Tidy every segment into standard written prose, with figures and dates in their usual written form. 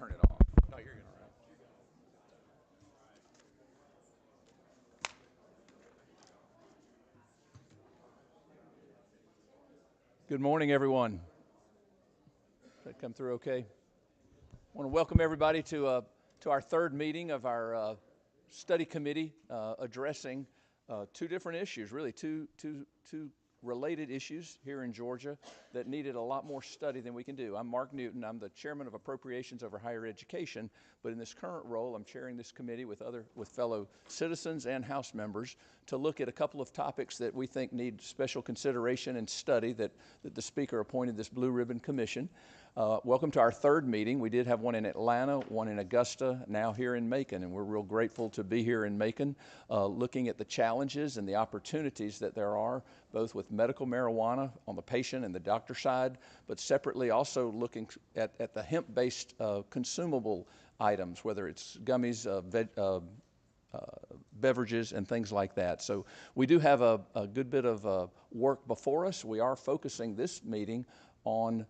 turn it off. No, you're good. Good morning, everyone. Did that come through okay? I want to welcome everybody to our third meeting of our study committee addressing two different issues, really two related issues here in Georgia that needed a lot more study than we can do. I'm Mark Newton. I'm the chairman of Appropriations over Higher Education, but in this current role, I'm chairing this committee with fellow citizens and House members to look at a couple of topics that we think need special consideration and study that the Speaker appointed this Blue Ribbon Commission. Welcome to our third meeting. We did have one in Atlanta, one in Augusta, now here in Macon, and we're real grateful to be here in Macon, looking at the challenges and the opportunities that there are, both with medical marijuana on the patient and the doctor side, but separately also looking at the hemp-based consumable items, whether it's gummies, beverages, and things like that. So we do have a good bit of work before us. We are focusing this meeting on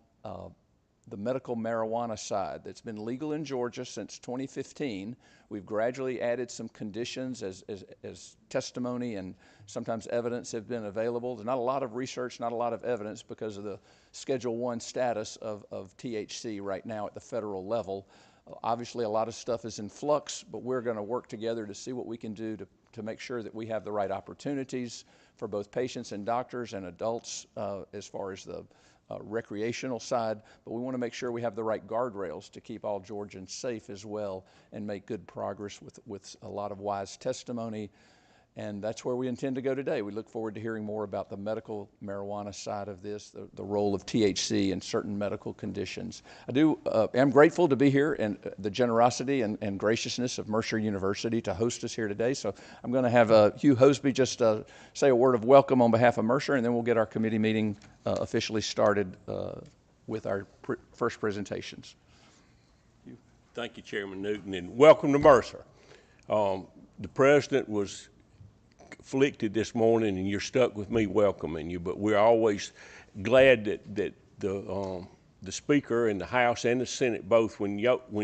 the medical marijuana side. That's been legal in Georgia since 2015. We've gradually added some conditions as testimony and sometimes evidence have been available. There's not a lot of research, not a lot of evidence because of the Schedule I status of THC right now at the federal level. Obviously, a lot of stuff is in flux, but we're going to work together to see what we can do to make sure that we have the right opportunities for both patients and doctors and adults as far as the recreational side, but we want to make sure we have the right guardrails to keep all Georgians safe as well and make good progress with a lot of wise testimony. And that's where we intend to go today. We look forward to hearing more about the medical marijuana side of this, the role of THC in certain medical conditions. I'm grateful to be here and the generosity and graciousness of Mercer University to host us here today. So I'm going to have Hugh Hosby just say a word of welcome on behalf of Mercer, and then we'll get our committee meeting officially started with our first presentations. Hugh. Thank you, Chairman Newton, and welcome to Mercer. The president was conflicted this morning, and you're stuck with me welcoming you, but we're always glad that the Speaker and the House and the Senate both, when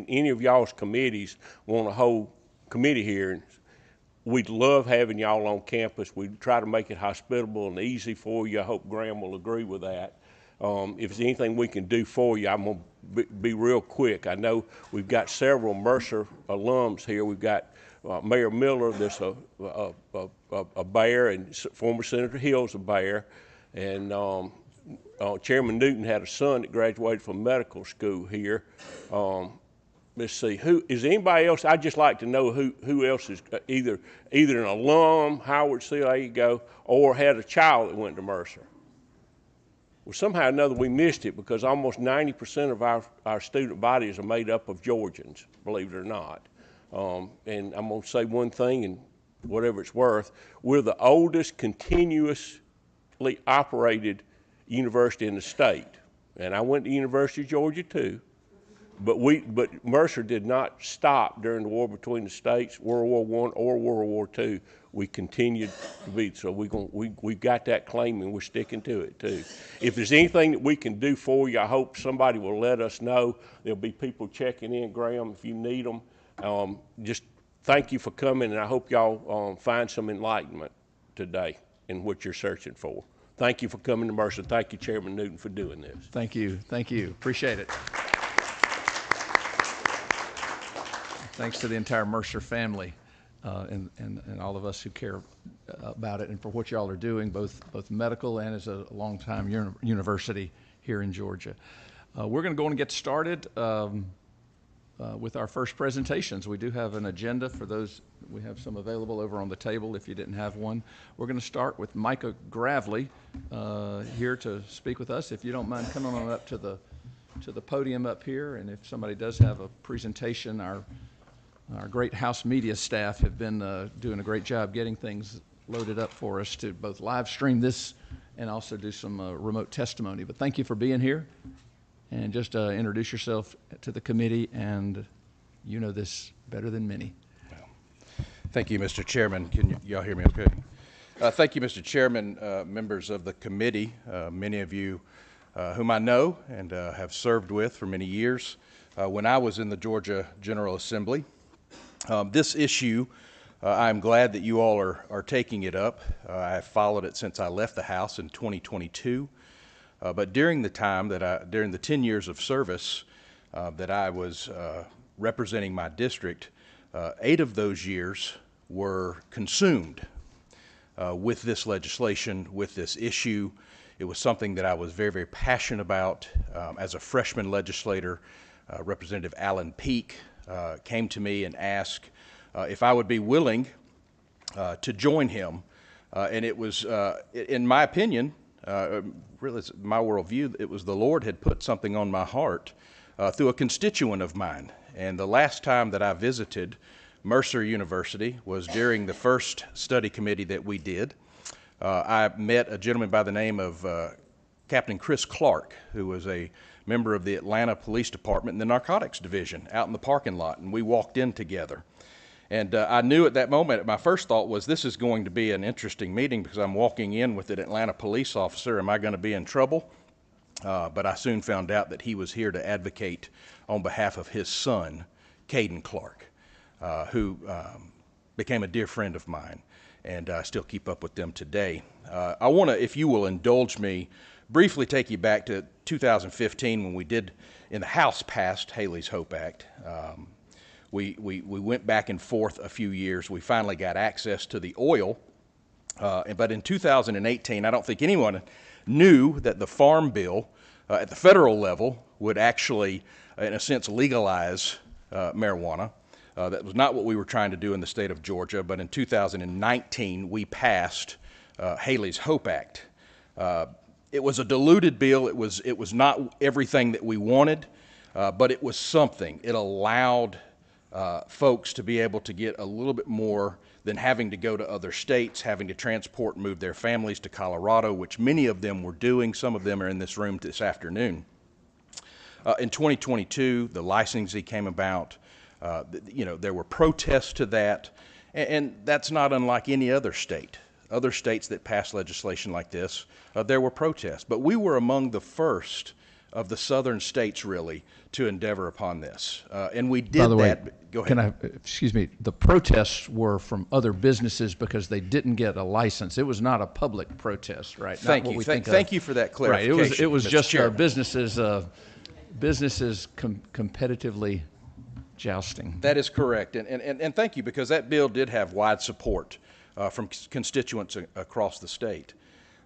any of y'all's committees want to hold committee hearings, we'd love having y'all on campus. We try to make it hospitable and easy for you. I hope Graham will agree with that. If there's anything we can do for you, I'm going to be real quick. I know we've got several Mercer alums here. We've got Mayor Miller, that's a Bear, and former Senator Hill's a Bear, and Chairman Newton had a son that graduated from medical school here. Let's see, who is anybody else? I'd just like to know who else is either an alum, Howard C. There you go, or had a child that went to Mercer. Well, somehow or another we missed it because almost 90% of our student bodies are made up of Georgians, believe it or not. And I'm going to say one thing, and whatever it's worth, we're the oldest continuously operated university in the state. And I went to University of Georgia too, but Mercer did not stop during the war between the states, World War I or World War II. We continued to be, so we got that claim and we're sticking to it too. If there's anything that we can do for you, I hope somebody will let us know. There'll be people checking in, Graham, if you need them. Just thank you for coming, and I hope y'all find some enlightenment today in what you're searching for. Thank you for coming to Mercer. Thank you, Chairman Newton, for doing this. Thank you. Thank you. Appreciate it. Thanks to the entire Mercer family and all of us who care about it and for what y'all are doing, both medical and as a longtime university here in Georgia. We're going to go and get started with our first presentations. We do have an agenda for those. We have some available over on the table if you didn't have one. We're going to start with Micah Gravely here to speak with us. If you don't mind coming on up to the podium up here, and if somebody does have a presentation, our great House media staff have been doing a great job getting things loaded up for us to both live stream this and also do some remote testimony. But thank you for being here. And just introduce yourself to the committee, and you know this better than many. Well, thank you, Mr. Chairman. Can y'all hear me okay? Thank you, Mr. Chairman, members of the committee, many of you whom I know and have served with for many years. when I was in the Georgia General Assembly. This issue, I'm glad that you all are taking it up. I've followed it since I left the House in 2022. But during the time during the 10 years of service that I was representing my district, 8 of those years were consumed with this legislation, with this issue. It was something that I was very, very passionate about. As a freshman legislator, Representative Alan Peake came to me and asked if I would be willing to join him. And it was, in my opinion, really my worldview, it was the Lord had put something on my heart through a constituent of mine. And the last time that I visited Mercer University was during the first study committee that we did. I met a gentleman by the name of Captain Chris Clark, who was a member of the Atlanta Police Department in the Narcotics Division out in the parking lot, and we walked in together. And I knew at that moment, my first thought was, this is going to be an interesting meeting because I'm walking in with an Atlanta police officer. Am I going to be in trouble? But I soon found out that he was here to advocate on behalf of his son, Caden Clark, who became a dear friend of mine, and I still keep up with them today. I want to, if you will indulge me, briefly take you back to 2015 when we did, in the House, passed Haley's Hope Act. We went back and forth a few years. We finally got access to the oil. But in 2018, I don't think anyone knew that the Farm Bill at the federal level would actually, in a sense, legalize marijuana. That was not what we were trying to do in the state of Georgia, but in 2019, we passed Haley's Hope Act. It was a diluted bill. It was not everything that we wanted, but it was something. It allowed folks to be able to get a little bit more than having to go to other states, having to transport and move their families to Colorado, which many of them were doing. Some of them are in this room this afternoon. In 2022, the licensing came about. There were protests to that, and that's not unlike any other state. Other states that passed legislation like this, there were protests. But we were among the first of the southern states, really, to endeavor upon this. And we did that. Go ahead. Excuse me, the protests were from other businesses because they didn't get a license. It was not a public protest, right? Thank you. Thank you for that clarification. Right. It was just businesses competitively jousting. That is correct. And thank you, because that bill did have wide support from constituents across the state.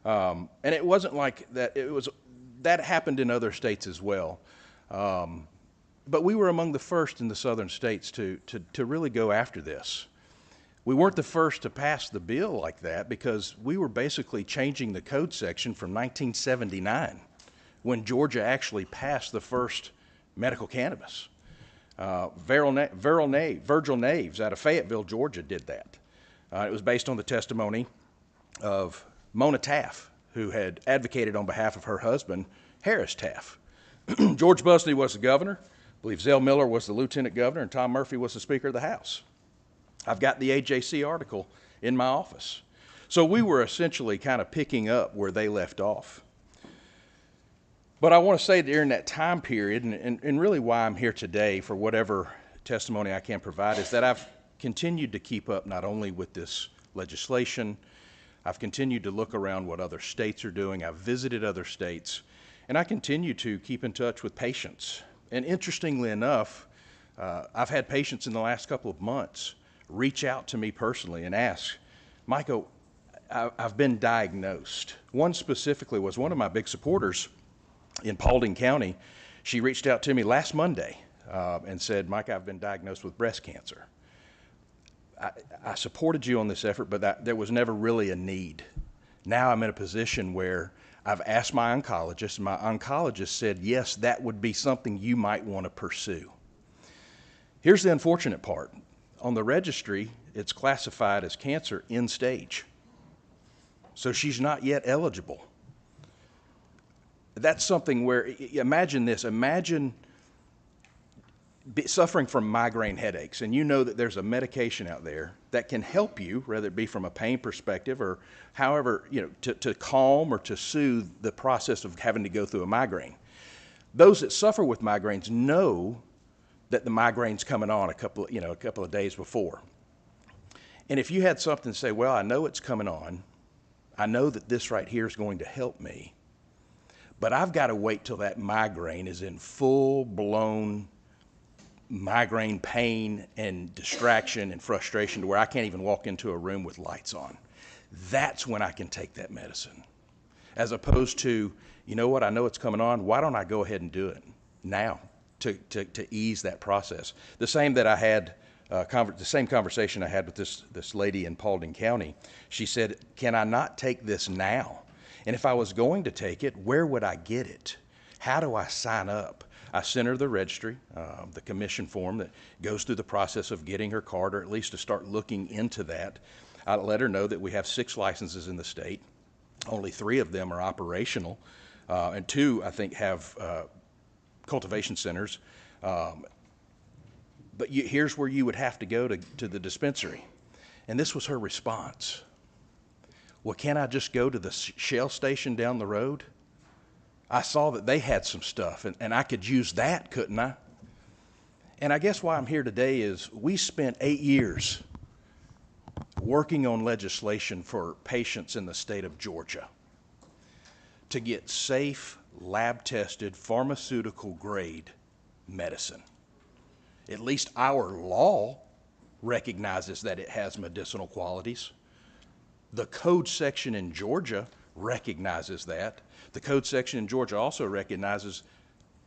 And it wasn't like that. That happened in other states as well. But we were among the first in the southern states to really go after this. We weren't the first to pass the bill like that because we were basically changing the code section from 1979 when Georgia actually passed the first medical cannabis. Virgil Naves out of Fayetteville, Georgia did that. It was based on the testimony of Mona Taft, who had advocated on behalf of her husband, Harris Taft. George Busley was the governor. I believe Zell Miller was the lieutenant governor, and Tom Murphy was the Speaker of the House. I've got the AJC article in my office. So we were essentially kind of picking up where they left off. But I want to say during that time period, and really why I'm here today for whatever testimony I can provide, is that I've continued to keep up not only with this legislation, I've continued to look around what other states are doing. I've visited other states, and I continue to keep in touch with patients. And interestingly enough, I've had patients in the last couple of months reach out to me personally and ask, Michael, I've been diagnosed. One specifically was one of my big supporters in Paulding County. She reached out to me last Monday and said, Mike, I've been diagnosed with breast cancer. I supported you on this effort, but there was never really a need. Now I'm in a position where I've asked my oncologist, and my oncologist said, yes, that would be something you might want to pursue. Here's the unfortunate part. On the registry, it's classified as cancer end stage. So she's not yet eligible. That's something where, imagine this, imagine suffering from migraine headaches, and you know that there's a medication out there that can help you, whether it be from a pain perspective or however, to calm or to soothe the process of having to go through a migraine. Those that suffer with migraines know that the migraine's coming on a couple of days before. And if you had something to say, well, I know it's coming on, I know that this right here is going to help me, but I've got to wait till that migraine is in full-blown migraine pain and distraction and frustration to where I can't even walk into a room with lights on. That's when I can take that medicine. As opposed to, you know what, I know it's coming on, why don't I go ahead and do it now to ease that process? The same that I had, the same conversation I had with this lady in Paulding County. She said, can I not take this now? And if I was going to take it, where would I get it? How do I sign up? I sent her the registry, the commission form that goes through the process of getting her card, or at least to start looking into that. I let her know that we have 6 licenses in the state. Only 3 of them are operational, and 2, I think, have cultivation centers. But here's where you would have to go to the dispensary. And this was her response. Well, can I just go to the Shell station down the road? I saw that they had some stuff, and I could use that, couldn't I? And I guess why I'm here today is we spent 8 years working on legislation for patients in the state of Georgia to get safe, lab-tested, pharmaceutical-grade medicine. At least our law recognizes that it has medicinal qualities. The code section in Georgia recognizes that. The code section in Georgia also recognizes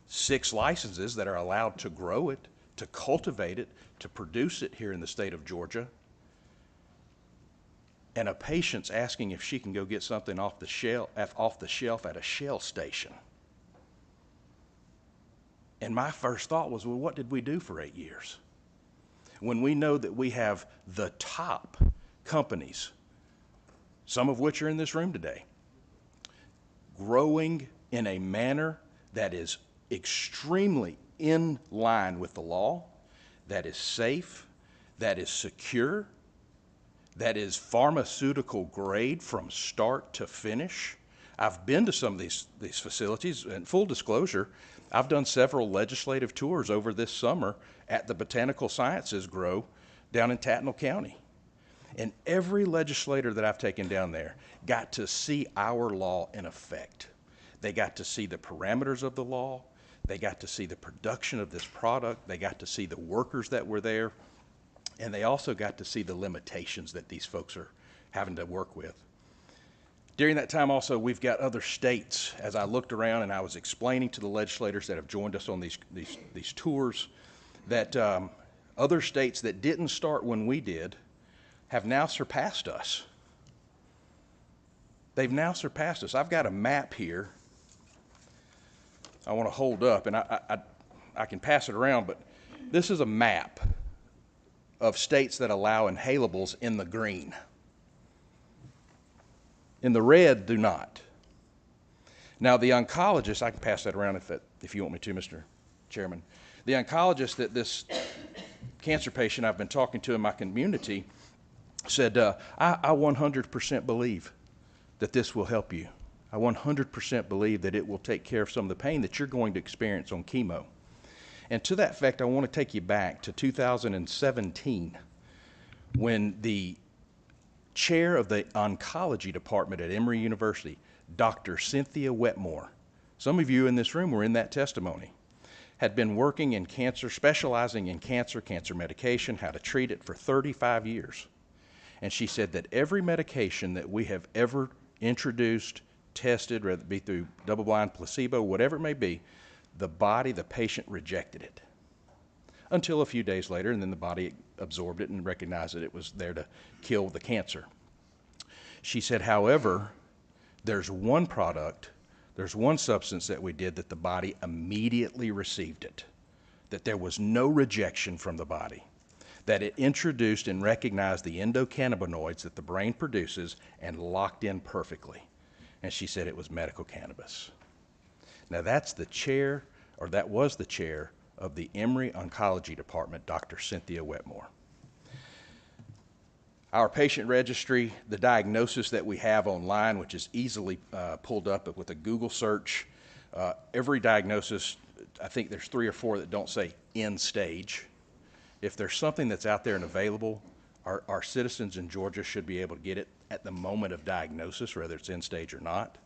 6 licenses that are allowed to grow it, to cultivate it, to produce it here in the state of Georgia. And a patient's asking if she can go get something off the shelf at a Shell station. And my first thought was, well, what did we do for 8 years? When we know that we have the top companies, some of which are in this room today, growing in a manner that is extremely in line with the law, that is safe, that is secure, that is pharmaceutical grade from start to finish. I've been to some of these facilities, and full disclosure, I've done several legislative tours over this summer at the Botanical Sciences Grow down in Tattnall County. And every legislator that I've taken down there got to see our law in effect. They got to see the parameters of the law. They got to see the production of this product. They got to see the workers that were there. And they also got to see the limitations that these folks are having to work with. During that time also, we've got other states. As I looked around and I was explaining to the legislators that have joined us on these tours, that other states that didn't start when we did have now surpassed us. They've now surpassed us. I've got a map here I want to hold up, and I can pass it around, but this is a map of states that allow inhalables in the green. In the red, do not. Now, the oncologist, I can pass that around if you want me to, Mr. Chairman. The oncologist that this cancer patient I've been talking to in my community said, I 100% believe that this will help you. I 100% believe that it will take care of some of the pain that you're going to experience on chemo. And to that effect, I want to take you back to 2017 when the chair of the oncology department at Emory University, Dr. Cynthia Wetmore, some of you in this room were in that testimony, had been working in cancer, specializing in cancer medication, how to treat it for 35 years. And she said that every medication that we have ever introduced, tested, whether it be through double-blind placebo, whatever it may be, the patient rejected it. Until a few days later, and then the body absorbed it and recognized that it was there to kill the cancer. She said, however, there's one product, there's one substance that we did that the body immediately received it, that there was no rejection from the body, that it introduced and recognized the endocannabinoids that the brain produces and locked in perfectly. And she said it was medical cannabis. Now that's the chair, or that was the chair of the Emory Oncology Department, Dr. Cynthia Wetmore. Our patient registry, the diagnosis that we have online, which is easily pulled up with a Google search, every diagnosis I think there's 3 or 4 that don't say end stage. If there's something that's out there and available, our citizens in Georgia should be able to get it at the moment of diagnosis, whether it's end stage or not.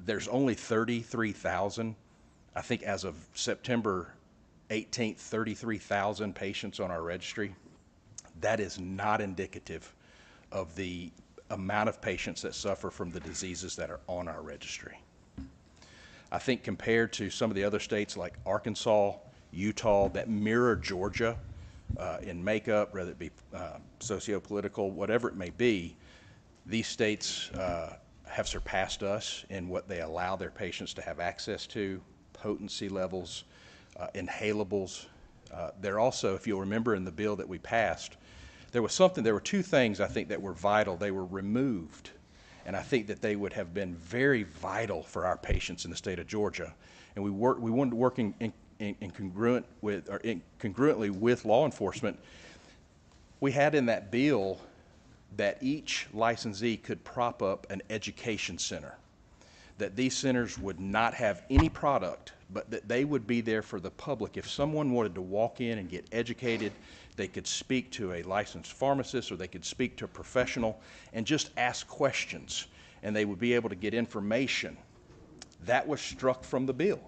There's only 33,000, I think as of September 18th, 33,000 patients on our registry. That is not indicative of the amount of patients that suffer from the diseases that are on our registry. I think compared to some of the other states like Arkansas, Utah, that mirror Georgia in makeup, whether it be socio-political, whatever it may be, these states have surpassed us in what they allow their patients to have access to, potency levels, inhalables. They're also, if you'll remember in the bill that we passed, there were 2 things I think that were vital. They were removed, and I think that they would have been very vital for our patients in the state of Georgia. And we wanted to work congruently with law enforcement. We had in that bill that each licensee could prop up an education center, that these centers would not have any product, but that they would be there for the public. If someone wanted to walk in and get educated, they could speak to a licensed pharmacist or they could speak to a professional and just ask questions, and they would be able to get information. That was struck from the bill.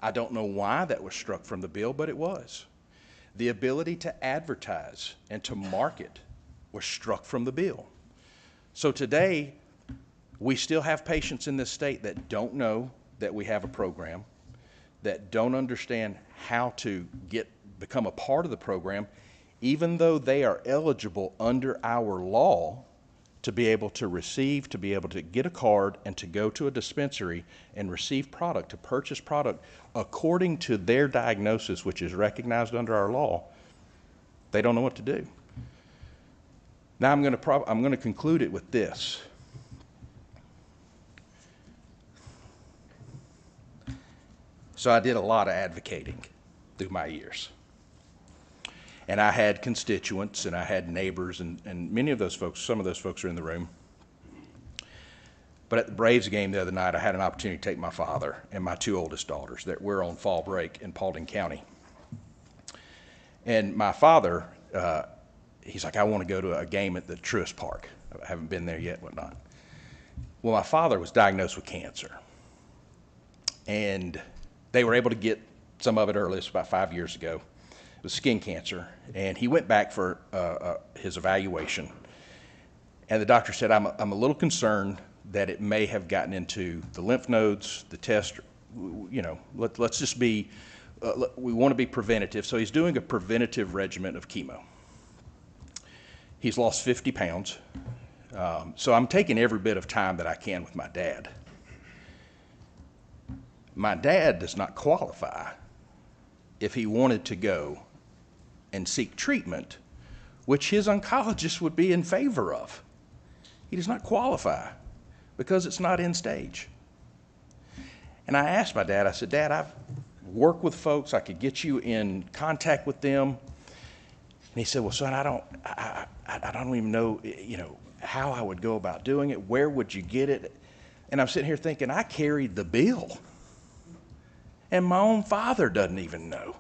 I don't know why that was struck from the bill, but it was. The ability to advertise and to market was struck from the bill. So today, we still have patients in this state that don't know that we have a program, that don't understand how to become a part of the program, even though they are eligible under our law to be able to receive, to be able to get a card and to go to a dispensary and receive product, to purchase product according to their diagnosis, which is recognized under our law. They don't know what to do. Now I'm going to conclude it with this. So I did a lot of advocating through my years. And I had constituents and I had neighbors and many of those folks, some of those folks are in the room. But at the Braves game the other night, I had an opportunity to take my father and my 2 oldest daughters that were on fall break in Paulding County. And my father, he's like, I want to go to a game at the Truist Park. I haven't been there yet, whatnot. Well, my father was diagnosed with cancer. And they were able to get some of it early. It's about 5 years ago. It was skin cancer. And he went back for his evaluation. And the doctor said, I'm a little concerned that it may have gotten into the lymph nodes, the test. You know, let's just be, we want to be preventative. So he's doing a preventative regimen of chemo. He's lost 50 pounds. So I'm taking every bit of time that I can with my dad. My dad does not qualify if he wanted to go and seek treatment, which his oncologist would be in favor of. He does not qualify because it's not end stage. And I asked my dad, I said, Dad, I've worked with folks, I could get you in contact with them. And he said, well, son, I don't even know, you know, how I would go about doing it. Where would you get it? And I'm sitting here thinking, I carried the bill. And my own father doesn't even know.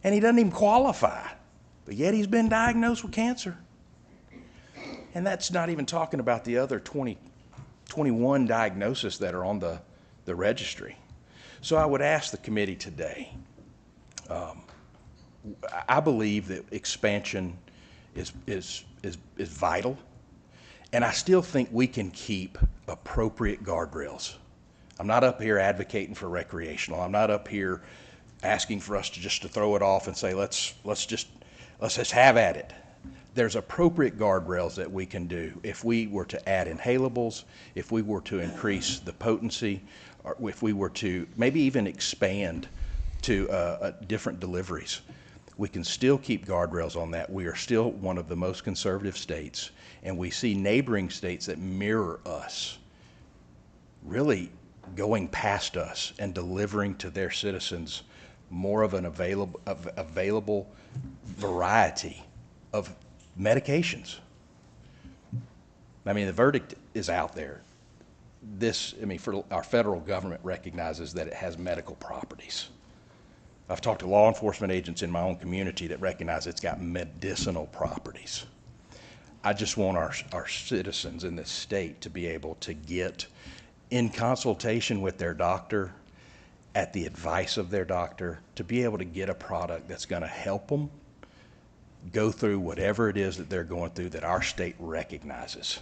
And he doesn't even qualify. But yet he's been diagnosed with cancer. And that's not even talking about the other 21 diagnoses that are on the registry. So I would ask the committee today, I believe that expansion is vital. And I still think we can keep appropriate guardrails. I'm not up here advocating for recreational. I'm not up here asking for us to throw it off and say, let's just have at it. There's appropriate guardrails that we can do. If we were to add inhalables, if we were to increase the potency, or if we were to maybe even expand to different deliveries, we can still keep guardrails on that. We are still one of the most conservative states, and we see neighboring states that mirror us really going past us and delivering to their citizens more of an available variety of medications. I mean, the verdict is out there. for our federal government recognizes that it has medical properties. I've talked to law enforcement agents in my own community that recognize it's got medicinal properties. I just want our citizens in this state to be able to get, in consultation with their doctor, at the advice of their doctor, to be able to get a product that's going to help them go through whatever it is that they're going through that our state recognizes.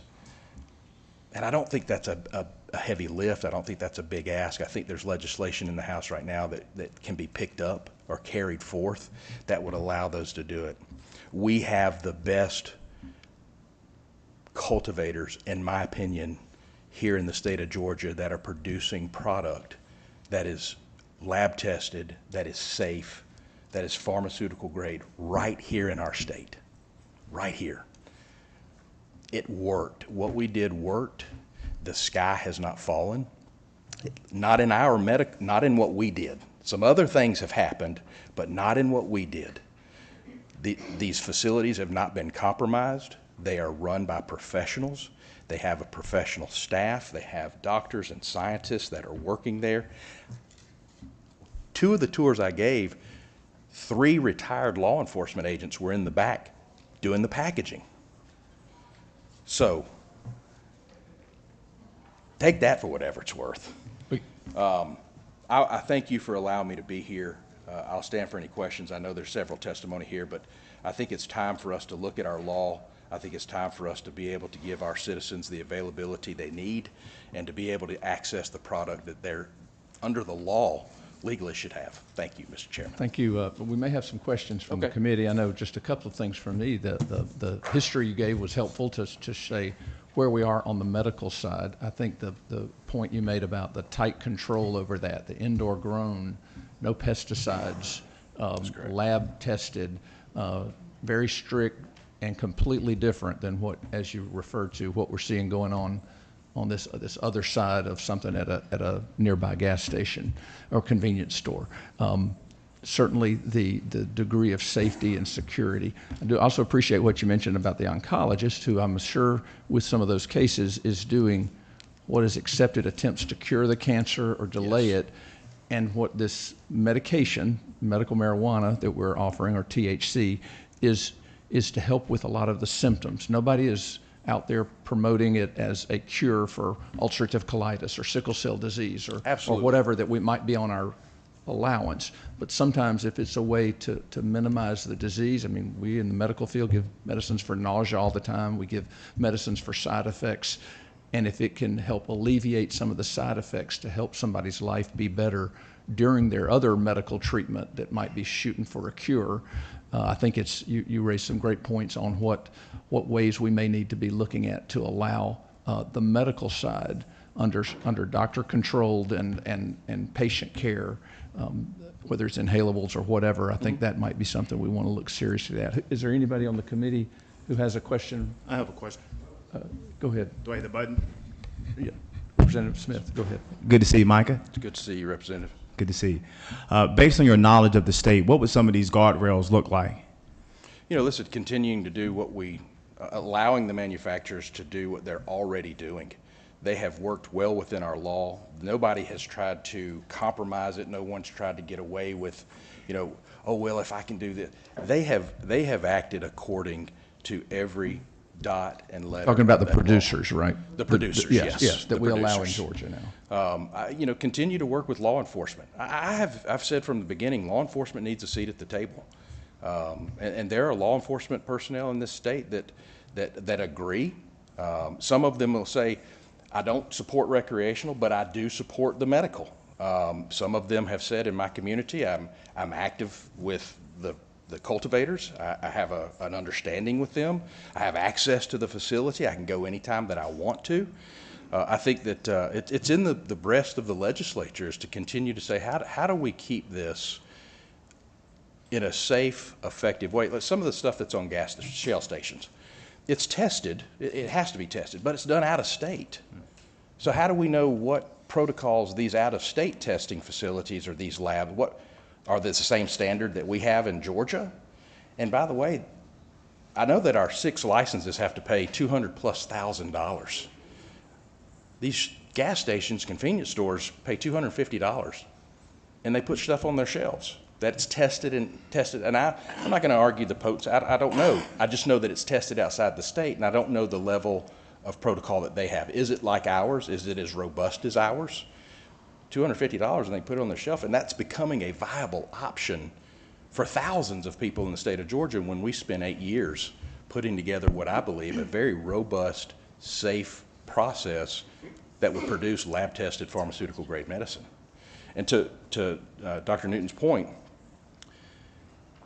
And I don't think that's a heavy lift. I don't think that's a big ask. I think there's legislation in the House right now that can be picked up or carried forth that would allow those to do it. We have the best cultivators, in my opinion, here in the state of Georgia that are producing product that is lab tested, that is safe, that is pharmaceutical grade right here in our state, right here. It worked. What we did worked. The sky has not fallen. Not in not in what we did. Some other things have happened, but not in what we did. These facilities have not been compromised. They are run by professionals. They have a professional staff. They have doctors and scientists that are working there. 2 of the tours I gave, 3 retired law enforcement agents were in the back doing the packaging. So take that for whatever it's worth. I thank you for allowing me to be here. I'll stand for any questions. I know there's several testimony here, but I think it's time for us to look at our law. I think it's time for us to be able to give our citizens the availability they need and to be able to access the product that they're, under the law, legally should have. Thank you, Mr. Chairman. Thank you. We may have some questions from the committee. I know just a couple of things from me. The history you gave was helpful to say where we are on the medical side. I think the point you made about the tight control over that, the indoor grown, no pesticides, lab tested, very strict and completely different than what, as you referred to, what we're seeing going on this other side of something at a nearby gas station or convenience store. Certainly the degree of safety and security. I do also appreciate what you mentioned about the oncologist, who I'm sure with some of those cases is doing what is accepted attempts to cure the cancer or delay it, and what this medication, medical marijuana that we're offering, or THC, is to help with a lot of the symptoms. Nobody is out there promoting it as a cure for ulcerative colitis or sickle cell disease or whatever that we might be on our allowance. But sometimes if it's a way to minimize the disease, I mean, we in the medical field give medicines for nausea all the time. We give medicines for side effects. And if it can help alleviate some of the side effects to help somebody's life be better during their other medical treatment that might be shooting for a cure, I think it's, you raised some great points on what ways we may need to be looking at to allow the medical side under doctor controlled and patient care, whether it's inhalables or whatever. I think that might be something we want to look seriously at. Is there anybody on the committee who has a question? I have a question. Go ahead. Do I hit the button? Yeah. Representative Smith, go ahead. Good to see you, Micah. It's good to see you, Representative. Good to see you. Based on your knowledge of the state, what would some of these guardrails look like? You know, listen, continuing to do what allowing the manufacturers to do what they're already doing. They have worked well within our law. Nobody has tried to compromise it. No one's tried to get away with, oh, well, if I can do this. They have acted according to every dot and letter. Talking about the producers, right? The producers, yes, that we allow in Georgia now. Continue to work with law enforcement. I've said from the beginning, law enforcement needs a seat at the table, and there are law enforcement personnel in this state that agree. Some of them will say, I don't support recreational, but I do support the medical. Some of them have said in my community, I'm active with the cultivators. I have an understanding with them. I have access to the facility. I can go anytime that I want to. I think that it's in the breast of the legislatures to continue to say, how do we keep this in a safe, effective way? Like some of the stuff that's on Shell stations, it's tested. It has to be tested, but it's done out of state. So how do we know what protocols these out-of-state testing facilities or these labs, what are the same standard that we have in Georgia? And by the way, I know that our 6 licenses have to pay $200,000+. These gas stations, convenience stores pay $250, and they put stuff on their shelves that's tested. And I'm not going to argue the potency. I don't know. I just know that it's tested outside the state, and I don't know the level of protocol that they have. Is it like ours? Is it as robust as ours? $250, and they put it on their shelf, and that's becoming a viable option for thousands of people in the state of Georgia when we spent 8 years putting together what I believe a very robust, safe process that would produce lab-tested pharmaceutical-grade medicine. And to Dr. Newton's point,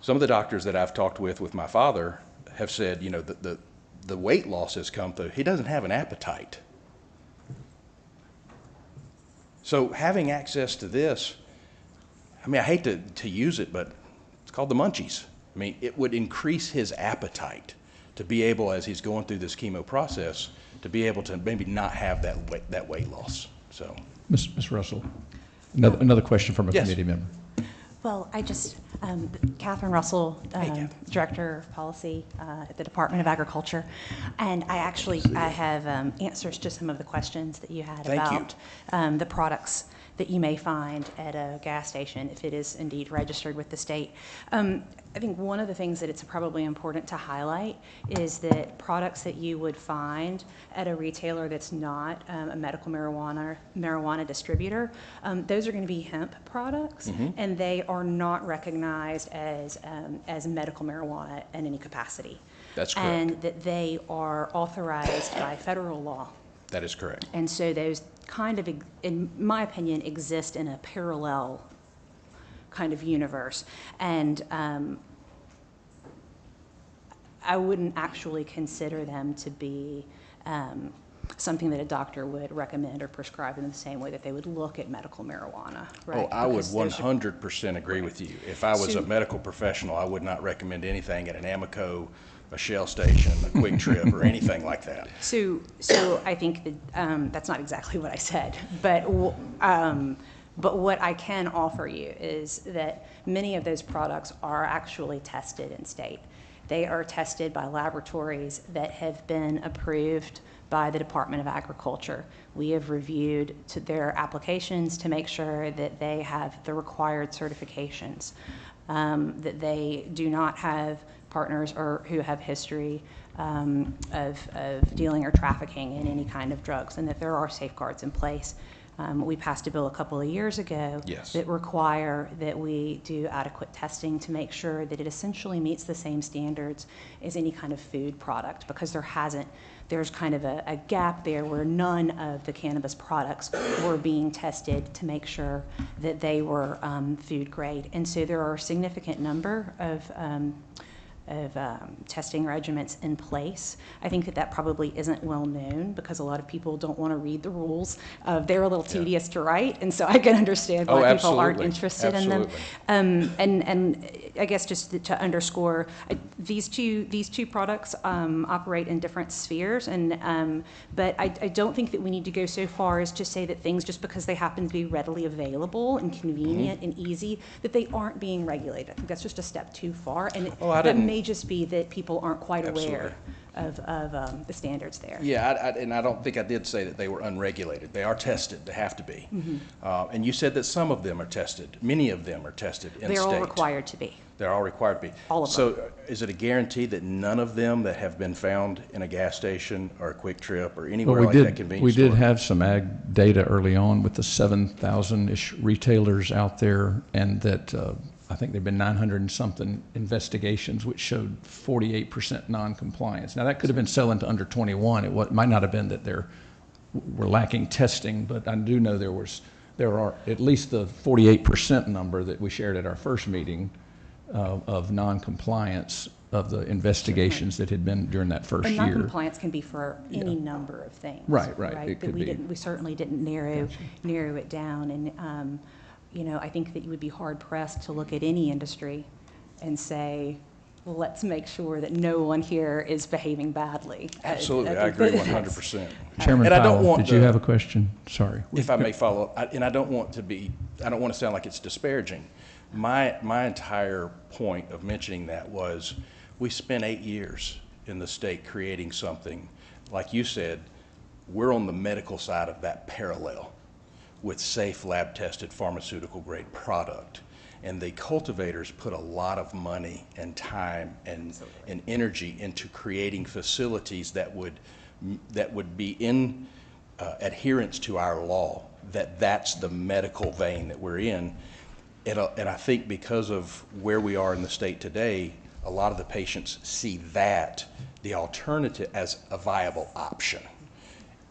some of the doctors that I've talked with my father have said, you know, the weight loss has come through. He doesn't have an appetite. So having access to this, I mean, I hate to use it, but it's called the munchies. I mean, it would increase his appetite to be able, as he's going through this chemo process, to be able to maybe not have that weight loss. So, Ms. Russell, another question from a Yes. committee member. Well, Catherine Russell, Catherine. Director of Policy at the Department of Agriculture, and I have answers to some of the questions that you had Thank you. about the products that you may find at a gas station if it is indeed registered with the state. I think one of the things that it's probably important to highlight is that products that you would find at a retailer that's not a medical marijuana distributor, those are going to be hemp products, and they are not recognized as medical marijuana in any capacity. That's correct. And that they are authorized by federal law. that is correct. And so those kind of, in my opinion, exist in a parallel kind of universe. And I wouldn't actually consider them to be something that a doctor would recommend or prescribe in the same way that they would look at medical marijuana, right? Oh, I would Because those are- 100% agree with you. If I was a medical professional, I would not recommend anything at an Amoco, a Shell station, a Quick Trip, or anything like that. So I think that that's not exactly what I said, but what I can offer you is that many of those products are actually tested in state. They are tested by laboratories that have been approved by the Department of Agriculture. We have reviewed their applications to make sure that they have the required certifications, that they do not have partners or who have history of dealing or trafficking in any kind of drugs, and that there are safeguards in place. We passed a bill a couple of years ago Yes. that require that we do adequate testing to make sure that it essentially meets the same standards as any kind of food product, because there's kind of a gap there where none of the cannabis products were being tested to make sure that they were food grade. And so there are a significant number of testing regimens in place. I think that probably isn't well known because a lot of people don't want to read the rules. They're a little tedious to write, and so I can understand why people aren't interested in them. And I guess just to underscore, these two products operate in different spheres, but I don't think that we need to go so far as to say that things, just because they happen to be readily available and convenient and easy, that they aren't being regulated. I think that's just a step too far, and that may just be that people aren't quite aware of the standards there. Yeah, and I don't think I did say that they were unregulated. They are tested. They have to be. And you said that some of them are tested. Many of them are tested in They're state. all required to be. They're all required to be. All of them. So is it a guarantee that none of them that have been found in a gas station or a Quick Trip or anywhere like that convenience We did store? have some ag data early on with the 7,000-ish retailers out there, and that I think there've been 900 and something investigations, which showed 48% non-compliance. Now that could have been selling to under 21. It might not have been that we're lacking testing, but I do know there are at least the 48% number that we shared at our first meeting of non-compliance of the investigations that had been during that first And year. non-compliance can be for any number of things. Right. It But could be. we certainly didn't narrow it down. And, I think that you would be hard pressed to look at any industry and say, well, let's make sure that no one here is behaving badly. Absolutely, I agree 100%. Chairman And I don't Powell, want did you to- have a question? Sorry. If I may follow up, and I don't want to sound like it's disparaging. My entire point of mentioning that was we spent 8 years in the state creating something, like you said, we're on the medical side of that parallel with safe lab-tested pharmaceutical-grade product. And the cultivators put a lot of money and time and energy into creating facilities that would be in adherence to our law, that's the medical vein that we're in. And I think because of where we are in the state today, a lot of the patients see that, the alternative, as a viable option.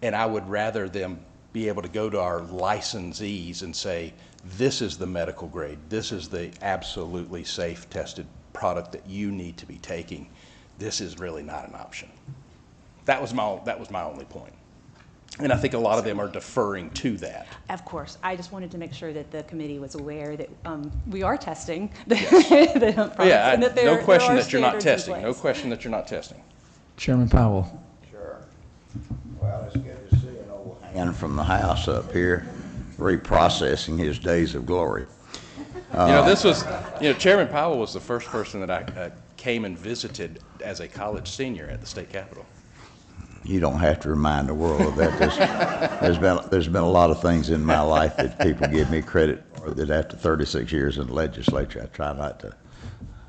And I would rather them be able to go to our licensees and say, this is the medical grade, this is the absolutely safe tested product that you need to be taking. This is really not an option. That was my only point. And I think a lot of them are deferring to that. Of course. I just wanted to make sure that the committee was aware that we are testing the hemp products. Yeah, and that no question there are that you're not standards in testing. No place. question that you're not testing. Chairman Powell. Sure. Well, it's good to see an old hand from the house up here reprocessing his days of glory. This was, Chairman Powell was the first person that I came and visited as a college senior at the state capitol. You don't have to remind the world of that. There's been a lot of things in my life that people give me credit for that after 36 years in the legislature, I try not to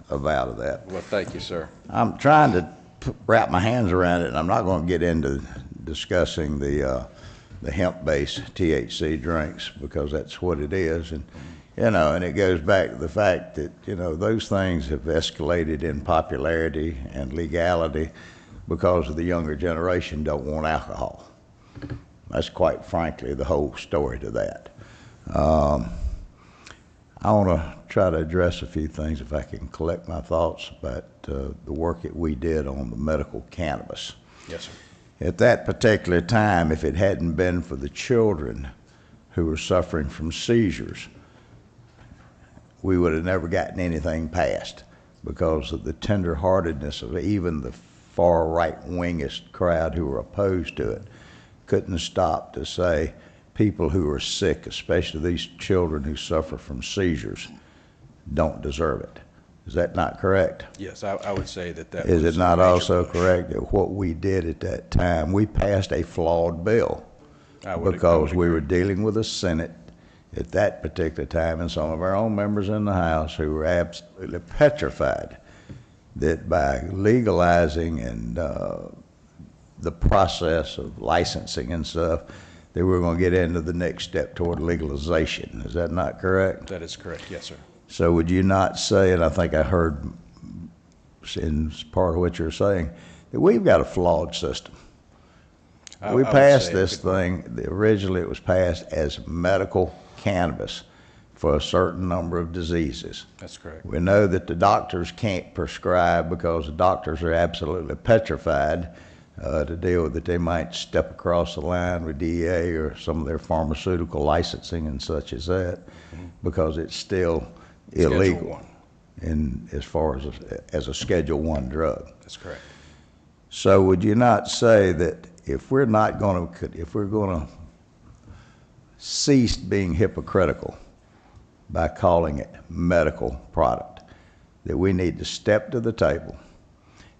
avow to that. Well, thank you, sir. I'm trying to wrap my hands around it, and I'm not going to get into discussing the hemp-based THC drinks because that's what it is. And, and it goes back to the fact that, those things have escalated in popularity and legality because of the younger generation don't want alcohol. That's quite frankly the whole story to that. I want to try to address a few things if I can collect my thoughts about the work that we did on the medical cannabis. Yes, sir. At that particular time, if it hadn't been for the children who were suffering from seizures, we would have never gotten anything passed because of the tender-heartedness of even the far right-wingest crowd who were opposed to it. Couldn't stop to say people who are sick, especially these children who suffer from seizures, don't deserve it. Is that not correct? Yes, I would say that Is was it not a major also push. correct that what we did at that time, we passed a flawed bill I would because we agree. were dealing with a Senate at that particular time and some of our own members in the House who were absolutely petrified that by legalizing and the process of licensing and stuff, that we were going to get into the next step toward legalization. Is that not correct? That is correct, yes, sir. So would you not say, and I think I heard in part of what you're saying, that we've got a flawed system? I We would passed say this thing, originally it was passed as medical cannabis for a certain number of diseases. That's correct. We know that the doctors can't prescribe because the doctors are absolutely petrified to deal with it. They might step across the line with DEA or some of their pharmaceutical licensing and such as that because it's still illegal as far as a Schedule I drug. That's correct. So would you not say that if we're going to cease being hypocritical by calling it medical product, that we need to step to the table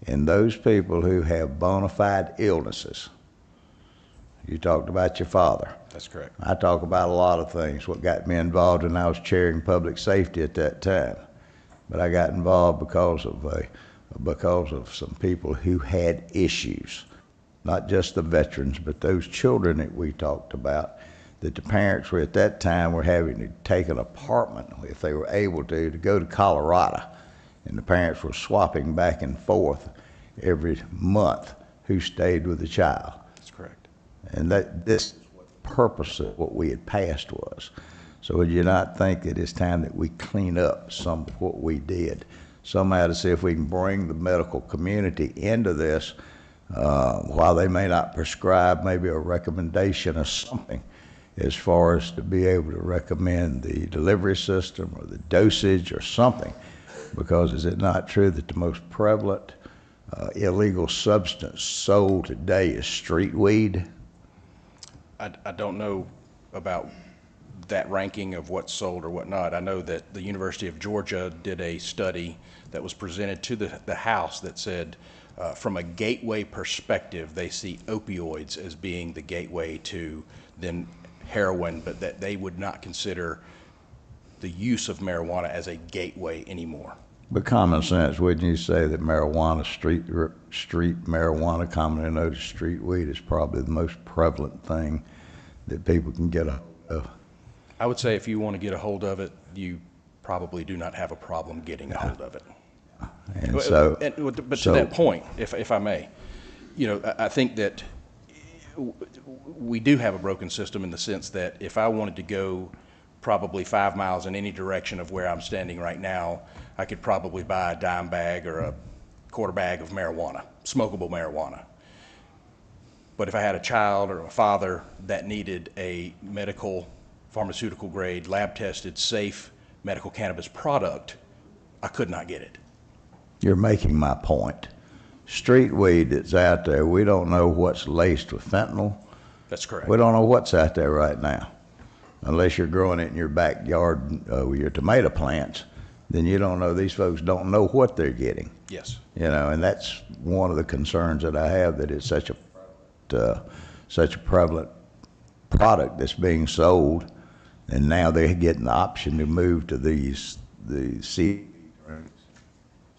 and those people who have bona fide illnesses? You talked about your father. That's correct. I talk about a lot of things. What got me involved, and I was chairing public safety at that time, but I got involved because of some people who had issues, not just the veterans, but those children that we talked about, that the parents were at that time were having to take an apartment, if they were able to go to Colorado, and the parents were swapping back and forth every month who stayed with the child. That's correct. And this is what the purpose of what we had passed was. So would you not think that it's time that we clean up some of what we did, somehow to see if we can bring the medical community into this, while they may not prescribe maybe a recommendation or something, as far as to be able to recommend the delivery system or the dosage or something. Because is it not true that the most prevalent illegal substance sold today is street weed? I don't know about that ranking of what's sold or whatnot. I know that the University of Georgia did a study that was presented to the House that said From a gateway perspective, they see opioids as being the gateway to then heroin, but that they would not consider the use of marijuana as a gateway anymore. But common sense, wouldn't you say that marijuana, street marijuana, commonly known as street weed, is probably the most prevalent thing that people can get a hold of? I would say if you want to get a hold of it, you probably do not have a problem getting a hold of it. And so, But to that point, if I may, you know, I think that we do have a broken system in the sense that if I wanted to go probably 5 miles in any direction of where I'm standing right now, I could probably buy a dime bag or a quarter bag of marijuana, smokable marijuana. But if I had a child or a father that needed a medical, pharmaceutical grade, lab tested, safe medical cannabis product, I could not get it. you're making my point. Street weed that's out there, we don't know what's laced with fentanyl. That's correct. We don't know what's out there right now. Unless you're growing it in your backyard with your tomato plants, then you don't know. These folks don't know what they're getting. Yes. You know, and that's one of the concerns that I have, that it's such a prevalent product that's being sold, and now they're getting the option to move to the CBD drinks,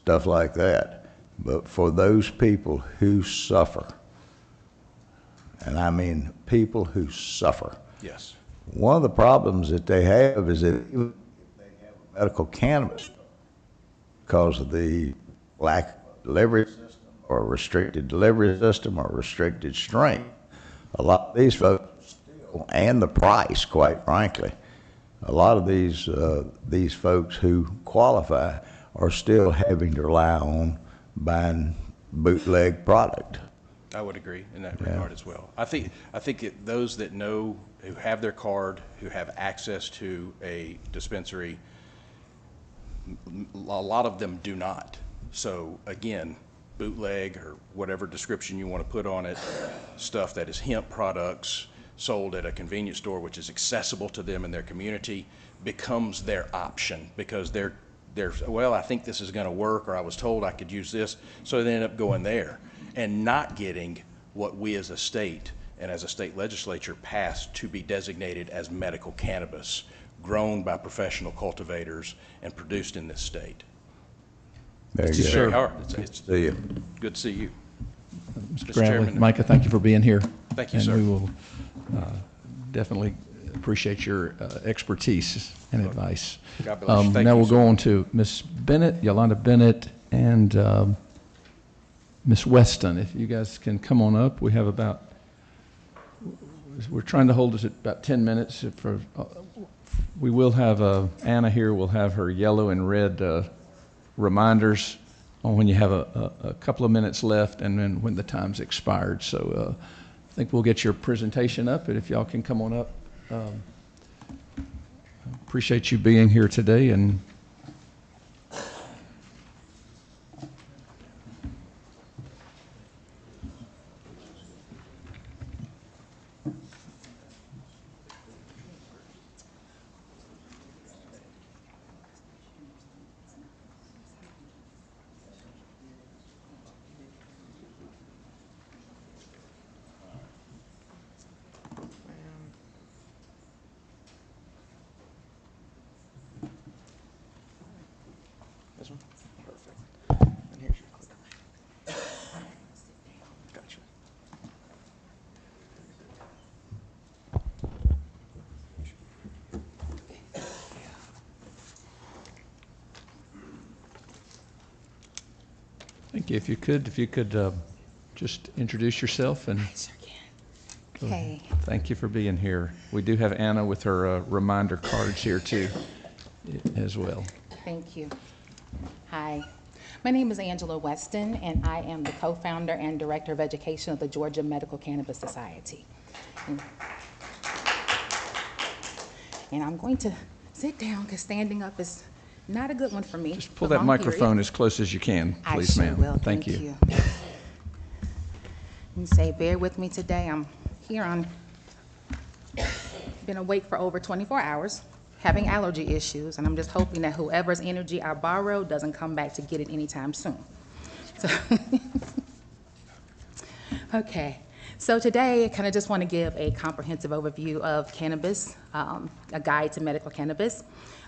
stuff like that. But for those people who suffer, and I mean people who suffer, Yes. one of the problems that they have is that even if they have a medical cannabis, because of the lack of delivery system or restricted delivery system or restricted strength, a lot of these folks still, and the price, quite frankly, a lot of these folks who qualify are still having to rely on buying bootleg product. I would agree in that regard as well. I think those that know, who have their card, who have access to a dispensary, a lot of them do not. So again, bootleg or whatever description you want to put on it, stuff that is hemp products sold at a convenience store, which is accessible to them in their community, becomes their option because they're well, I think this is going to work, or I was told I could use this, so they end up going there and not getting what we as a state and as a state legislature passed to be designated as medical cannabis, grown by professional cultivators and produced in this state. Very It's good. just very hard. It's See you. good to see you. Mr. Chairman. Bradley, Micah, thank you for being here. Thank you, sir. And we will definitely appreciate your expertise and advice. God bless you. Thank now you, we'll sir. go on to Ms. Bennett, Yolanda Bennett, and Ms. Weston. If you guys can come on up, we have we're trying to hold us at about 10 minutes. We will have Anna here. We'll have her yellow and red reminders on when you have a couple of minutes left and then when the time's expired. So I think we'll get your presentation up, and if y'all can come on up. Appreciate you being here today. And This one? Perfect. And here's your clicker. Gotcha. thank you. If you could just introduce yourself and Sure can. Hey, thank you for being here. We do have Anna with her reminder cards here too, as well. thank you. Hi, my name is Angela Weston, and I am the co-founder and director of education of the Georgia Medical Cannabis Society. And I'm going to sit down because standing up is not a good one for me. Just pull for that long microphone period. as close as you can, please, I sure ma'am. will. Thank you. And say, bear with me today. I'm here on, been awake for over 24 hours, having allergy issues, and I'm just hoping that whoever's energy I borrow doesn't come back to get it anytime soon. So Okay, so today I kind of just want to give a comprehensive overview of cannabis, a guide to medical cannabis.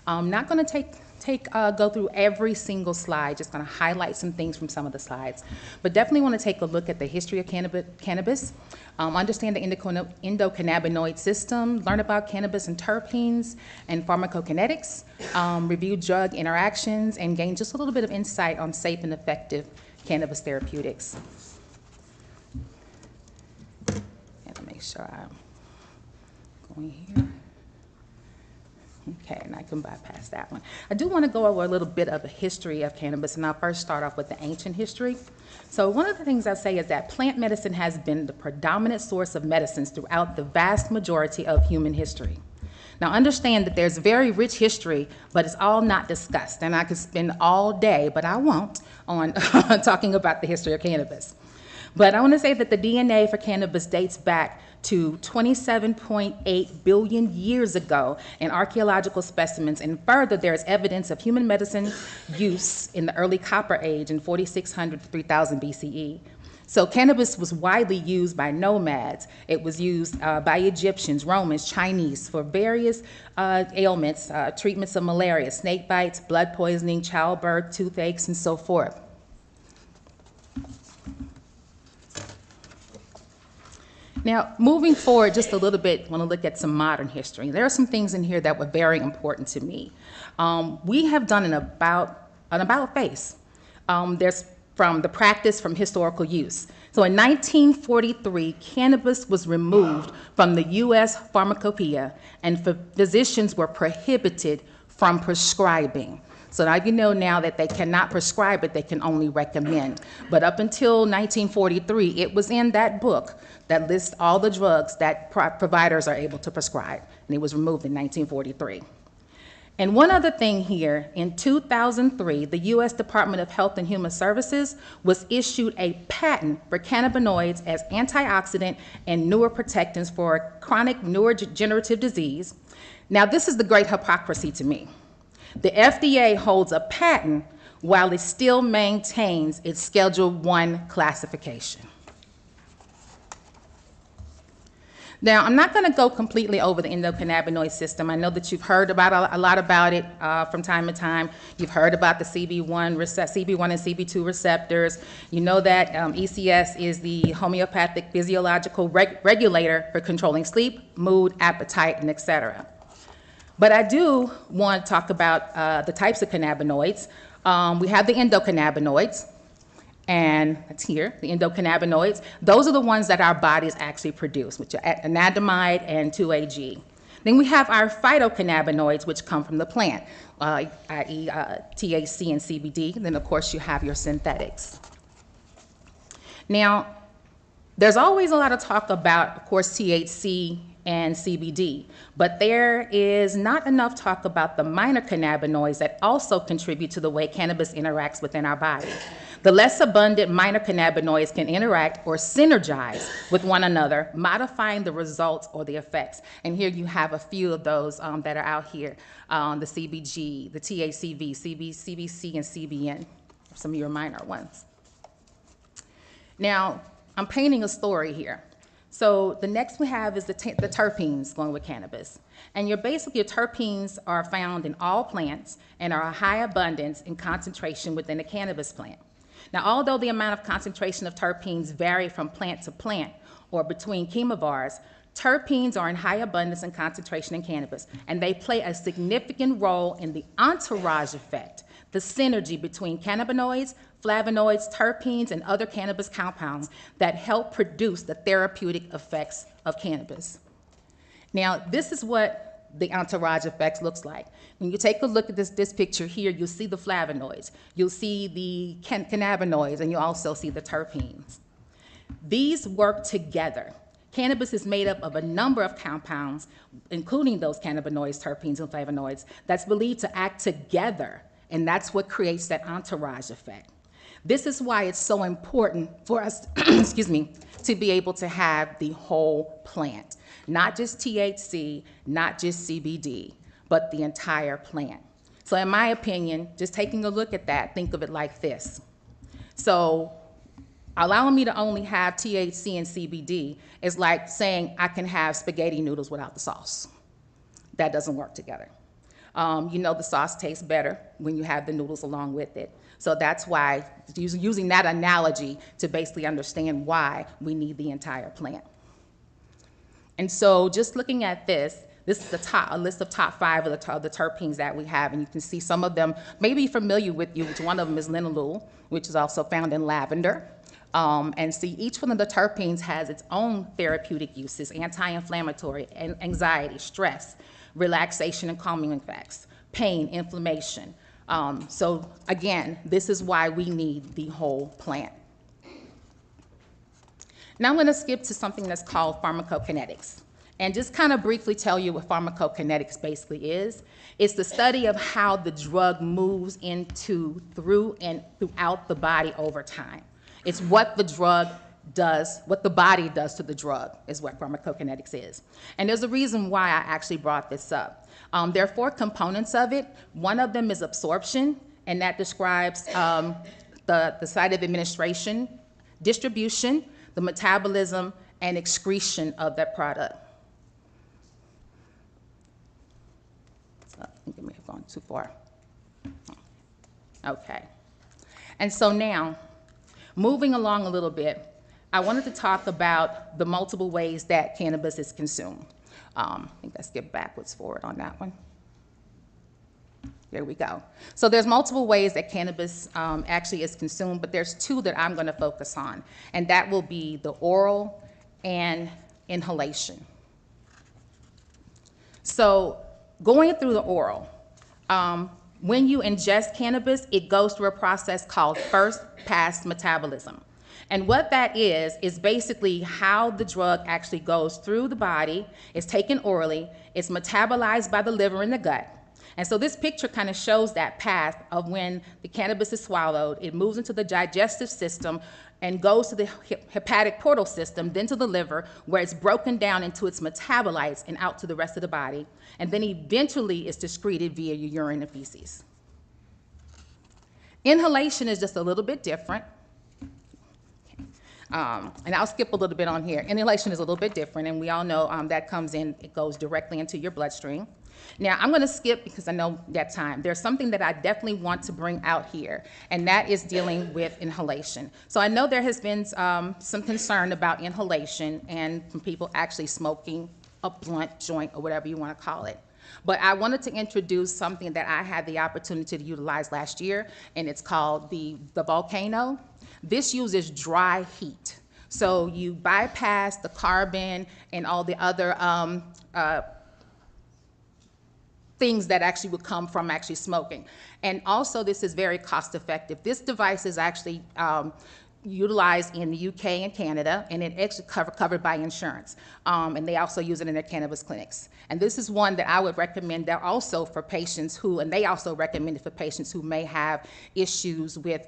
I'm not going to go through every single slide, just going to highlight some things from some of the slides, but definitely want to take a look at the history of cannabis, understand the endocannabinoid system, learn about cannabis and terpenes and pharmacokinetics, review drug interactions, and gain just a little bit of insight on safe and effective cannabis therapeutics. Make sure I'm going here. Okay, and I can bypass that one. I do want to go over a little bit of the history of cannabis, and I'll first start off with the ancient history. So one of the things I say is that plant medicine has been the predominant source of medicines throughout the vast majority of human history. Now understand that there's very rich history, but it's all not discussed, and I could spend all day, but I won't, on talking about the history of cannabis. But I want to say that the DNA for cannabis dates back to 27.8 billion years ago in archaeological specimens, and further there is evidence of human medicine use in the early Copper Age in 4600 to 3000 BCE. So cannabis was widely used by nomads. It was used by Egyptians, Romans, Chinese for various ailments, treatments of malaria, snake bites, blood poisoning, childbirth, toothaches, and so forth. Now, moving forward just a little bit, I want to look at some modern history. There are some things in here that were very important to me. We have done an about face. There's from the practice from historical use. So in 1943, cannabis was removed from the U.S. pharmacopoeia, and physicians were prohibited from prescribing. So now you know now that they cannot prescribe it, they can only recommend. But up until 1943, it was in that book that lists all the drugs that providers are able to prescribe, and it was removed in 1943. And one other thing here, in 2003, the U.S. Department of Health and Human Services was issued a patent for cannabinoids as antioxidant and neuroprotectants for chronic neurodegenerative disease. Now, this is the great hypocrisy to me. The FDA holds a patent while it still maintains its Schedule I classification. Now, I'm not going to go completely over the endocannabinoid system. I know that you've heard about a lot about it from time to time. You've heard about the CB1 and CB2 receptors. You know that ECS is the homeopathic physiological regulator for controlling sleep, mood, appetite, and etc. But I do want to talk about the types of cannabinoids. We have the endocannabinoids, and that's here, the endocannabinoids. Those are the ones that our bodies actually produce, which are anandamide and 2-AG. Then we have our phytocannabinoids, which come from the plant, i.e. THC and CBD. And then, of course, you have your synthetics. Now, there's always a lot of talk about, of course, THC and CBD, but there is not enough talk about the minor cannabinoids that also contribute to the way cannabis interacts within our body. The less abundant minor cannabinoids can interact or synergize with one another, modifying the results or the effects. And here you have a few of those that are out here, the CBG, the THCV, CBC, and CBN, some of your minor ones. Now, I'm painting a story here. So the next we have is the terpenes going with cannabis. And your terpenes are found in all plants and are a high abundance in concentration within a cannabis plant. Now, although the amount of concentration of terpenes vary from plant to plant or between chemovars, terpenes are in high abundance and concentration in cannabis, and they play a significant role in the entourage effect, the synergy between cannabinoids, flavonoids, terpenes, and other cannabis compounds that help produce the therapeutic effects of cannabis. Now, this is what the entourage effects looks like. When you take a look at this picture here, you'll see the flavonoids, you'll see the cannabinoids, and you also see the terpenes. These work together. Cannabis is made up of a number of compounds, including those cannabinoids, terpenes, and flavonoids, that's believed to act together, and that's what creates that entourage effect. This is why it's so important for us, excuse me, to be able to have the whole plant. Not just THC, not just CBD, but the entire plant. So in my opinion, just taking a look at that, think of it like this. So Allowing me to only have THC and CBD is like saying I can have spaghetti noodles without the sauce. That doesn't work together. You know the sauce tastes better when you have the noodles along with it. So that's why, using that analogy to basically understand why we need the entire plant. And so just looking at this is a list of top 5 of the terpenes that we have, and you can see some of them may be familiar with you, which one of them is linalool, which is also found in lavender. And see, each one of the terpenes has its own therapeutic uses: anti-inflammatory, anxiety, stress, relaxation and calming effects, pain, inflammation. So again, this is why we need the whole plant. Now I'm going to skip to something that's called pharmacokinetics, and just kind of briefly tell you what pharmacokinetics basically is. It's the study of how the drug moves into, through, and throughout the body over time. It's what the drug does, what the body does to the drug is what pharmacokinetics is. And there's a reason why I actually brought this up. There are 4 components of it. One of them is absorption, and that describes the site of administration, distribution, the metabolism, and excretion of that product. So, I think I may have gone too far. Okay. And so now, moving along a little bit, I wanted to talk about the multiple ways that cannabis is consumed. I think I skipped backwards forward on that one. There we go. So there's multiple ways that cannabis actually is consumed, but there's 2 that I'm going to focus on, and that will be the oral and inhalation. So going through the oral, when you ingest cannabis, it goes through a process called first-pass metabolism. And what that is basically how the drug actually goes through the body, it's taken orally, it's metabolized by the liver and the gut. And so this picture kind of shows that path of when the cannabis is swallowed, it moves into the digestive system and goes to the hepatic portal system, then to the liver, where it's broken down into its metabolites and out to the rest of the body, and then eventually is excreted via your urine and feces. Inhalation is just a little bit different. And I'll skip a little bit on here. Inhalation is a little bit different, and we all know that comes in, it goes directly into your bloodstream. Now, I'm going to skip because I know that time. There's something that I definitely want to bring out here, and that is dealing with inhalation. So I know there has been some concern about inhalation and from people actually smoking a blunt joint or whatever you want to call it. But I wanted to introduce something that I had the opportunity to utilize last year, and it's called the Volcano. This uses dry heat. So you bypass the carbon and all the other things that actually would come from actually smoking. And also this is very cost effective. This device is actually utilized in the UK and Canada, and it actually covered by insurance. And they also use it in their cannabis clinics. And this is one that I would recommend that also for patients who, and they also recommend it for patients who may have issues with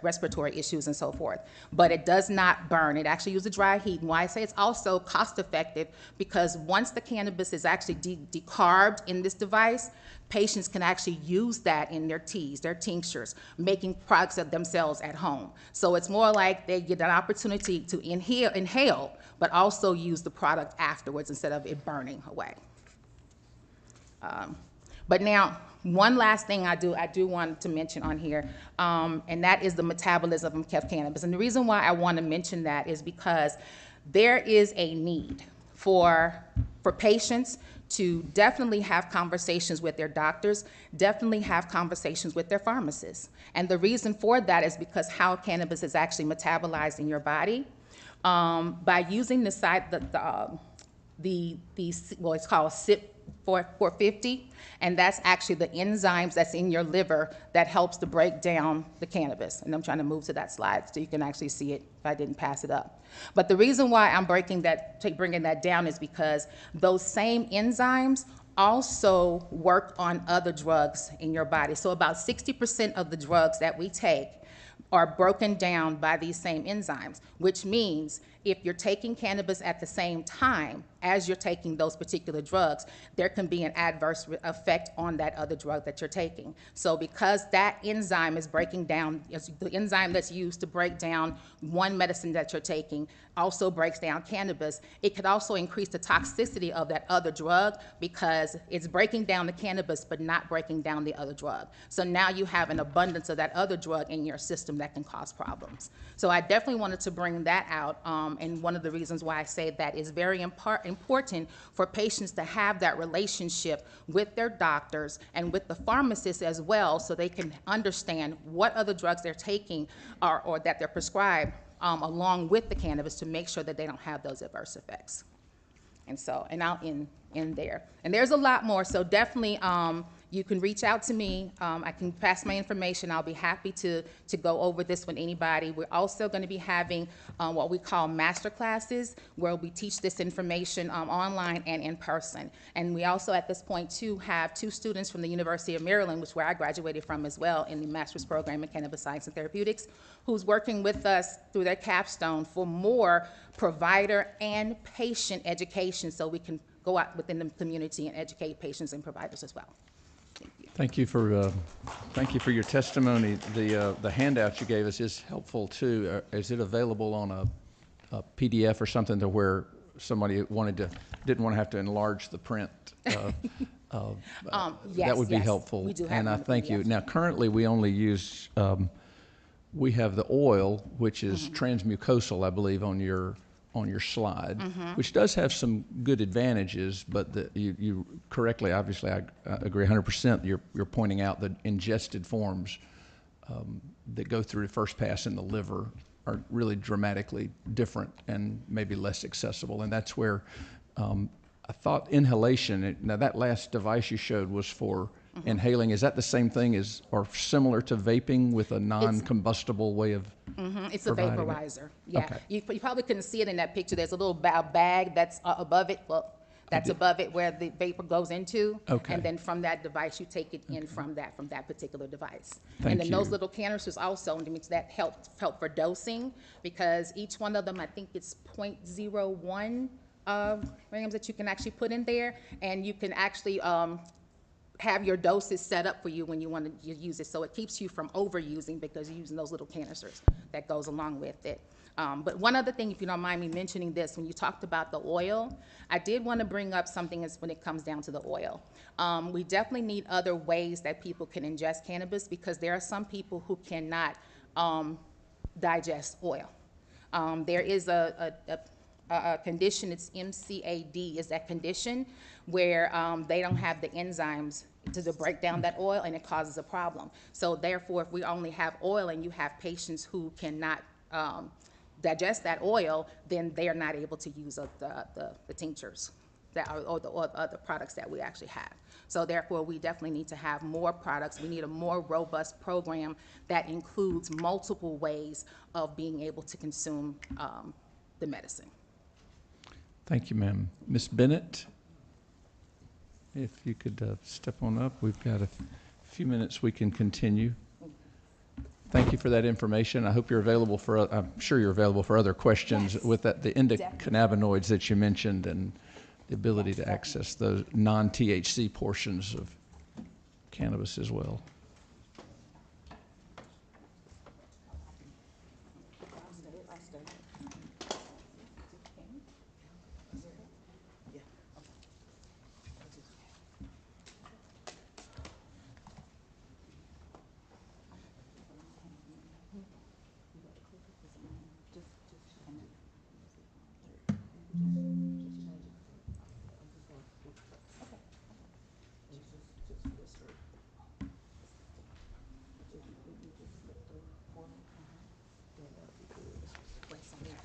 respiratory issues and so forth. But it does not burn. It actually uses dry heat. And why I say it's also cost effective, because once the cannabis is actually decarbed in this device, patients can actually use that in their teas, their tinctures, making products of themselves at home. So it's more like they get an opportunity to inhale, but also use the product afterwards instead of it burning away. But now, one last thing I do want to mention on here, and that is the metabolism of cannabis. And the reason why I want to mention that is because there is a need for patients to definitely have conversations with their doctors, definitely have conversations with their pharmacists. And the reason for that is because how cannabis is actually metabolized in your body. By using the well, it's called CYP 450, and that's actually the enzymes that's in your liver that helps to break down the cannabis. And I'm trying to move to that slide so you can actually see it if I didn't pass it up. But the reason why I'm bringing that down is because those same enzymes also work on other drugs in your body. So about 60% of the drugs that we take are broken down by these same enzymes, which means if you're taking cannabis at the same time as you're taking those particular drugs, there can be an adverse effect on that other drug that you're taking. So because that enzyme is breaking down, the enzyme that's used to break down one medicine that you're taking also breaks down cannabis, it could also increase the toxicity of that other drug because it's breaking down the cannabis but not breaking down the other drug. So now you have an abundance of that other drug in your system that can cause problems. So I definitely wanted to bring that out, and one of the reasons why I say that is very important for patients to have that relationship with their doctors and with the pharmacists as well, so they can understand what other drugs they're taking or that they're prescribed along with the cannabis to make sure that they don't have those adverse effects. And so, and I'll end there. And there's a lot more, so definitely you can reach out to me. I can pass my information. I'll be happy to go over this with anybody. We're also going to be having what we call master classes, where we teach this information online and in person. And we also, at this point, too, have 2 students from the University of Maryland, which is where I graduated from as well, in the master's program in cannabis science and therapeutics, who's working with us through their capstone for more provider and patient education, so we can go out within the community and educate patients and providers as well. Thank you for your testimony. The handout you gave us is helpful too. Is it available on a PDF or something to where somebody didn't want to have to enlarge the print? Yes, that would be yes. helpful. We do have and I one thank you. PDF. Now, currently we only use we have the oil, which is transmucosal, I believe, on your slide, which does have some good advantages, but you correctly, obviously, I agree 100%. You're pointing out that ingested forms that go through the first pass in the liver are really dramatically different and maybe less accessible, and that's where I thought inhalation. Now, that last device you showed was for inhaling. Is that the same thing as, or similar to vaping with a non-combustible way of? It's a vaporizer. Yeah, Okay. you probably couldn't see it in that picture. There's a little bag that's above it. Well, that's above it where the vapor goes into. Okay. And then from that device, you take it in from that particular device. Thank and then those you. little canisters also, that help for dosing, because each one of them, I think it's 0.01 grams that you can actually put in there, and you can actually have your doses set up for you when you want to use it, so it keeps you from overusing because you're using those little canisters that goes along with it. But one other thing, if you don't mind me mentioning this, when you talked about the oil, I did want to bring up something as when it comes down to the oil. We definitely need other ways that people can ingest cannabis, because there are some people who cannot digest oil. There is a condition, it's MCAD, is that condition where they don't have the enzymes to break down that oil, and it causes a problem. So therefore, if we only have oil and you have patients who cannot digest that oil, then they are not able to use the tinctures or the other products that we actually have. So therefore, we definitely need to have more products. We need a more robust program that includes multiple ways of being able to consume the medicine. Thank you, ma'am. Ms. Bennett, if you could step on up. We've got a few minutes we can continue. Thank you for that information. I hope you're available for, I'm sure you're available for other questions. Yes. With the endocannabinoids that you mentioned and the ability to access those non-THC portions of cannabis as well.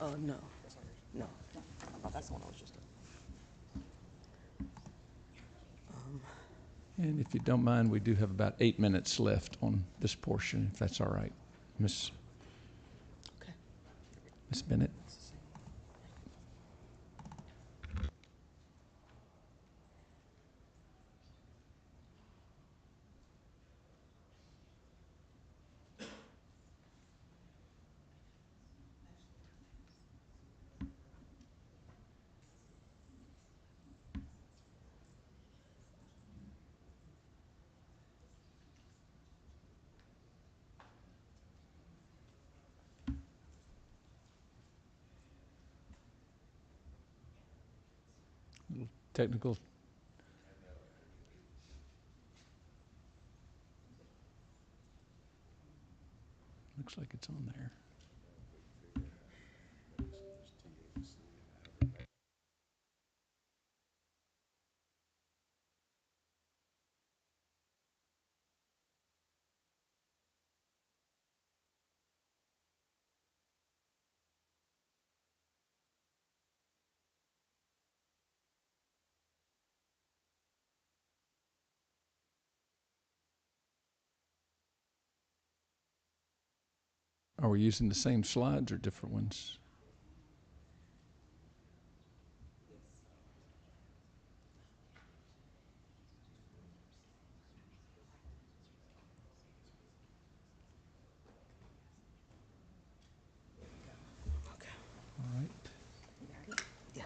Oh, no. No. That's the one I was just And if you don't mind, we do have about 8 minutes left on this portion, if that's all right. Ms. Bennett. Technical. Looks like it's on there. Are we using the same slides or different ones? All right. Yeah.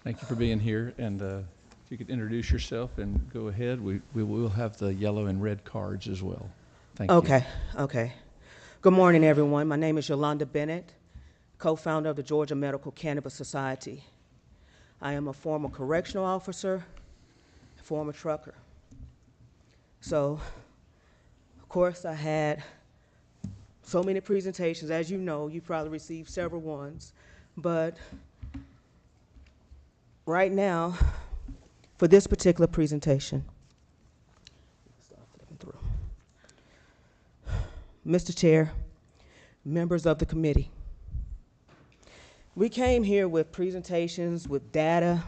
Thank you for being here, and if you could introduce yourself and go ahead. We will have the yellow and red cards as well. Thank you. Okay. Good morning, everyone. My name is Yolanda Bennett, co-founder of the Georgia Medical Cannabis Society. I am a former correctional officer, former trucker. So, of course, I had so many presentations. As you know, you probably received several ones. But right now, for this particular presentation, Mr. Chair, members of the committee, we came here with presentations, with data,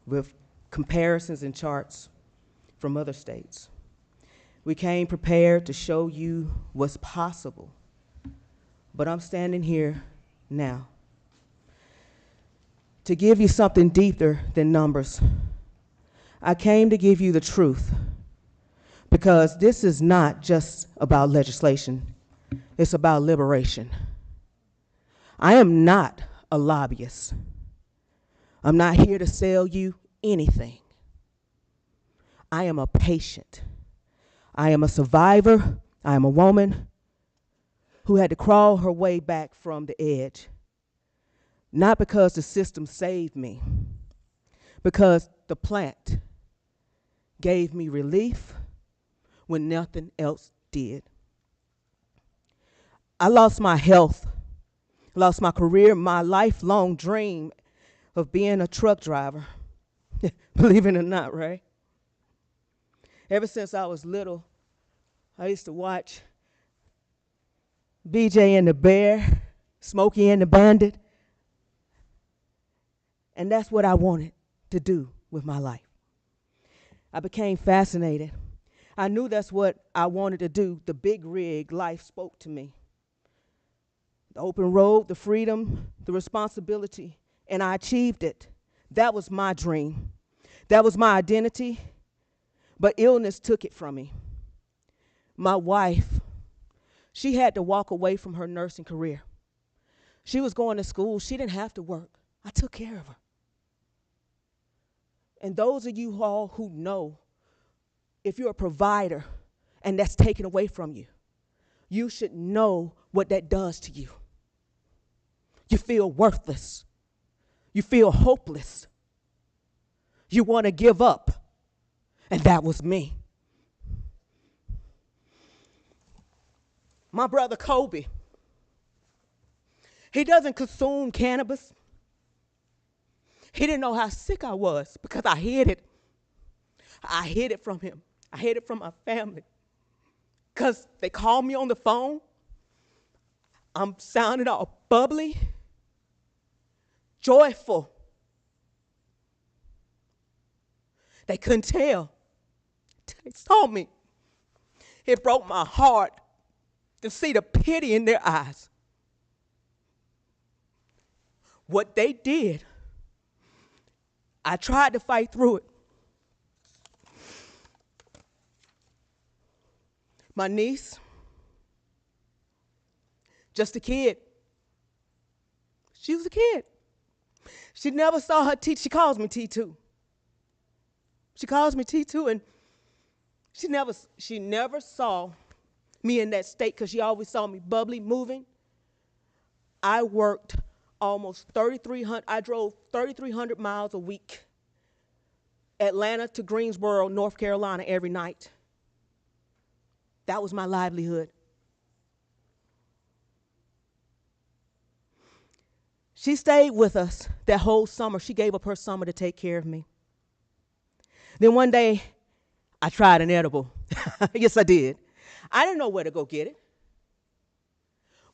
with comparisons and charts from other states. We came prepared to show you what's possible, but I'm standing here now to give you something deeper than numbers. I came to give you the truth, because this is not just about legislation, it's about liberation. I am not a lobbyist. I'm not here to sell you anything. I am a patient. I am a survivor. I am a woman who had to crawl her way back from the edge. Not because the system saved me, because the plant gave me relief when nothing else did. I lost my health, lost my career, my lifelong dream of being a truck driver. Believe it or not, right? Ever since I was little, I used to watch BJ and the Bear, Smokey and the Bandit, and that's what I wanted to do with my life. I became fascinated. I knew that's what I wanted to do. The big rig life spoke to me. The open road, the freedom, the responsibility, and I achieved it. That was my dream. That was my identity, but illness took it from me. My wife, she had to walk away from her nursing career. She was going to school. She didn't have to work. I took care of her. And those of you all who know, if you're a provider and that's taken away from you, you should know what that does to you. You feel worthless. You feel hopeless. You want to give up. And that was me. My brother Kobe, he doesn't consume cannabis. He didn't know how sick I was because I hid it. I hid it from him. I hid it from my family. Because they called me on the phone. I'm sounding all bubbly, joyful. They couldn't tell till they saw me. It broke my heart to see the pity in their eyes. What they did, I tried to fight through it. My niece, just a kid. She was a kid. She never saw her T. She calls me T2. She calls me T2, and she never saw me in that state because she always saw me bubbly, moving. I worked almost 3,300, I drove 3,300 miles a week, Atlanta to Greensboro, North Carolina every night. That was my livelihood. She stayed with us that whole summer. She gave up her summer to take care of me. Then one day, I tried an edible. Yes, I did. I didn't know where to go get it.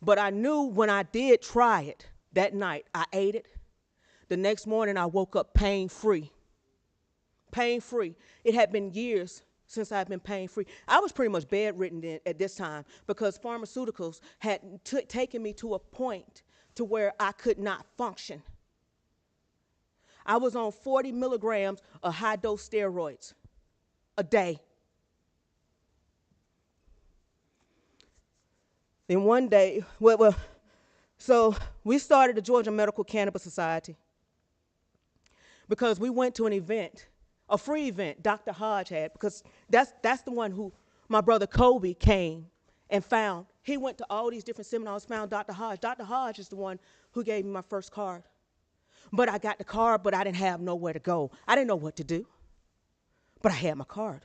But I knew when I did try it that night, I ate it. The next morning, I woke up pain-free. Pain-free. It had been years since I've been pain-free. I was pretty much bedridden at this time because pharmaceuticals had taken me to a point to where I could not function. I was on 40 milligrams of high-dose steroids a day. Then one day, so we started the Georgia Medical Cannabis Society because we went to an event, a free event Dr. Hodge had, because that's the one who my brother Kobe came and found. He went to all these different seminars, found Dr. Hodge. Dr. Hodge is the one who gave me my first card. But I got the card, but I didn't have nowhere to go. I didn't know what to do, but I had my card.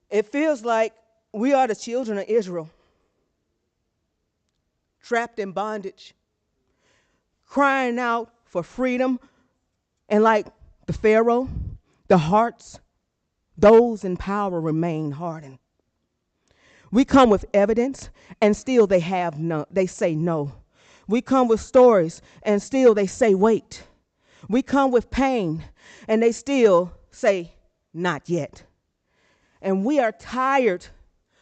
It feels like we are the children of Israel, trapped in bondage, crying out for freedom, and like the Pharaoh, the hearts, those in power remain hardened. We come with evidence, and still they say no. We come with stories, and still they say wait. We come with pain, and they still say not yet. And we are tired.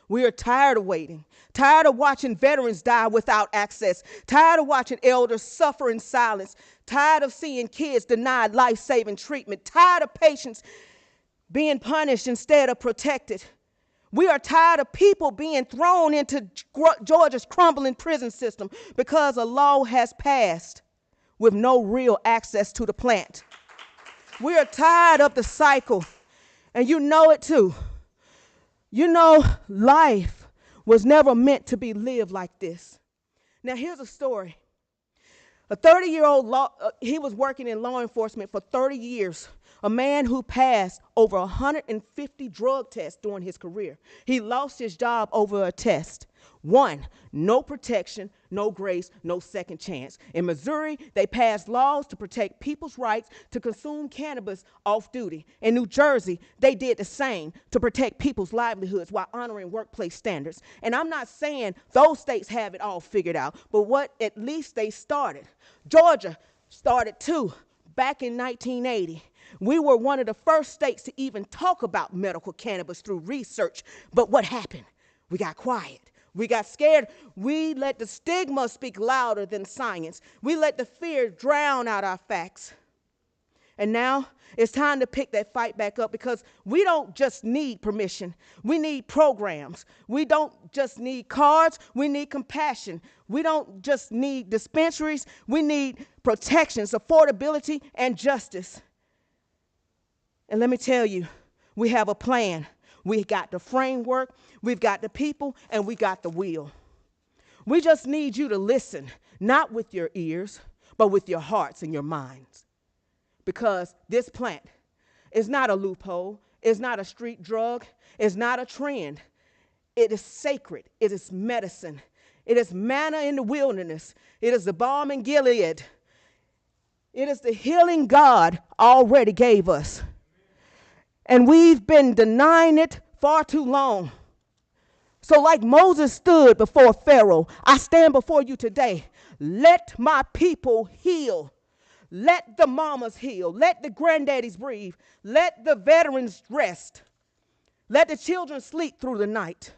We are tired of waiting, tired of watching veterans die without access, tired of watching elders suffer in silence, tired of seeing kids denied life-saving treatment, tired of patients being punished instead of protected. We are tired of people being thrown into Georgia's crumbling prison system because a law has passed with no real access to the plant. We are tired of the cycle, and you know it too. You know, life was never meant to be lived like this. Now, here's a story. A 30-year-old, he was working in law enforcement for 30 years, a man who passed over 150 drug tests during his career. He lost his job over a test. One, no protection, no grace, no second chance. In Missouri, they passed laws to protect people's rights to consume cannabis off duty. In New Jersey, they did the same to protect people's livelihoods while honoring workplace standards. And I'm not saying those states have it all figured out, but what at least they started. Georgia started too, back in 1980. We were one of the first states to even talk about medical cannabis through research. But what happened? We got quiet. We got scared. We let the stigma speak louder than science. We let the fear drown out our facts. And now it's time to pick that fight back up because we don't just need permission. We need programs. We don't just need cards. We need compassion. We don't just need dispensaries. We need protections, affordability, and justice. And let me tell you, we have a plan. We got the framework, we've got the people, and we got the will. We just need you to listen, not with your ears, but with your hearts and your minds. Because this plant is not a loophole, it's not a street drug, it's not a trend. It is sacred, it is medicine. It is manna in the wilderness. It is the balm in Gilead. It is the healing God already gave us. And we've been denying it far too long. So like Moses stood before Pharaoh, I stand before you today. Let my people heal. Let the mamas heal. Let the granddaddies breathe. Let the veterans rest. Let the children sleep through the night.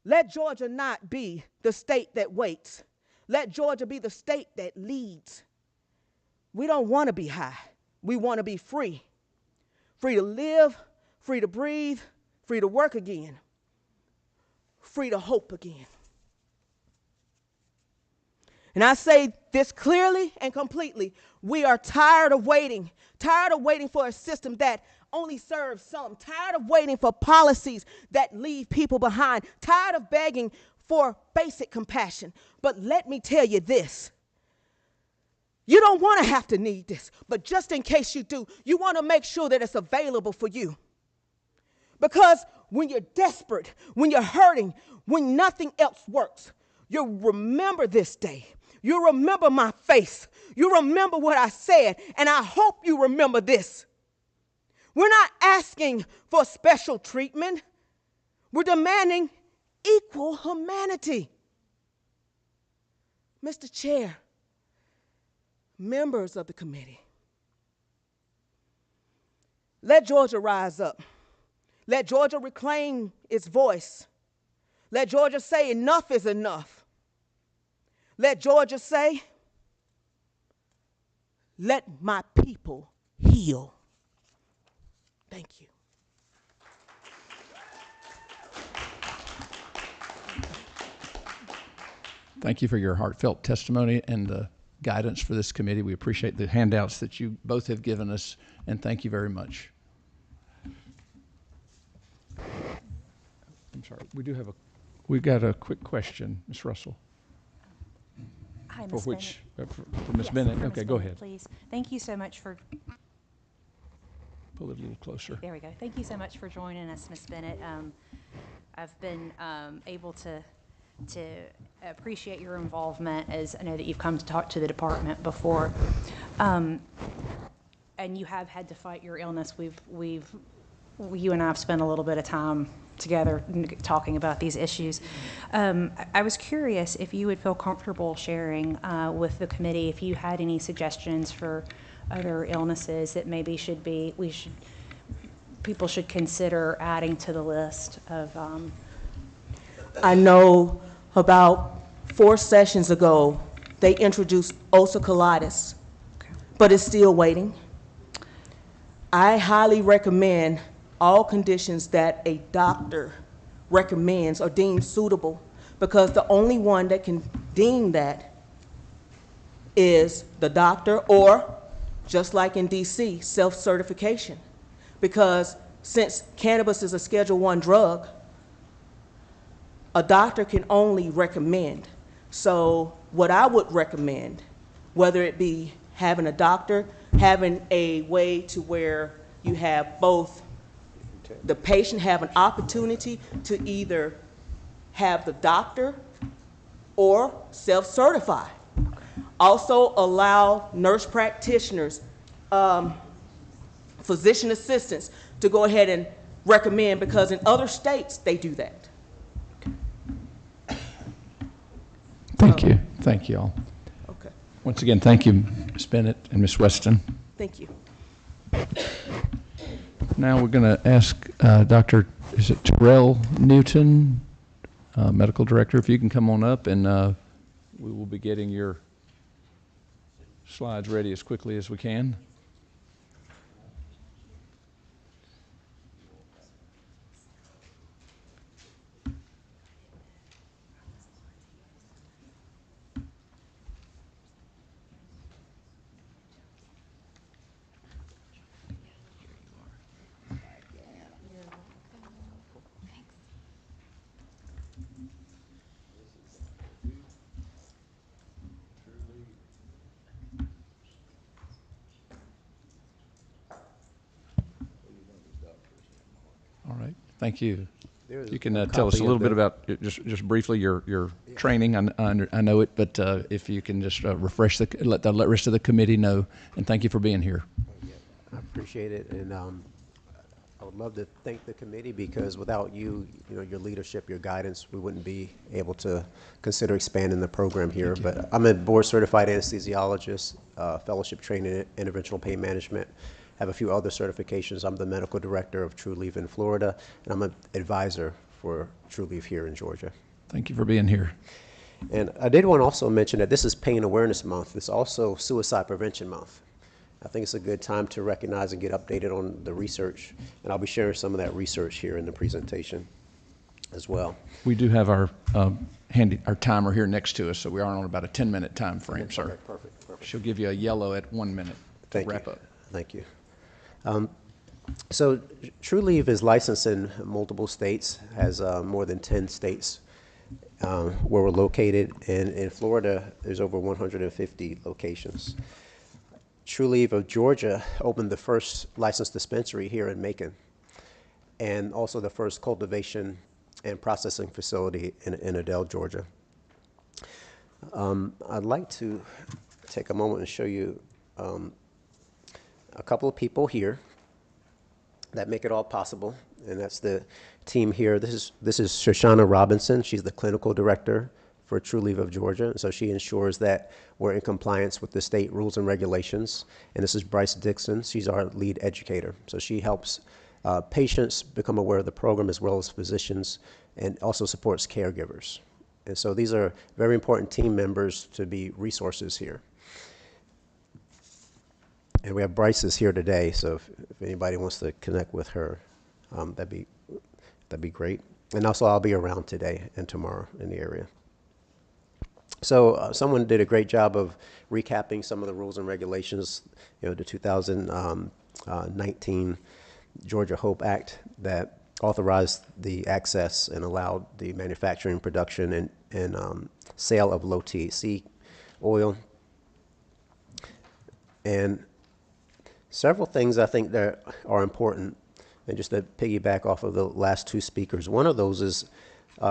Let Georgia not be the state that waits. Let Georgia be the state that leads. We don't want to be high. We want to be free. Free to live, free to breathe, free to work again, free to hope again. And I say this clearly and completely. We are tired of waiting for a system that only serves some, tired of waiting for policies that leave people behind, tired of begging for basic compassion. But let me tell you this. You don't want to have to need this, but just in case you do, you want to make sure that it's available for you. Because when you're desperate, when you're hurting, when nothing else works, you'll remember this day. You remember my face. You remember what I said, and I hope you remember this. We're not asking for special treatment. We're demanding equal humanity. Mr. Chair, members of the committee, let Georgia rise up. Let Georgia reclaim its voice. Let Georgia say enough is enough. Let Georgia say, let my people heal. Thank you. Thank you for your heartfelt testimony and the guidance for this committee. We appreciate the handouts that you both have given us, and thank you very much. I'm sorry, we've got a quick question, Ms. Russell. Hi, For Ms. which, Bennett. for Ms. Yes, Bennett? for Ms. Okay, go Bennett, ahead. please. Thank you so much for, Pull it a little closer. there we go. Thank you so much for joining us, Ms. Bennett. I've been able to appreciate your involvement, as I know that you've come to talk to the department before. And you have had to fight your illness. You and I have spent a little bit of time together talking about these issues. I was curious if you would feel comfortable sharing with the committee if you had any suggestions for other illnesses that maybe people should consider adding to the list of. I know about 4 sessions ago, they introduced ulcer colitis, but it's still waiting. I highly recommend all conditions that a doctor recommends or deems suitable, because the only one that can deem that is the doctor, or, just like in DC, self-certification. Because since cannabis is a Schedule I drug, a doctor can only recommend. So what I would recommend, whether it be having a doctor, having a way to where you have both the patient have an opportunity to either have the doctor or self-certify. Also allow nurse practitioners, physician assistants to go ahead and recommend, because in other states they do that. Thank you. Thank you all. Okay, Once again, thank you, Ms. Bennett and Ms. Weston. thank you. Now we're going to ask Dr. Is it Terrell Newton, Medical Director, if you can come on up, and we will be getting your slides ready as quickly as we can. All right, thank you. You can tell us a little bit about, just briefly, your training. I know it, but if you can just refresh let the rest of the committee know, and thank you for being here. I appreciate it, and I would love to thank the committee, because without you, your leadership, your guidance, we wouldn't be able to consider expanding the program here. But I'm a board-certified anesthesiologist, fellowship trained in interventional pain management. Have a few other certifications. I'm the medical director of True Leaf in Florida, and I'm an advisor for True Leaf here in Georgia. Thank you for being here. And I did want to also mention that this is Pain Awareness Month. It's also Suicide Prevention Month. I think it's a good time to recognize and get updated on the research, and I'll be sharing some of that research here in the presentation. as well. We do have our our timer here next to us, so we are on about a 10-minute time frame, sir. Okay, perfect. She'll give you a yellow at 1 minute to Thank wrap you. up. Thank you. So TrueLeave is licensed in multiple states, has more than 10 states where we're located. And in Florida, there's over 150 locations. TrueLeave of Georgia opened the first licensed dispensary here in Macon, and also the first cultivation and processing facility in Adel, Georgia. I'd like to take a moment and show you a couple of people here that make it all possible, and that's the team here. This is Shoshana Robinson. She's the clinical director for TrueLeave of Georgia, so she ensures that we're in compliance with the state rules and regulations. And this is Bryce Dixon. She's our lead educator, so she helps patients become aware of the program as well as physicians, and also supports caregivers. And so these are very important team members to be resources here. And we have Bryce is here today, so if anybody wants to connect with her, that'd be great. And also, I'll be around today and tomorrow in the area. So someone did a great job of recapping some of the rules and regulations. The 2019 Georgia Hope Act that authorized the access and allowed the manufacturing, production, and sale of low THC oil. And several things I think that are important, and just to piggyback off of the last two speakers, one of those is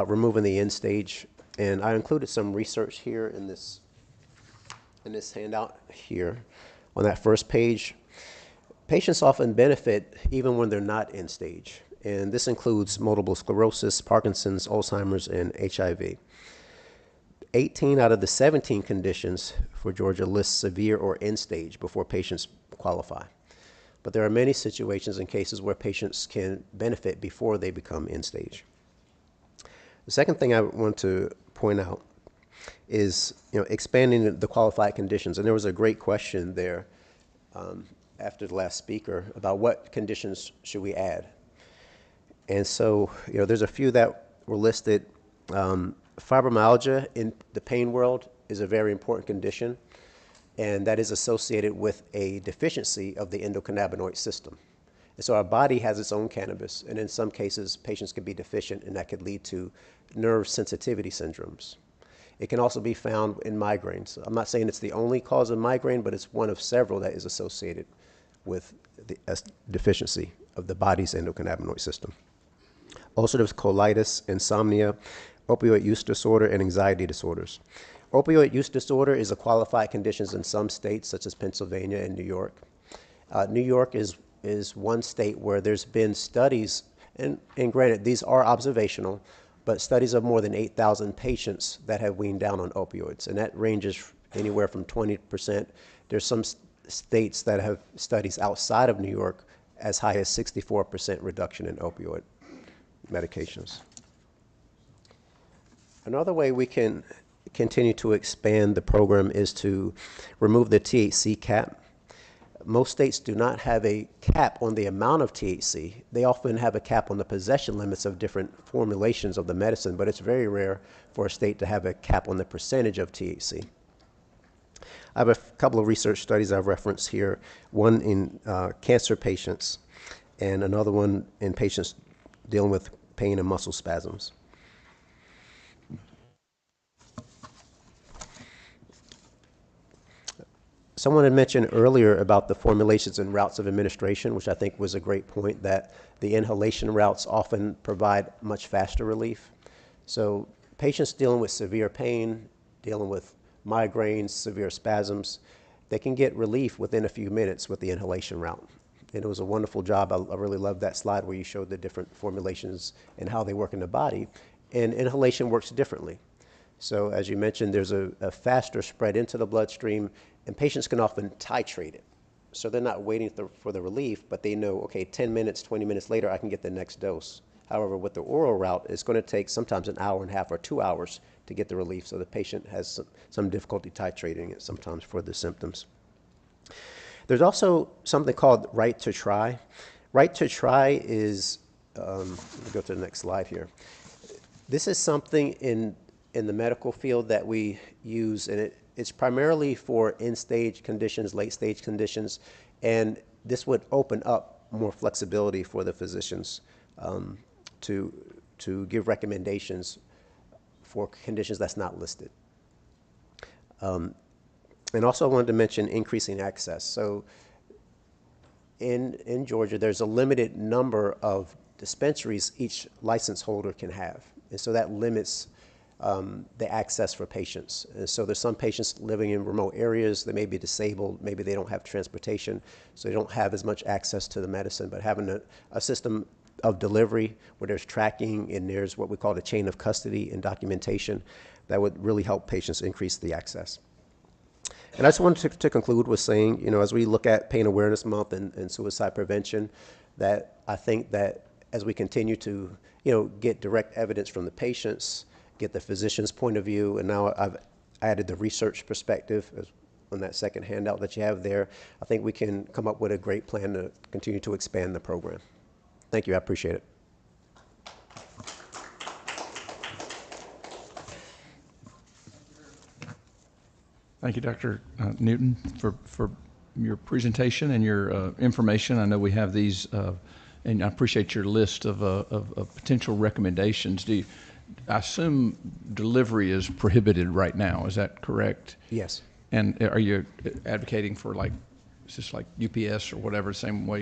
removing the end stage. And I included some research here in this handout here. On that first page, patients often benefit even when they're not end stage. And this includes multiple sclerosis, Parkinson's, Alzheimer's, and HIV. 18 out of the 17 conditions for Georgia list severe or end stage before patients qualify. But there are many situations and cases where patients can benefit before they become end stage. The second thing I want to point out is expanding the qualified conditions. And there was a great question there after the last speaker about what conditions should we add. And so there's a few that were listed. Fibromyalgia in the pain world is a very important condition, and that is associated with a deficiency of the endocannabinoid system. And so our body has its own cannabis, and in some cases, patients can be deficient, and that could lead to nerve sensitivity syndromes. It can also be found in migraines. I'm not saying it's the only cause of migraine, but it's one of several that is associated with the deficiency of the body's endocannabinoid system. Ulcerative colitis, insomnia, opioid use disorder, and anxiety disorders. Opioid use disorder is a qualified condition in some states, such as Pennsylvania and New York. New York is one state where there's been studies, and granted, these are observational, but studies of more than 8,000 patients that have weaned down on opioids, and that ranges anywhere from 20%. There's some states that have studies outside of New York as high as 64% reduction in opioid medications. Another way we can continue to expand the program is to remove the THC cap. Most states do not have a cap on the amount of THC. They often have a cap on the possession limits of different formulations of the medicine, but it's very rare for a state to have a cap on the percentage of THC. I have a couple of research studies I've referenced here, one in cancer patients and another one in patients dealing with pain and muscle spasms. Someone had mentioned earlier about the formulations and routes of administration, which I think was a great point, that the inhalation routes often provide much faster relief. So patients dealing with severe pain, dealing with migraines, severe spasms, they can get relief within a few minutes with the inhalation route. And it was a wonderful job. I really loved that slide where you showed the different formulations and how they work in the body. And inhalation works differently. So as you mentioned, there's a faster spread into the bloodstream, and patients can often titrate it. So they're not waiting for the relief, but they know, okay, 10 minutes, 20 minutes later, I can get the next dose. However, with the oral route, it's going to take sometimes an hour and a half or 2 hours to get the relief, so the patient has some difficulty titrating it sometimes for the symptoms. There's also something called right to try. Right to try is, let me go to the next slide here. This is something in the medical field that we use, and it's primarily for end-stage conditions, late-stage conditions, and this would open up more flexibility for the physicians to give recommendations for conditions that's not listed. And also I wanted to mention increasing access. So in Georgia, there's a limited number of dispensaries each license holder can have. And so that limits the access for patients. And so there's some patients living in remote areas, they may be disabled, maybe they don't have transportation, so they don't have as much access to the medicine, but having a system of delivery where there's tracking and there's what we call the chain of custody and documentation, that would really help patients increase the access. And I just wanted to conclude with saying, as we look at Pain Awareness Month and suicide prevention, that I think that as we continue to, get direct evidence from the patients, get the physician's point of view, and now I've added the research perspective on that second handout that you have there, I think we can come up with a great plan to continue to expand the program. Thank you, I appreciate it. Thank you, Dr. Newton, for your presentation and your information. I know we have these, and I appreciate your list of potential recommendations. I assume delivery is prohibited right now. Is that correct? Yes. And are you advocating for is this like UPS or whatever, same way?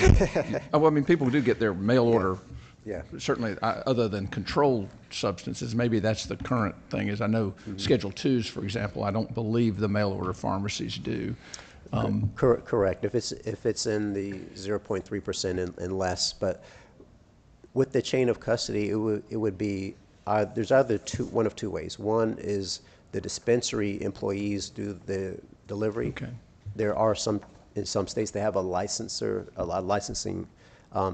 Well, I mean, people do get their mail order. Yeah. Certainly, other than controlled substances, maybe that's the current thing. Is I know Schedule IIs, for example, I don't believe the mail order pharmacies do. Correct. If it's in the 0.3% and less, but with the chain of custody, it would be there's either one of two ways. One is the dispensary employees do the delivery. Okay. There are in some states they have a licensing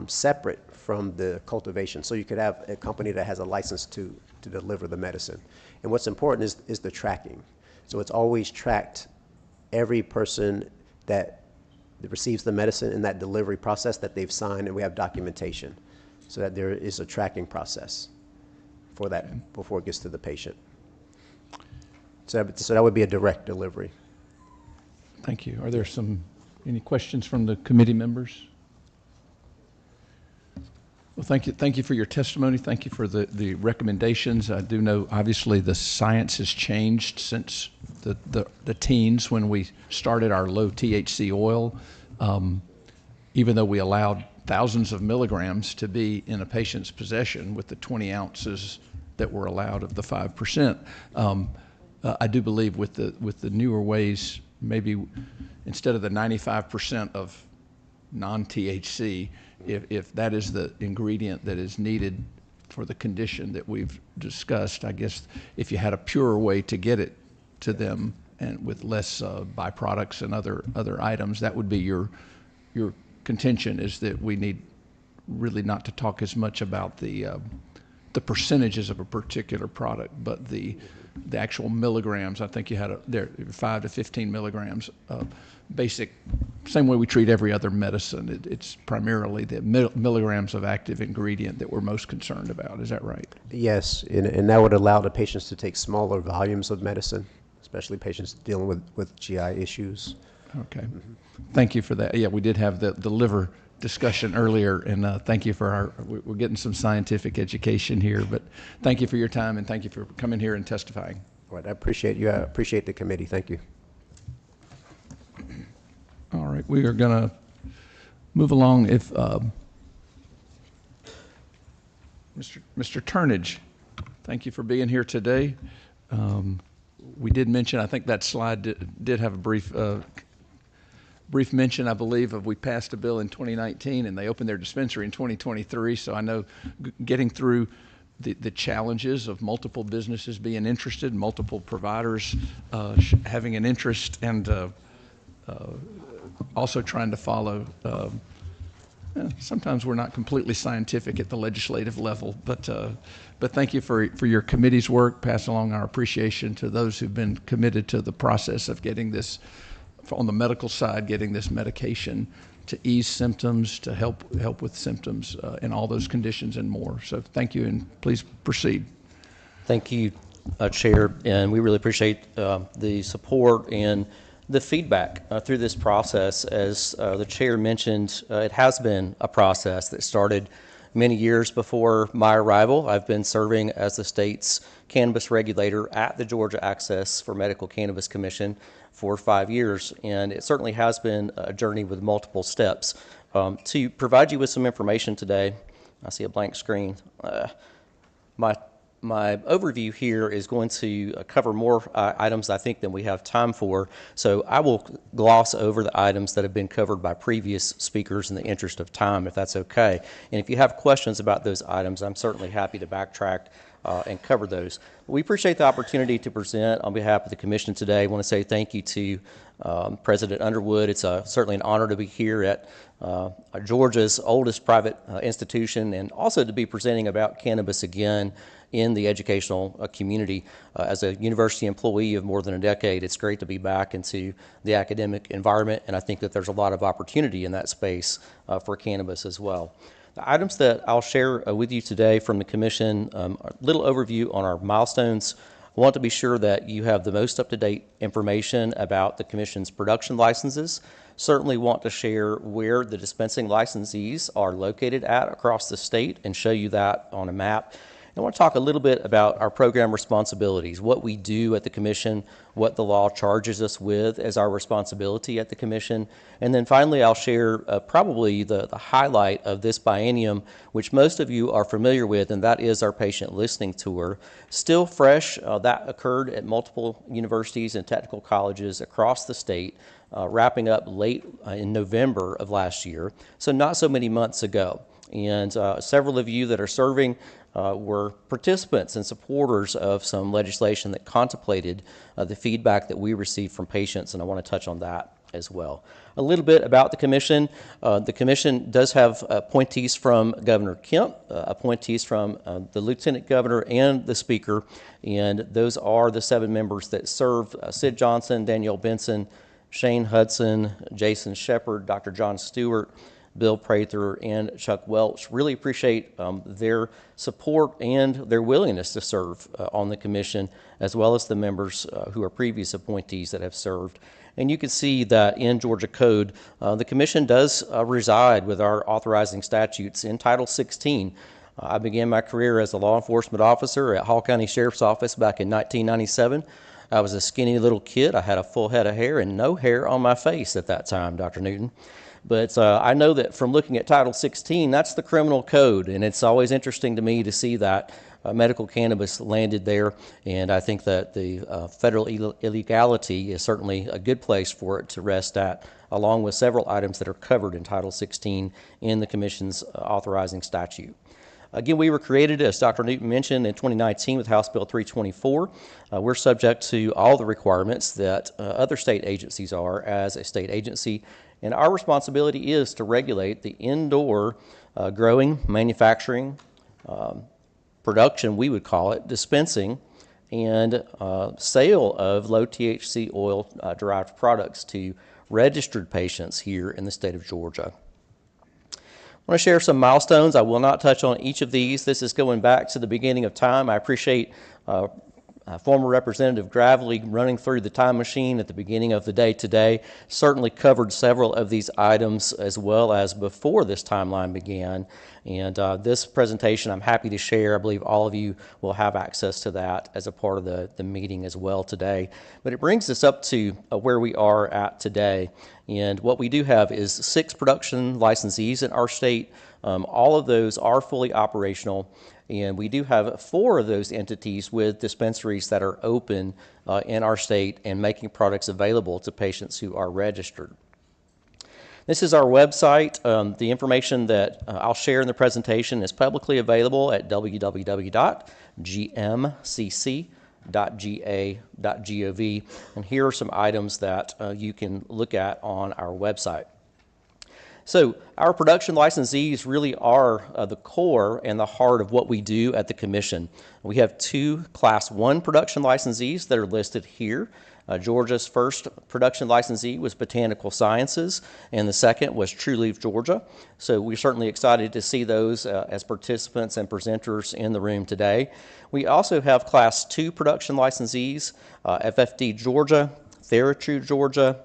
separate from the cultivation. So you could have a company that has a license to deliver the medicine. And what's important is the tracking. So it's always tracked, every person that receives the medicine in that delivery process that they've signed, and we have documentation so that there is a tracking process for that before it gets to the patient. So that would be a direct delivery. Thank you. Are there any questions from the committee members? Well, thank you for your testimony. Thank you for the recommendations. I do know, obviously, the science has changed since the teens when we started our low THC oil. Even though we allowed thousands of milligrams to be in a patient's possession with the 20 ounces that were allowed of the 5%, I do believe with the newer ways, maybe instead of the 95% of non-THC, if that is the ingredient that is needed for the condition that we've discussed, I guess if you had a purer way to get it to them and with less byproducts and other items, that would be your contention, is that we need really not to talk as much about the percentages of a particular product, but the actual milligrams. I think you had there 5 to 15 milligrams basic, same way we treat every other medicine. It's primarily the milligrams of active ingredient that we're most concerned about. Is that right? Yes, and that would allow the patients to take smaller volumes of medicine, especially patients dealing with GI issues. Okay. Thank you for that. Yeah, we did have the liver discussion earlier, and thank you for we're getting some scientific education here, but thank you for your time, and thank you for coming here and testifying. All right, I appreciate you. I appreciate the committee. Thank you. All right, we are going to move along. If Mr. Turnage, thank you for being here today. We did mention, I think that slide did have a brief mention, I believe, of we passed a bill in 2019 and they opened their dispensary in 2023. So I know getting through the challenges of multiple businesses being interested, multiple providers having an interest, and also trying to follow. Sometimes we're not completely scientific at the legislative level, but thank you for your committee's work. Pass along our appreciation to those who've been committed to the process of getting this, on the medical side, getting this medication to ease symptoms, to help with symptoms in all those conditions and more. So thank you, and please proceed. Thank you, Chair, and we really appreciate the support and the feedback through this process. As the Chair mentioned, it has been a process that started many years before my arrival. I've been serving as the state's cannabis regulator at the Georgia Access for Medical Cannabis Commission for 5 years, and it certainly has been a journey with multiple steps. To provide you with some information today, I see a blank screen. My overview here is going to cover more items, I think, than we have time for, so I will gloss over the items that have been covered by previous speakers in the interest of time, if that's okay. And if you have questions about those items, I'm certainly happy to backtrack and cover those. We appreciate the opportunity to present on behalf of the Commission today. I want to say thank you to President Underwood. It's certainly an honor to be here at Georgia's oldest private institution, and also to be presenting about cannabis again in the educational community. As a university employee of more than a decade, it's great to be back into the academic environment, and I think that there's a lot of opportunity in that space for cannabis as well. The items that I'll share with you today from the Commission, a little overview on our milestones. I want to be sure that you have the most up-to-date information about the Commission's production licenses. Certainly want to share where the dispensing licensees are located at across the state and show you that on a map. I want to talk a little bit about our program responsibilities, what we do at the Commission, what the law charges us with as our responsibility at the Commission. And then finally, I'll share probably the highlight of this biennium, which most of you are familiar with, and that is our patient listening tour. Still fresh, that occurred at multiple universities and technical colleges across the state, wrapping up late in November of last year, so not so many months ago. And several of you that are serving were participants and supporters of some legislation that contemplated the feedback that we received from patients, and I want to touch on that as well. A little bit about the Commission. The Commission does have appointees from Governor Kemp, appointees from the Lieutenant Governor and the Speaker, and those are the 7 members that serve: Sid Johnson, Danielle Benson, Shane Hudson, Jason Shepard, Dr. John Stewart, Bill Prather, and Chuck Welch. Really appreciate their support and their willingness to serve on the Commission, as well as the members who are previous appointees that have served. And you can see that in Georgia Code, the Commission does reside with our authorizing statutes in Title 16. I began my career as a law enforcement officer at Hall County Sheriff's Office back in 1997. I was a skinny little kid. I had a full head of hair and no hair on my face at that time, Dr. Newton. But I know that from looking at Title 16, that's the criminal code, and it's always interesting to me to see that medical cannabis landed there, and I think that the federal illegality is certainly a good place for it to rest at, along with several items that are covered in Title 16 in the Commission's authorizing statute. Again, we were created, as Dr. Newton mentioned, in 2019 with House Bill 324. We're subject to all the requirements that other state agencies are as a state agency, and our responsibility is to regulate the indoor growing, manufacturing, production, we would call it, dispensing, and sale of low THC oil derived products to registered patients here in the state of Georgia. I want to share some milestones. I will not touch on each of these. This is going back to the beginning of time. I appreciate former Representative Gravely running through the time machine at the beginning of the day today. Certainly covered several of these items as well as before this timeline began. And this presentation I'm happy to share. I believe all of you will have access to that as a part of the meeting as well today. But it brings us up to where we are at today. And what we do have is 6 production licensees in our state. All of those are fully operational. And we do have 4 of those entities with dispensaries that are open in our state and making products available to patients who are registered. This is our website. The information that I'll share in the presentation is publicly available at www.gmcc.ga.gov. And here are some items that you can look at on our website. So our production licensees really are the core and the heart of what we do at the Commission. We have 2 Class 1 production licensees that are listed here. Georgia's first production licensee was Botanical Sciences, and the second was True Leaf Georgia. So we're certainly excited to see those as participants and presenters in the room today. We also have Class 2 production licensees, FFD Georgia, TheraTrue Georgia,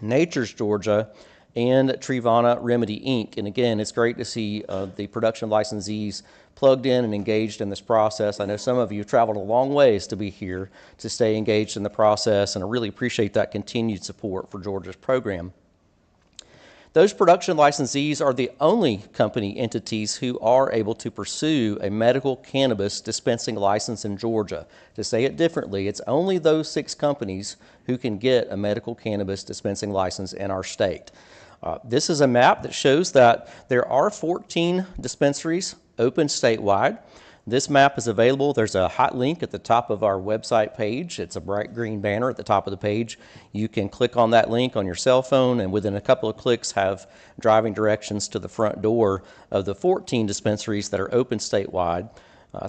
Nature's Georgia, and Trivana Remedy Inc. And again, it's great to see the production licensees plugged in and engaged in this process. I know some of you have traveled a long ways to be here to stay engaged in the process, and I really appreciate that continued support for Georgia's program. Those production licensees are the only company entities who are able to pursue a medical cannabis dispensing license in Georgia. To say it differently, it's only those 6 companies who can get a medical cannabis dispensing license in our state. This is a map that shows that there are 14 dispensaries open statewide. This map is available. There's a hot link at the top of our website page. It's a bright green banner at the top of the page. You can click on that link on your cell phone, and within a couple of clicks have driving directions to the front door of the 14 dispensaries that are open statewide.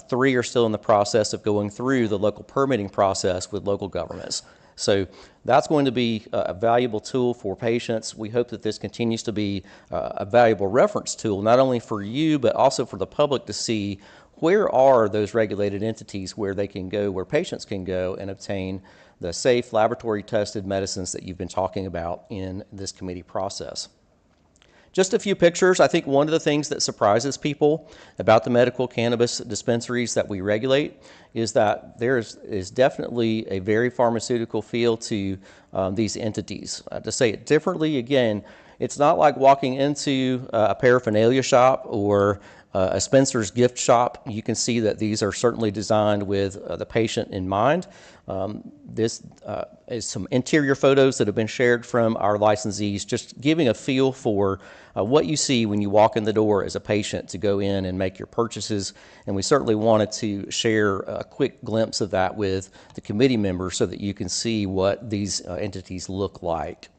3 are still in the process of going through the local permitting process with local governments. So that's going to be a valuable tool for patients. We hope that this continues to be a valuable reference tool, not only for you, but also for the public to see where are those regulated entities where they can go, where patients can go and obtain the safe laboratory tested medicines that you've been talking about in this committee process. Just a few pictures. I think one of the things that surprises people about the medical cannabis dispensaries that we regulate is that there is definitely a very pharmaceutical feel to these entities. To say it differently, again, it's not like walking into a paraphernalia shop or a Spencer's gift shop. You can see that these are certainly designed with the patient in mind. This is some interior photos that have been shared from our licensees, just giving a feel for what you see when you walk in the door as a patient to go in and make your purchases. And we certainly wanted to share a quick glimpse of that with the committee members so that you can see what these entities look like.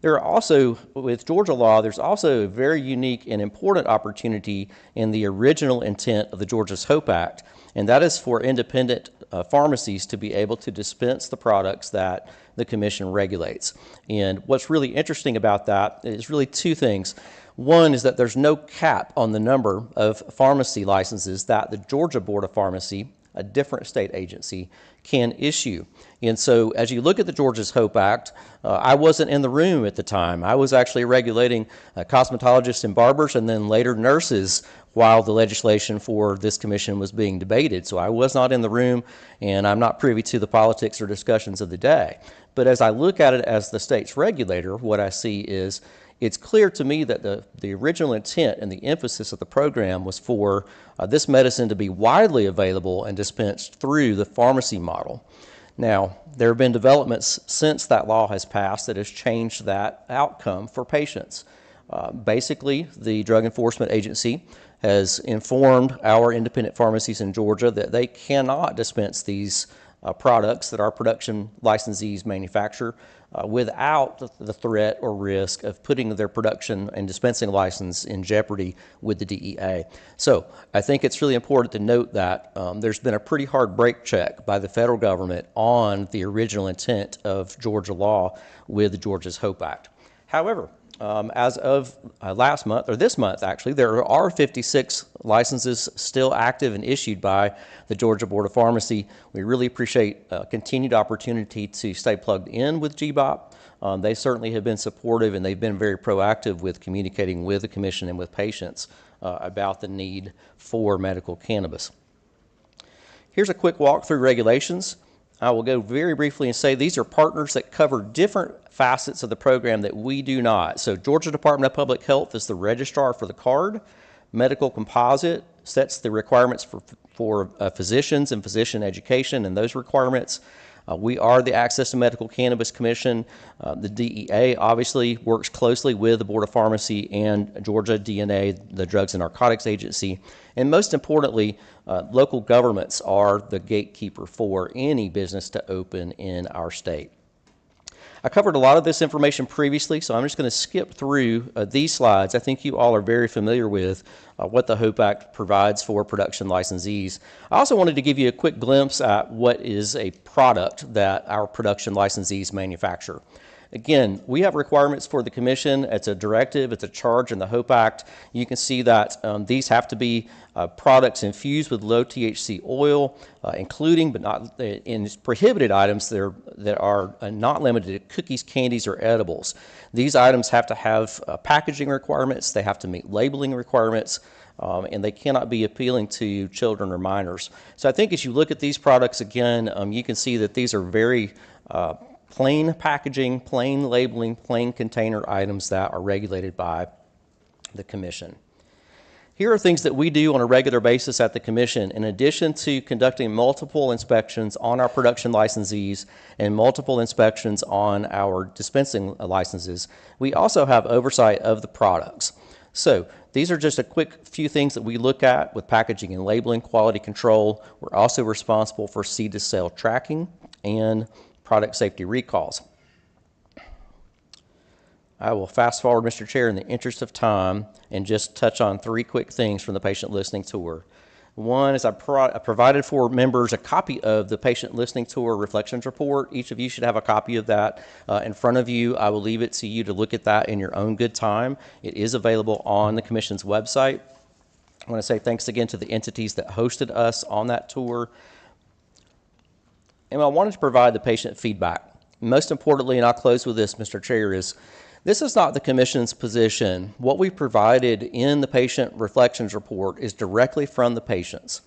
There are also, with Georgia law, there's also a very unique and important opportunity in the original intent of the Georgia's Hope Act, and that is for independent pharmacies to be able to dispense the products that the Commission regulates. And what's really interesting about that is really 2 things. One is that there's no cap on the number of pharmacy licenses that the Georgia Board of Pharmacy, a different state agency, can issue. And so as you look at the Georgia's Hope Act, I wasn't in the room at the time. I was actually regulating cosmetologists and barbers and then later nurses while the legislation for this commission was being debated. So I was not in the room, and I'm not privy to the politics or discussions of the day. But as I look at it as the state's regulator, what I see is it's clear to me that the original intent and the emphasis of the program was for this medicine to be widely available and dispensed through the pharmacy model. Now, there have been developments since that law has passed that has changed that outcome for patients. Basically, the Drug Enforcement Agency has informed our independent pharmacies in Georgia that they cannot dispense these products that our production licensees manufacture without the threat or risk of putting their production and dispensing license in jeopardy with the DEA. So I think it's really important to note that there's been a pretty hard brake check by the federal government on the original intent of Georgia law with the Georgia's Hope Act. However, as of last month, or this month actually, there are 56 licenses still active and issued by the Georgia Board of Pharmacy. We really appreciate continued opportunity to stay plugged in with GBOP. They certainly have been supportive, and they've been very proactive with communicating with the Commission and with patients about the need for medical cannabis. Here's a quick walk through regulations. I will go very briefly and say these are partners that cover different facets of the program that we do not. So Georgia Department of Public Health is the registrar for the card. Medical Composite sets the requirements for physicians and physician education and those requirements. We are the Access to Medical Cannabis Commission. The DEA obviously works closely with the Board of Pharmacy and Georgia DNA, the Drugs and Narcotics Agency. And most importantly, local governments are the gatekeeper for any business to open in our state. I covered a lot of this information previously, so I'm just going to skip through these slides. I think you all are very familiar with what the HOPE Act provides for production licensees. I also wanted to give you a quick glimpse at what is a product that our production licensees manufacture. Again, we have requirements for the commission. It's a directive, it's a charge in the HOPE Act. You can see that these have to be products infused with low THC oil, including but not in prohibited items that are not limited to cookies, candies, or edibles. These items have to have packaging requirements, they have to meet labeling requirements, and they cannot be appealing to children or minors. So I think as you look at these products again, you can see that these are very plain packaging, plain labeling, plain container items that are regulated by the commission. Here are things that we do on a regular basis at the commission. In addition to conducting multiple inspections on our production licensees and multiple inspections on our dispensing licenses, we also have oversight of the products. So these are just a quick few things that we look at with packaging and labeling, quality control. We're also responsible for seed to sale tracking and product safety recalls. I will fast forward, Mr. Chair, in the interest of time and just touch on three quick things from the patient listening tour. One is I provided for members a copy of the patient listening tour reflections report. Each of you should have a copy of that in front of you. I will leave it to you to look at that in your own good time. It is available on the Commission's website. I want to say thanks again to the entities that hosted us on that tour. And I wanted to provide the patient feedback. Most importantly, and I'll close with this, Mr. Chair, is this is not the Commission's position. What we provided in the patient reflections report is directly from the patients.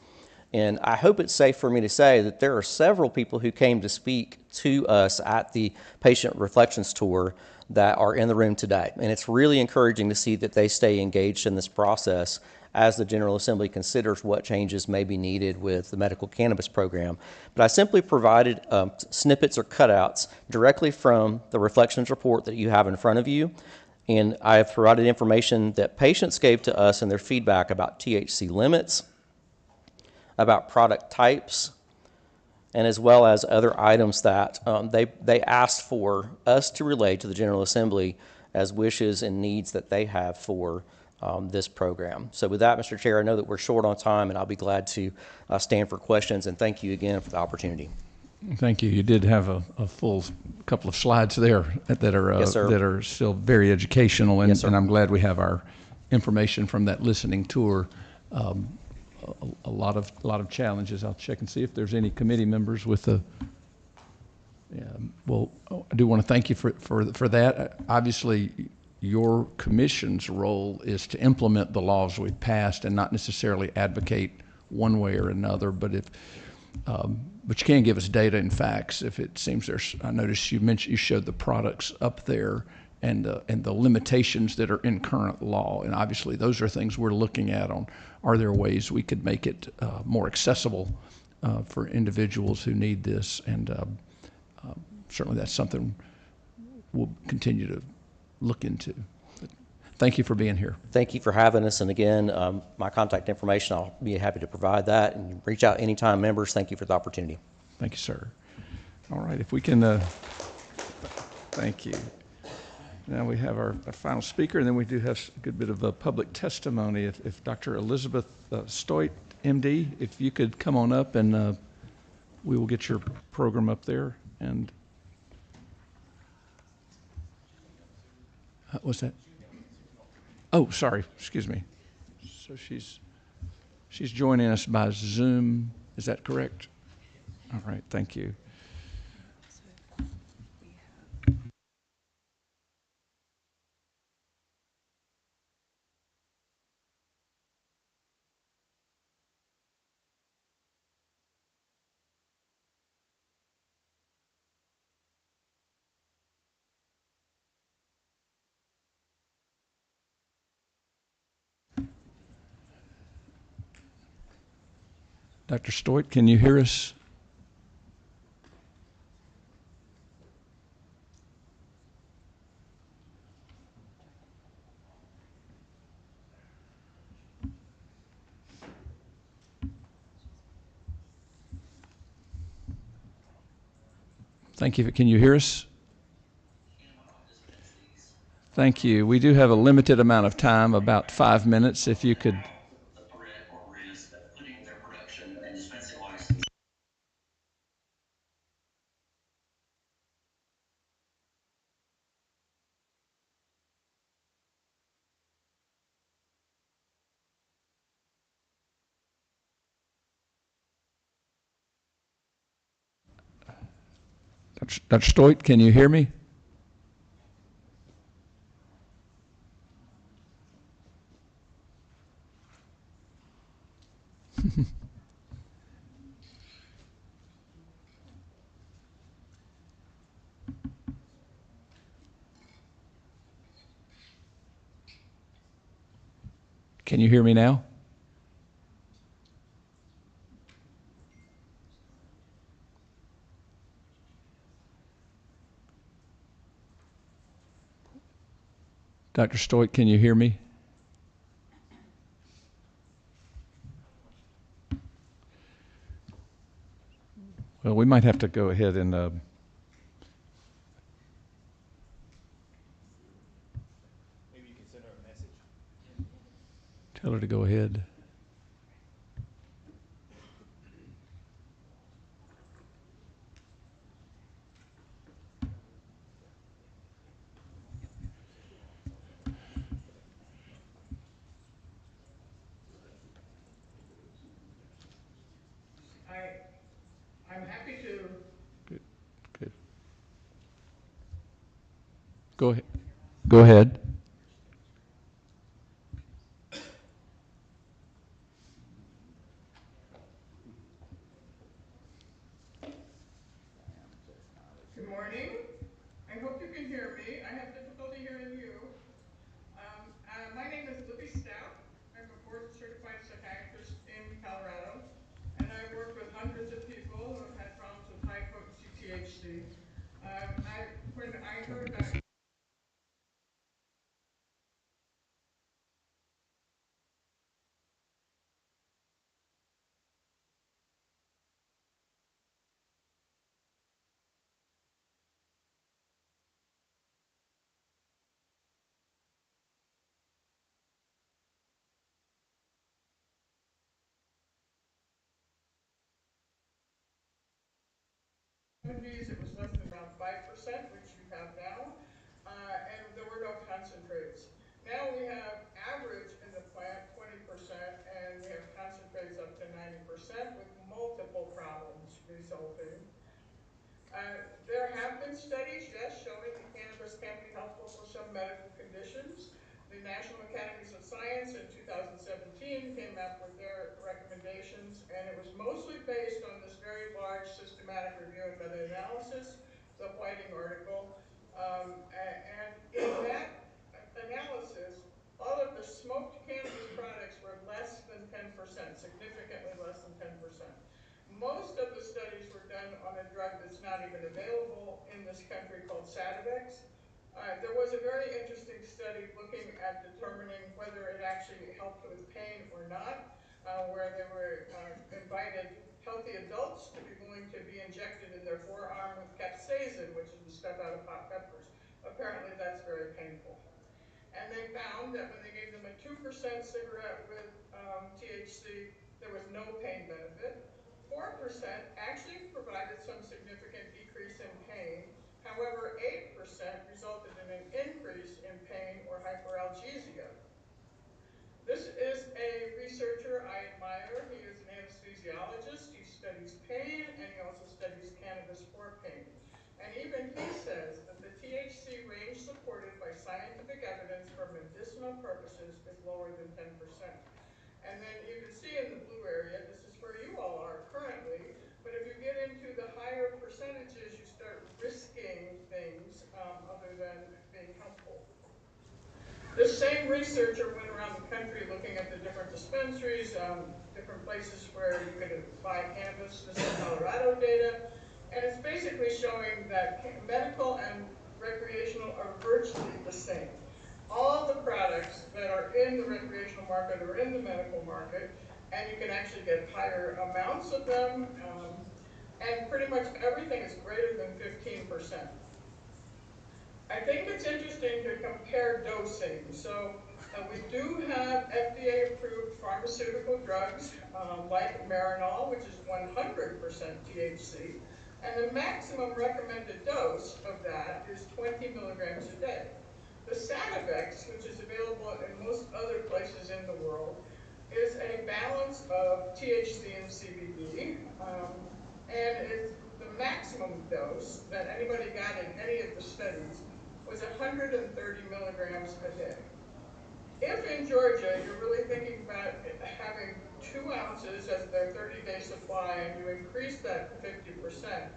And I hope it's safe for me to say that there are several people who came to speak to us at the patient reflections tour that are in the room today. And it's really encouraging to see that they stay engaged in this process as the General Assembly considers what changes may be needed with the medical cannabis program. But I simply provided snippets or cutouts directly from the reflections report that you have in front of you. And I have provided information that patients gave to us in their feedback about THC limits, about product types, and as well as other items that they asked for us to relay to the General Assembly as wishes and needs that they have for this program. So with that, Mr. Chair, I know that we're short on time, and I'll be glad to stand for questions, and thank you again for the opportunity. Thank you. You did have a full couple of slides there that are Yes, sir. that are still very educational, and, Yes, sir. and I'm glad we have our information from that listening tour. A lot of challenges. I'll check and see if there's any committee members with the. Yeah, well, I do want to thank you for that. Obviously, your commission's role is to implement the laws we've passed and not necessarily advocate one way or another. But but you can give us data and facts if it seems there's. I noticed you showed the products up there and the limitations that are in current law, and obviously those are things we're looking at on. Are there ways we could make it more accessible for individuals who need this? And certainly that's something we'll continue to look into. But thank you for being here. Thank you for having us. And again, my contact information, I'll be happy to provide that. And reach out anytime, members. Thank you for the opportunity. Thank you, sir. All right, if we can, thank you. Now we have our final speaker, and then we do have a good bit of public testimony. If Dr. Elizabeth Stoit, MD, if you could come on up, and we will get your program up there. And what's that? Oh, sorry, excuse me. So she's joining us by Zoom. Is that correct? All right, thank you. Dr. Stoit, can you hear us? Thank you. Can you hear us? Thank you. We do have a limited amount of time, about 5 minutes. If you could. The threat or risk of putting their production and dispensing license. Dr. Stoit, can you hear me? Can you hear me now? Dr. Stoit, can you hear me? Well, we might have to go ahead and Maybe you can send her a message. tell her to go ahead. I'm happy to. Good. Good. Go ahead. Go ahead. Good morning. I hope you can hear me. I have difficulty hearing you. My name is Libby Stout. I'm a board-certified psychiatrist in Colorado, and I've worked with hundreds of people who have had problems with high-potency THC. When I heard about it was less than around 5%, which you have now, and there were no concentrates. Now we have average in the plant 20%, and we have concentrates up to 90% with multiple problems resulting. There have been studies, yes, showing that cannabis can be helpful for some medical conditions. The National Academies of Science in 2017 came up with their recommendations, and it was mostly based on this very large systematic review and meta-analysis, the Whiting article. And in that analysis, all of the smoked cannabis products were less than 10%, significantly less than 10%. Most of the studies were done on a drug that's not even available in this country called Sativex. There was a very interesting study looking at determining whether it actually helped with pain or not, where they were invited healthy adults to be willing to be injected in their forearm with capsaicin, which is the stuff out of hot peppers. Apparently that's very painful. And they found that when they gave them a 2% cigarette with THC, there was no pain benefit. 4% actually provided some significant decrease in pain. However, 8% resulted in an increase in pain or hyperalgesia. This is a researcher I admire. He is an anesthesiologist. He studies pain, and he also studies cannabis for pain. And even he says that the THC range supported by scientific evidence for medicinal purposes is lower than 10%. And then you can see in the blue area, this is where you all are currently, but if you get into the higher percentages, you start risking things other than being helpful. This same researcher went around the country looking at the different dispensaries, different places where you could buy cannabis. This is Colorado data, and it's basically showing that medical and recreational are virtually the same. All the products that are in the recreational market are in the medical market, and you can actually get higher amounts of them, and pretty much everything is greater than 15%. I think it's interesting to compare dosing. So we do have FDA-approved pharmaceutical drugs like Marinol, which is 100% THC, and the maximum recommended dose of that is 20 milligrams a day. The Sativex, which is available in most other places in the world, is a balance of THC and CBD, and it's the maximum dose that anybody got in any of the studies was 130 milligrams a day. If in Georgia you're really thinking about having 2 ounces as their 30-day supply and you increase that to 50%,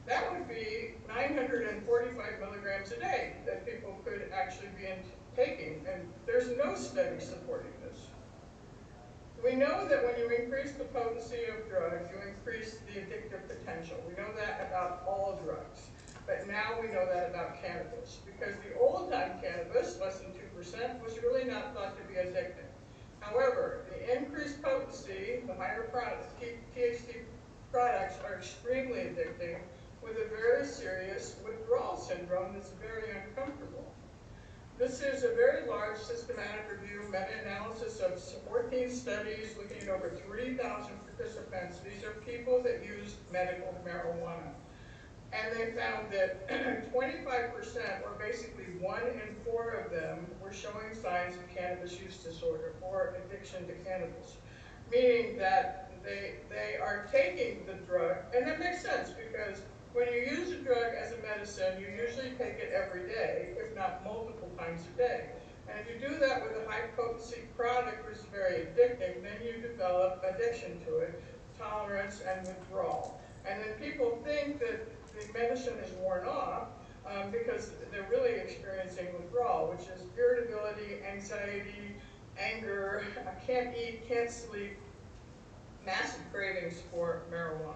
that would be 945 milligrams a day that people could actually be taking, and there's no study supporting this. We know that when you increase the potency of drugs, you increase the addictive potential. We know that about all drugs. But now we know that about cannabis, because the old-time cannabis, less than 2%, was really not thought to be addictive. However, the increased potency, the higher THC products are extremely addicting with a very serious withdrawal syndrome that's very uncomfortable. This is a very large systematic review, meta-analysis of 14 studies looking at over 3,000 participants. These are people that use medical marijuana. And they found that 25%, or basically 1 in 4 of them, were showing signs of cannabis use disorder or addiction to cannabis, meaning that they are taking the drug, and that makes sense because when you use a drug as a medicine, you usually take it every day, if not multiple times a day. And if you do that with a high-potency product, which is very addicting, then you develop addiction to it, tolerance, and withdrawal. And then people think that the medicine is worn off because they're really experiencing withdrawal, which is irritability, anxiety, anger, can't eat, can't sleep, massive cravings for marijuana.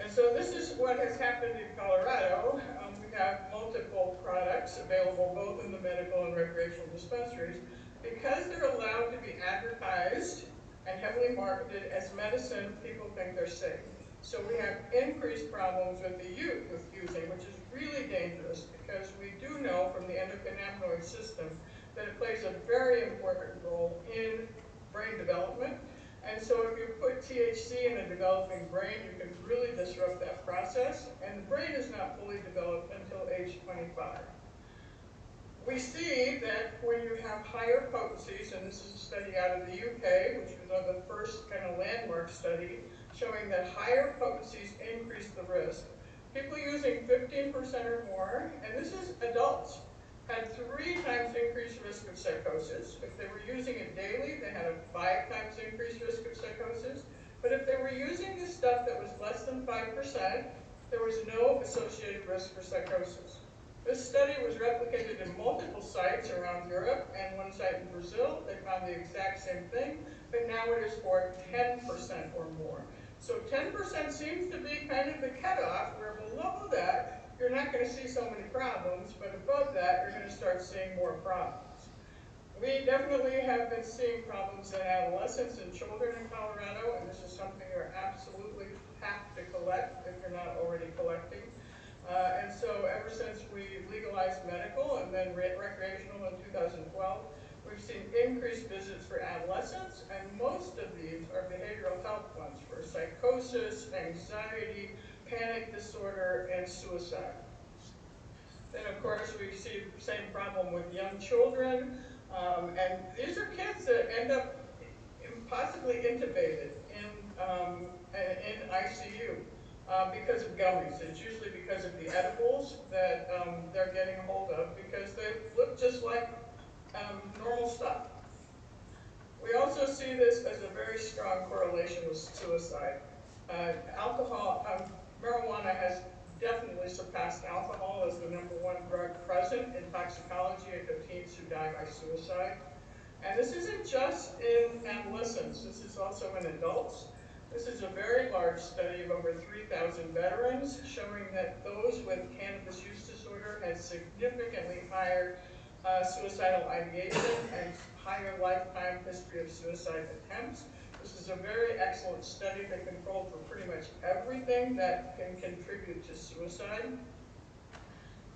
And so this is what has happened in Colorado. We have multiple products available both in the medical and recreational dispensaries. Because they're allowed to be advertised and heavily marketed as medicine, people think they're safe. So we have increased problems with the youth with using, which is really dangerous because we do know from the endocannabinoid system that it plays a very important role in brain development. And so if you put THC in a developing brain, you can really disrupt that process, and the brain is not fully developed until age 25. We see that when you have higher potencies, and this is a study out of the UK, which was the first kind of landmark study, showing that higher potencies increase the risk. People using 15% or more, and this is adults, had 3 times increased risk of psychosis. If they were using it daily, they had a 5 times increased risk of psychosis. But if they were using the stuff that was less than 5%, there was no associated risk for psychosis. This study was replicated in multiple sites around Europe and 1 site in Brazil. They found the exact same thing, but now it is for 10% or more. So 10% seems to be kind of the cutoff, where below that, you're not going to see so many problems, but above that, you're going to start seeing more problems. We definitely have been seeing problems in adolescents and children in Colorado, and this is something you absolutely have to collect if you're not already collecting. And so ever since we legalized medical and then recreational in 2012, we've seen increased visits for adolescents, and most of these are behavioral health ones for psychosis, anxiety, panic disorder, and suicide. Then, of course, we see the same problem with young children, and these are kids that end up possibly intubated in ICU because of gummies. It's usually because of the edibles that they're getting hold of because they look just like normal stuff. We also see this as a very strong correlation with suicide. Marijuana has definitely surpassed alcohol as the #1 drug present in toxicology of teens who die by suicide. And this isn't just in adolescents, this is also in adults. This is a very large study of over 3,000 veterans showing that those with cannabis use disorder had significantly higher suicidal ideation and higher lifetime history of suicide attempts. This is a very excellent study that controlled for pretty much everything that can contribute to suicide.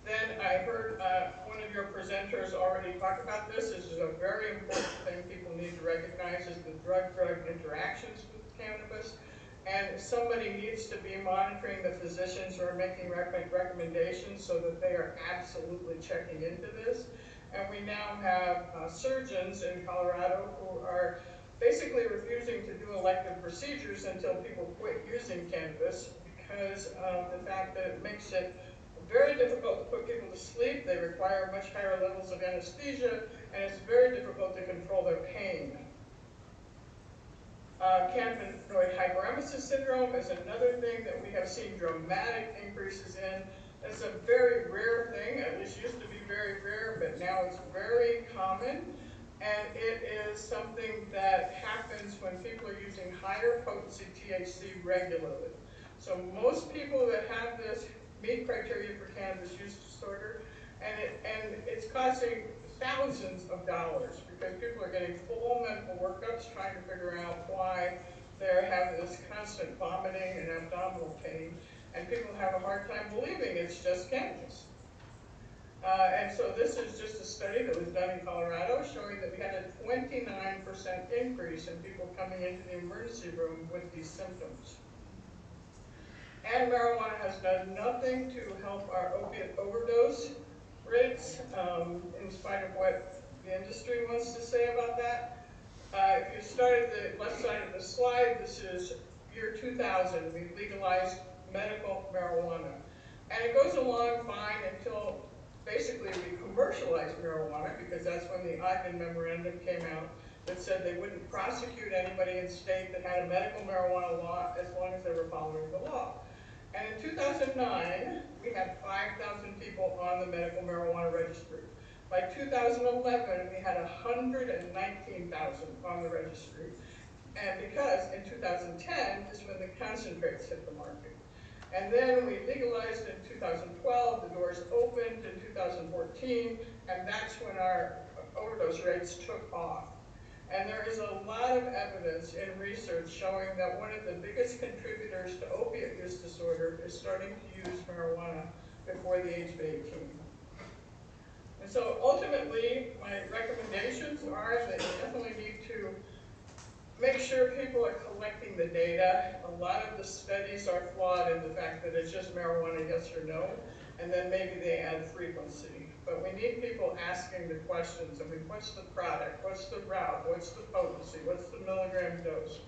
Then I heard one of your presenters already talk about this. This is a very important thing people need to recognize is the drug-drug interactions with cannabis. And somebody needs to be monitoring the physicians who are making recommendations so that they are absolutely checking into this. And we now have surgeons in Colorado who are basically refusing to do elective procedures until people quit using cannabis because of the fact that it makes it very difficult to put people to sleep. They require much higher levels of anesthesia, and it's very difficult to control their pain. Cannabinoid hyperemesis syndrome is another thing that we have seen dramatic increases in. It's a very rare thing, at least used to be very rare, but now it's very common. And it is something that happens when people are using higher potency THC regularly. So most people that have this meet criteria for cannabis use disorder, and it's costing thousands of dollars because people are getting full medical workups trying to figure out why they have this constant vomiting and abdominal pain, and people have a hard time believing it's just cannabis. And so this is just a study that was done in Colorado showing that we had a 29% increase in people coming into the emergency room with these symptoms. And marijuana has done nothing to help our opiate overdose rates, in spite of what the industry wants to say about that. If you start at the left side of the slide, this is year 2000. We legalized medical marijuana. And it goes along fine until basically we commercialized marijuana, because that's when the Ogden Memorandum came out that said they wouldn't prosecute anybody in state that had a medical marijuana law as long as they were following the law. And in 2009, we had 5,000 people on the medical marijuana registry. By 2011, we had 119,000 on the registry. And because in 2010 is when the concentrates hit the market. And then we legalized in 2012, the doors opened in 2014, and that's when our overdose rates took off. And there is a lot of evidence in research showing that one of the biggest contributors to opiate use disorder is starting to use marijuana before the age of 18. And so ultimately, my recommendations are that you definitely need to make sure people are collecting the data. A lot of the studies are flawed in the fact that it's just marijuana, yes or no, and then maybe they add frequency. But we need people asking the questions. I mean, what's the product? What's the route? What's the potency? What's the milligram dose?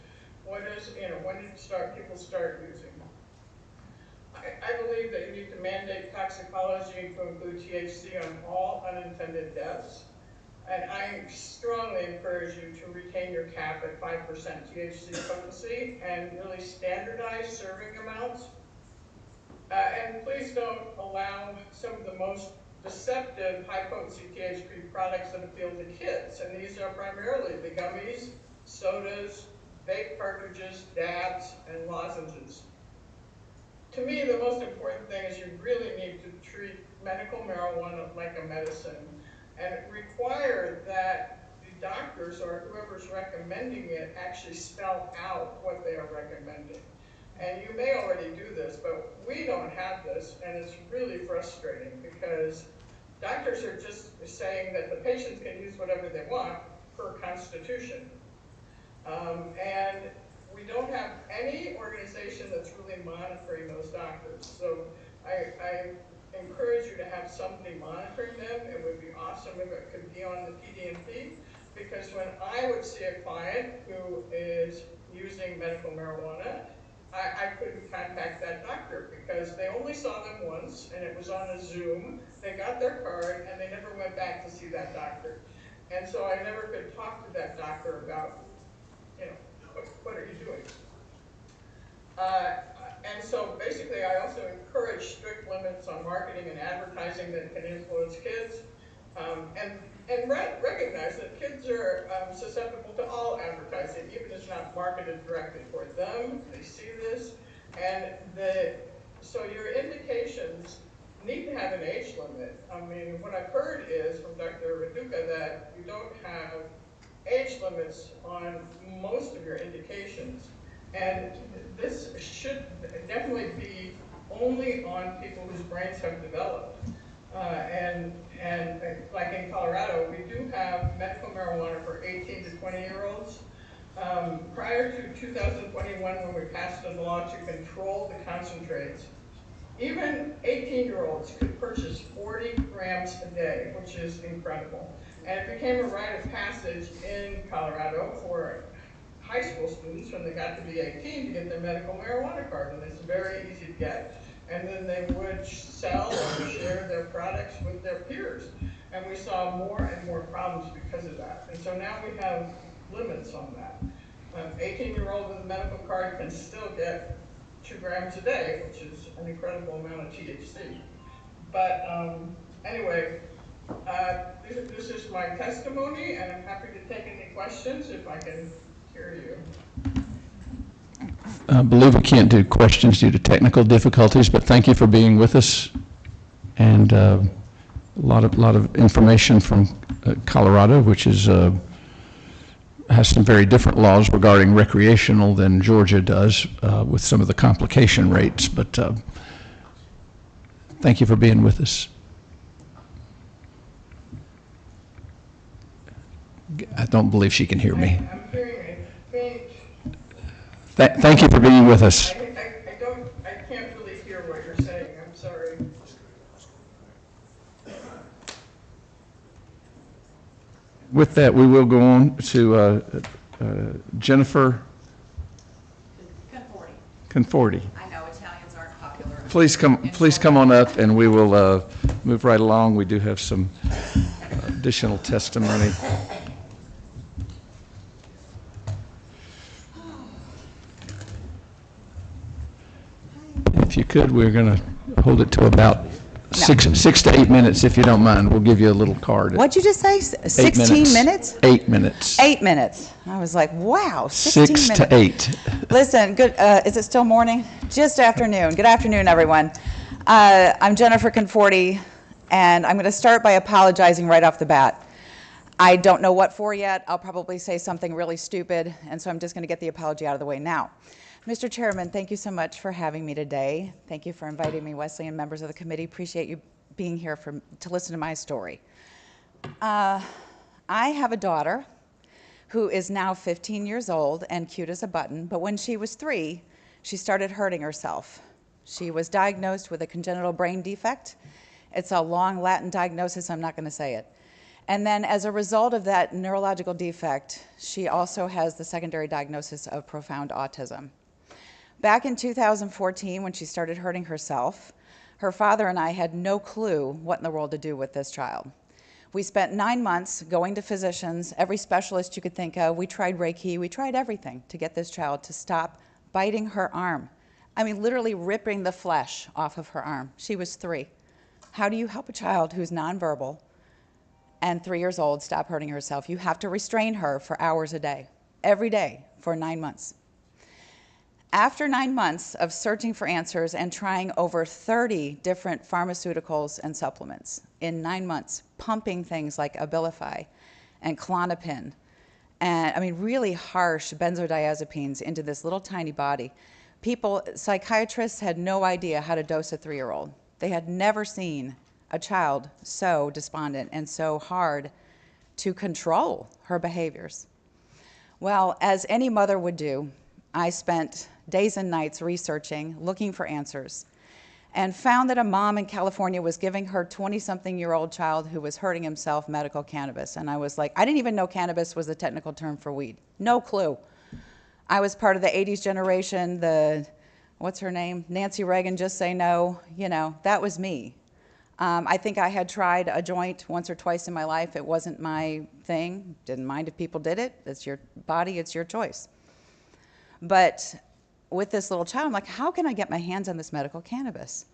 What is, when did people start using? I believe that you need to mandate toxicology to include THC on all unintended deaths. And I strongly encourage you to retain your cap at 5% THC potency and really standardize serving amounts. And please don't allow some of the most deceptive high-potency THC products that appeal to kids. And these are primarily the gummies, sodas, vape cartridges, dabs, and lozenges. To me, the most important thing is you really need to treat medical marijuana like a medicine and require that the doctors or whoever's recommending it actually spell out what they are recommending. And you may already do this, but we don't have this, and it's really frustrating because doctors are just saying that the patients can use whatever they want per Constitution. And we don't have any organization that's really monitoring those doctors. So I encourage you to have somebody monitoring them. It would be awesome if it could be on the PDNP, because when I would see a client who is using medical marijuana, I couldn't contact that doctor because they only saw them once and it was on a Zoom. They got their card and they never went back to see that doctor. And so I never could talk to that doctor about, what are you doing? And so basically I also encourage strict limits on marketing and advertising that can influence kids. And recognize that kids are susceptible to all advertising, even if it's not marketed directly toward them. They see this, and so your indications need to have an age limit. I mean, what I've heard is from Dr. Raduca that you don't have age limits on most of your indications, and this should definitely be only on people whose brains have developed. Like in Colorado, we do have medical marijuana for 18 to 20-year-olds. Prior to 2021, when we passed a law to control the concentrates, even 18-year-olds could purchase 40 grams a day, which is incredible. And it became a rite of passage in Colorado for high school students when they got to be 18 to get their medical marijuana card, and it's very easy to get. And then they would sell or share their products with their peers. And we saw more and more problems because of that. And so now we have limits on that. 18-year-old with a medical card can still get 2 grams a day, which is an incredible amount of THC. But anyway, this is my testimony, and I'm happy to take any questions if I can hear you. I believe we can't do questions due to technical difficulties, but thank you for being with us. And a lot of information from Colorado, which is has some very different laws regarding recreational than Georgia does, with some of the complication rates. But thank you for being with us. I don't believe she can hear me. I'm hearing a faint. Thank you for being with us. I can't really hear what you're saying. I'm sorry. With that, we will go on to Jennifer Conforti. I know Italians aren't popular. Please come on up, and we will move right along. We do have some additional testimony. If you could, we're going to hold it to about 6 to 8 minutes, if you don't mind. We'll give you a little card. What'd you just say? 16 minutes? 8 minutes. 8 minutes. I was like, wow, 16 minutes. 6 to 8. Listen, good. Is it still morning? Just afternoon. Good afternoon, everyone. I'm Jennifer Conforti, and I'm going to start by apologizing right off the bat. I don't know what for yet. I'll probably say something really stupid, and so I'm just going to get the apology out of the way now. Mr. Chairman, thank you so much for having me today. Thank you for inviting me, Wesley, and members of the committee. Appreciate you being here to listen to my story. I have a daughter who is now 15 years old and cute as a button, but when she was 3, she started hurting herself. She was diagnosed with a congenital brain defect. It's a long Latin diagnosis, I'm not going to say it. And then as a result of that neurological defect, she also has the secondary diagnosis of profound autism. Back in 2014, when she started hurting herself, her father and I had no clue what in the world to do with this child. We spent 9 months going to physicians, every specialist you could think of. We tried Reiki, we tried everything to get this child to stop biting her arm. I mean, literally ripping the flesh off of her arm. She was 3. How do you help a child who's nonverbal and 3 years old stop hurting herself? You have to restrain her for hours a day, every day for 9 months. After 9 months of searching for answers and trying over 30 different pharmaceuticals and supplements in 9 months, pumping things like Abilify and Klonopin, and I mean really harsh benzodiazepines into this little tiny body, psychiatrists had no idea how to dose a 3-year-old. They had never seen a child so despondent and so hard to control her behaviors. Well, as any mother would do, I spent days and nights researching, looking for answers, and found that a mom in California was giving her 20-something-year-old child who was hurting himself medical cannabis. And I was like, I didn't even know cannabis was the technical term for weed. No clue. I was part of the 80s generation, what's her name? Nancy Reagan, just say no. You know, that was me. I think I had tried a joint once or twice in my life. It wasn't my thing. Didn't mind if people did it. It's your body, it's your choice. But with this little child, I'm like, how can I get my hands on this medical cannabis?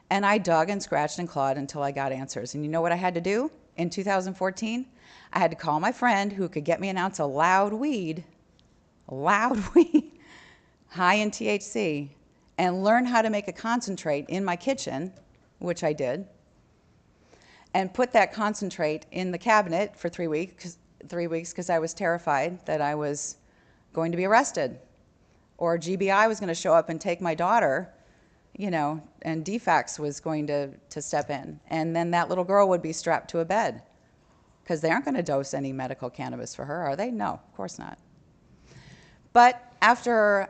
And I dug and scratched and clawed until I got answers. And you know what I had to do in 2014? I had to call my friend who could get me an ounce of loud weed, high in THC, and learn how to make a concentrate in my kitchen, which I did, and put that concentrate in the cabinet for 3 weeks because I was terrified that I was going to be arrested, or GBI was going to show up and take my daughter and DFACS was going to step in. And then that little girl would be strapped to a bed because they aren't going to dose any medical cannabis for her, are they? No, of course not. But after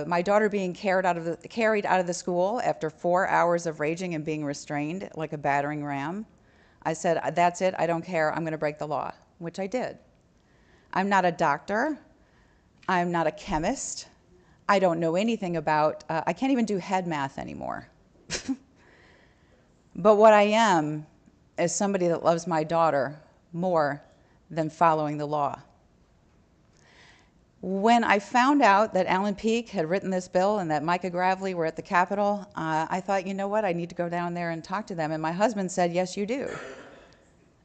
my daughter being carried out of the school after 4 hours of raging and being restrained like a battering ram, I said, that's it, I don't care, I'm going to break the law, which I did. I'm not a doctor. I'm not a chemist. I don't know anything about, I can't even do head math anymore. But what I am is somebody that loves my daughter more than following the law. When I found out that Alan Peake had written this bill and that Micah Gravely were at the Capitol, I thought, you know what, I need to go down there and talk to them. And my husband said, yes, you do.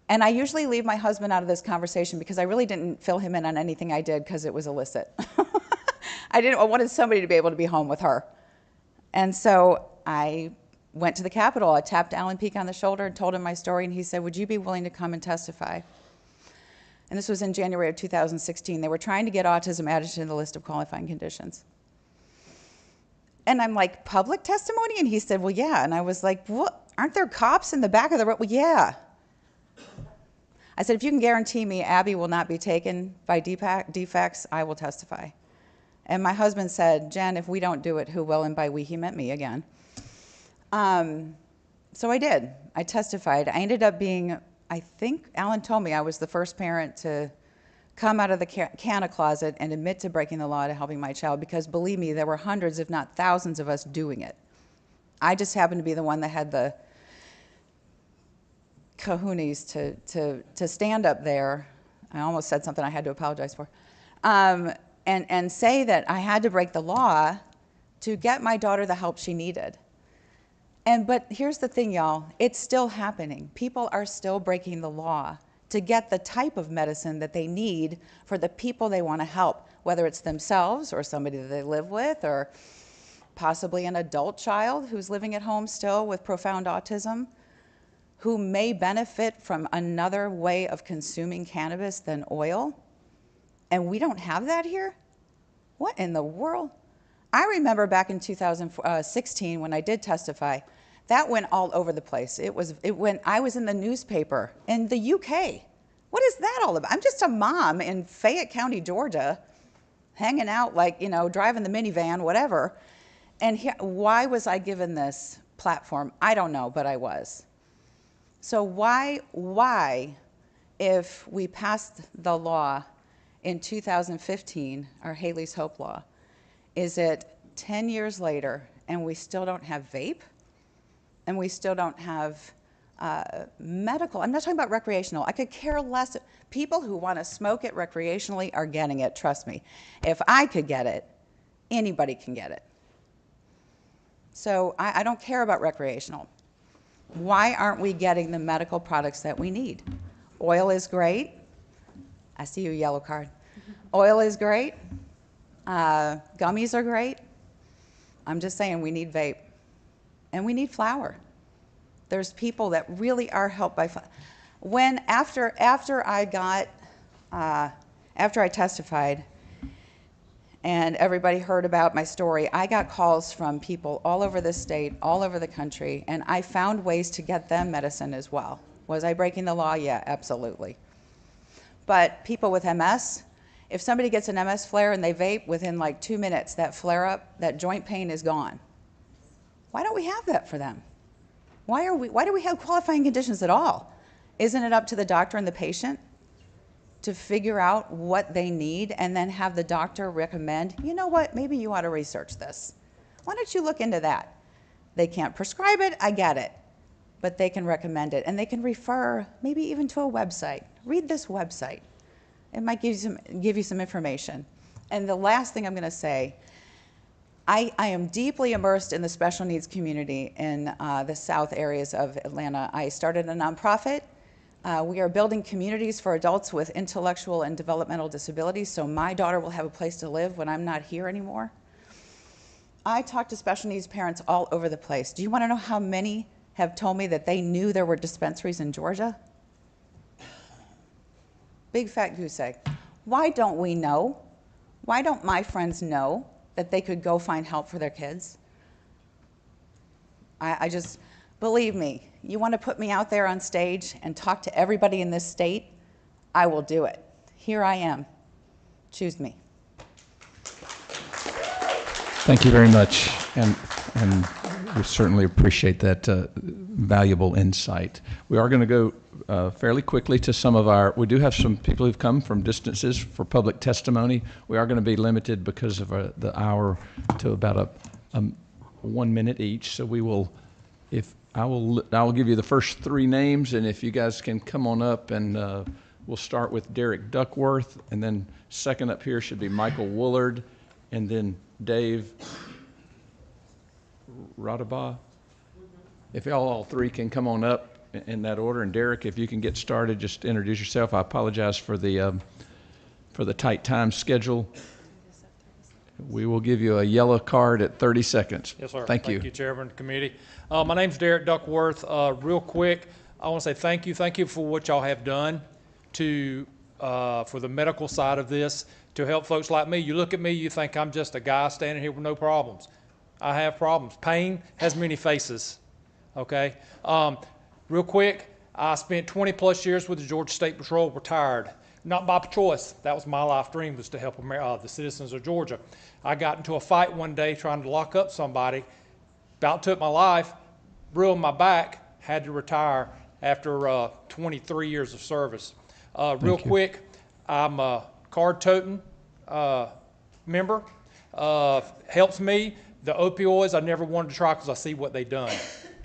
And I usually leave my husband out of this conversation because I really didn't fill him in on anything I did because it was illicit. I wanted somebody to be able to be home with her. And so I went to the Capitol. I tapped Alan Peake on the shoulder and told him my story, and he said, would you be willing to come and testify? And this was in January of 2016. They were trying to get autism added to the list of qualifying conditions. And I'm like, public testimony? And he said, well, yeah. And I was like, what? Aren't there cops in the back of the road? Well, yeah. I said, if you can guarantee me Abby will not be taken by DFACS, I will testify. And my husband said, Jen, if we don't do it, who will? And by we, he meant me again. So I did. I testified. I ended up being, I think Alan told me I was the first parent to come out of the canna closet and admit to breaking the law to helping my child, because believe me, there were hundreds, if not thousands of us doing it. I just happened to be the one that had the kahunas to stand up there. I almost said something I had to apologize for. And say that I had to break the law to get my daughter the help she needed. But here's the thing, y'all, it's still happening. People are still breaking the law to get the type of medicine that they need for the people they want to help, whether it's themselves or somebody that they live with, or possibly an adult child who's living at home still with profound autism, who may benefit from another way of consuming cannabis than oil. And we don't have that here? What in the world? I remember back in 2016 when I did testify, that went all over the place. I was in the newspaper in the UK. What is that all about? I'm just a mom in Fayette County, Georgia, hanging out like, driving the minivan, whatever. And why was I given this platform? I don't know, but I was. So why, if we passed the law in 2015, our Haley's Hope Law, is it 10 years later and we still don't have vape? And we still don't have medical, I'm not talking about recreational. I could care less. People who want to smoke it recreationally are getting it, trust me. If I could get it, anybody can get it. So I don't care about recreational. Why aren't we getting the medical products that we need? Oil is great. I see your yellow card. Oil is great. Gummies are great. I'm just saying we need vape. And we need flour. There's people that really are helped by flour. After I testified and everybody heard about my story, I got calls from people all over the state, all over the country, and I found ways to get them medicine as well. Was I breaking the law? Yeah, absolutely. But people with MS, if somebody gets an MS flare and they vape, within like 2 minutes, that flare up, that joint pain is gone. Why don't we have that for them? Why do we have qualifying conditions at all? Isn't it up to the doctor and the patient to figure out what they need and then have the doctor recommend, you know what, maybe you ought to research this. Why don't you look into that? They can't prescribe it, I get it, but they can recommend it, and they can refer maybe even to a website. Read this website. It might give you some information. And the last thing I'm going to say, I am deeply immersed in the special needs community in the south areas of Atlanta. I started a nonprofit. We are building communities for adults with intellectual and developmental disabilities, so my daughter will have a place to live when I'm not here anymore. I talk to special needs parents all over the place. Do you want to know how many have told me that they knew there were dispensaries in Georgia? Big fat goose egg. Why don't we know? Why don't my friends know that they could go find help for their kids? I just, believe me, you want to put me out there on stage and talk to everybody in this state, I will do it. Here I am. Choose me. Thank you very much, and we certainly appreciate that valuable insight. We are going to go fairly quickly to some of our, we do have some people who've come from distances for public testimony. We are going to be limited because of the hour to about a 1 minute each, so we will, I will give you the first 3 names, and if you guys can come on up, and we'll start with Derek Duckworth, and then second up here should be Michael Woolard, and then Dave Radaba. If all 3 can come on up in that order, and Derek, if you can get started, just introduce yourself. I apologize for the tight time schedule. We will give you a yellow card at 30 seconds. Yes, sir. Thank you. Thank you, Chairman, committee. My name's Derek Duckworth. Real quick, I want to say thank you. Thank you for what y'all have done for the medical side of this, to help folks like me. You look at me, you think I'm just a guy standing here with no problems. I have problems. Pain has many faces, okay? Real quick, I spent 20+ years with the Georgia State Patrol, retired. Not by choice. That was my life dream, was to help the citizens of Georgia. I got into a fight one day trying to lock up somebody, about took my life, ruined my back, had to retire after 23 years of service. Real quick, I'm a card-toting member. Helps me. The opioids I never wanted to try because I see what they've done.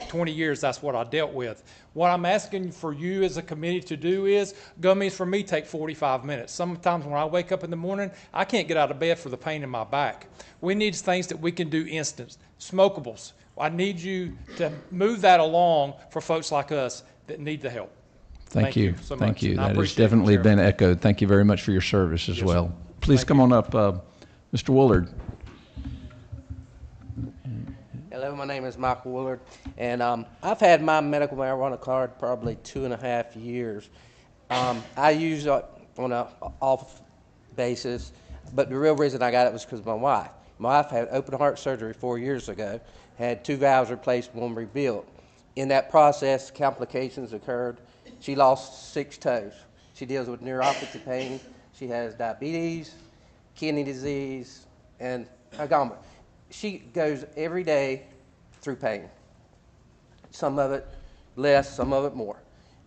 20 years, that's what I dealt with. What I'm asking for you as a committee to do is, gummies for me take 45 minutes. Sometimes when I wake up in the morning, I can't get out of bed for the pain in my back. We need things that we can do instant. Smokables. I need you to move that along for folks like us that need the help. Thank you so much. Thank you. And I That has appreciate it, definitely Chairman. been echoed. Thank you very much for your service as Yes, well. sir. Please Thank come you. on up, Mr. Woolard. Hello, my name is Michael Woolard, and I've had my medical marijuana card probably 2.5 years. I use it on an off basis, but the real reason I got it was because of my wife. My wife had open heart surgery 4 years ago, had 2 valves replaced, 1 rebuilt. In that process, complications occurred. She lost 6 toes. She deals with neuropathy pain. She has diabetes, kidney disease, and a gamma. She goes every day through pain. Some of it less, some of it more.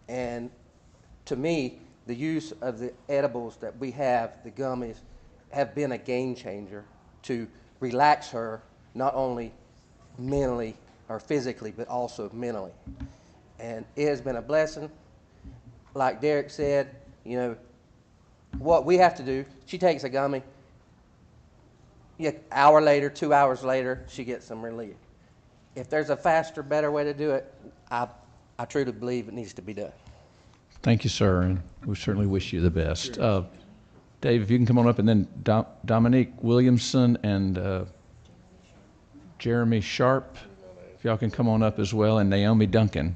And to me, the use of the edibles that we have, the gummies, have been a game changer to relax her, not only mentally or physically, but also mentally. And it has been a blessing. Like Derek said, you know, what we have to do, she takes a gummy, an hour later, 2 hours later, she gets some relief. If there's a faster, better way to do it, I truly believe it needs to be done. Thank you, sir, and we certainly wish you the best. Dave, if you can come on up, and then Dominique Williamson and Jeremy Sharp, if y'all can come on up as well, and Naomi Duncan.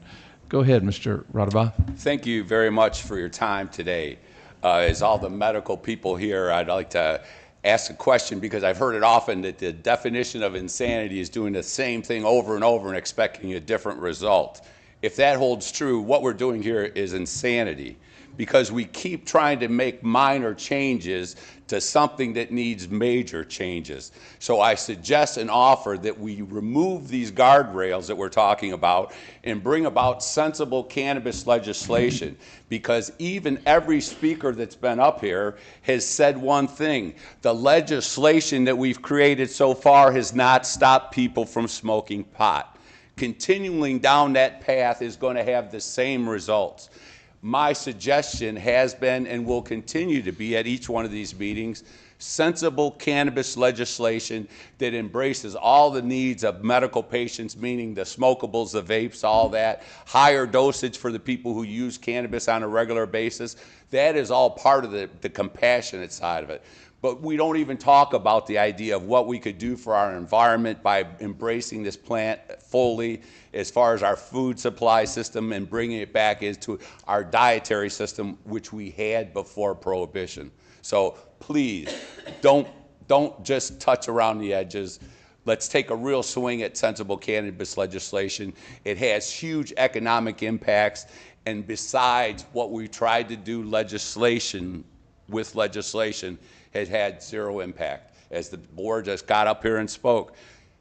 Go ahead, Mr. Radaba. Thank you very much for your time today. As all the medical people here, I'd like to ask a question, because I've heard it often that the definition of insanity is doing the same thing over and over and expecting a different result. If that holds true, what we're doing here is insanity, because we keep trying to make minor changes to something that needs major changes. So I suggest and offer that we remove these guardrails that we're talking about and bring about sensible cannabis legislation, because even every speaker that's been up here has said one thing: the legislation that we've created so far has not stopped people from smoking pot. Continuing down that path is going to have the same results. My suggestion has been and will continue to be at each one of these meetings sensible cannabis legislation that embraces all the needs of medical patients, meaning the smokables, the vapes, all that, higher dosage for the people who use cannabis on a regular basis. That is all part of the compassionate side of it. But we don't even talk about the idea of what we could do for our environment by embracing this plant fully, as far as our food supply system and bringing it back into our dietary system, which we had before Prohibition. So please, don't just touch around the edges. Let's take a real swing at sensible cannabis legislation. It has huge economic impacts, and besides what we tried to do with legislation has had zero impact. As the board just got up here and spoke,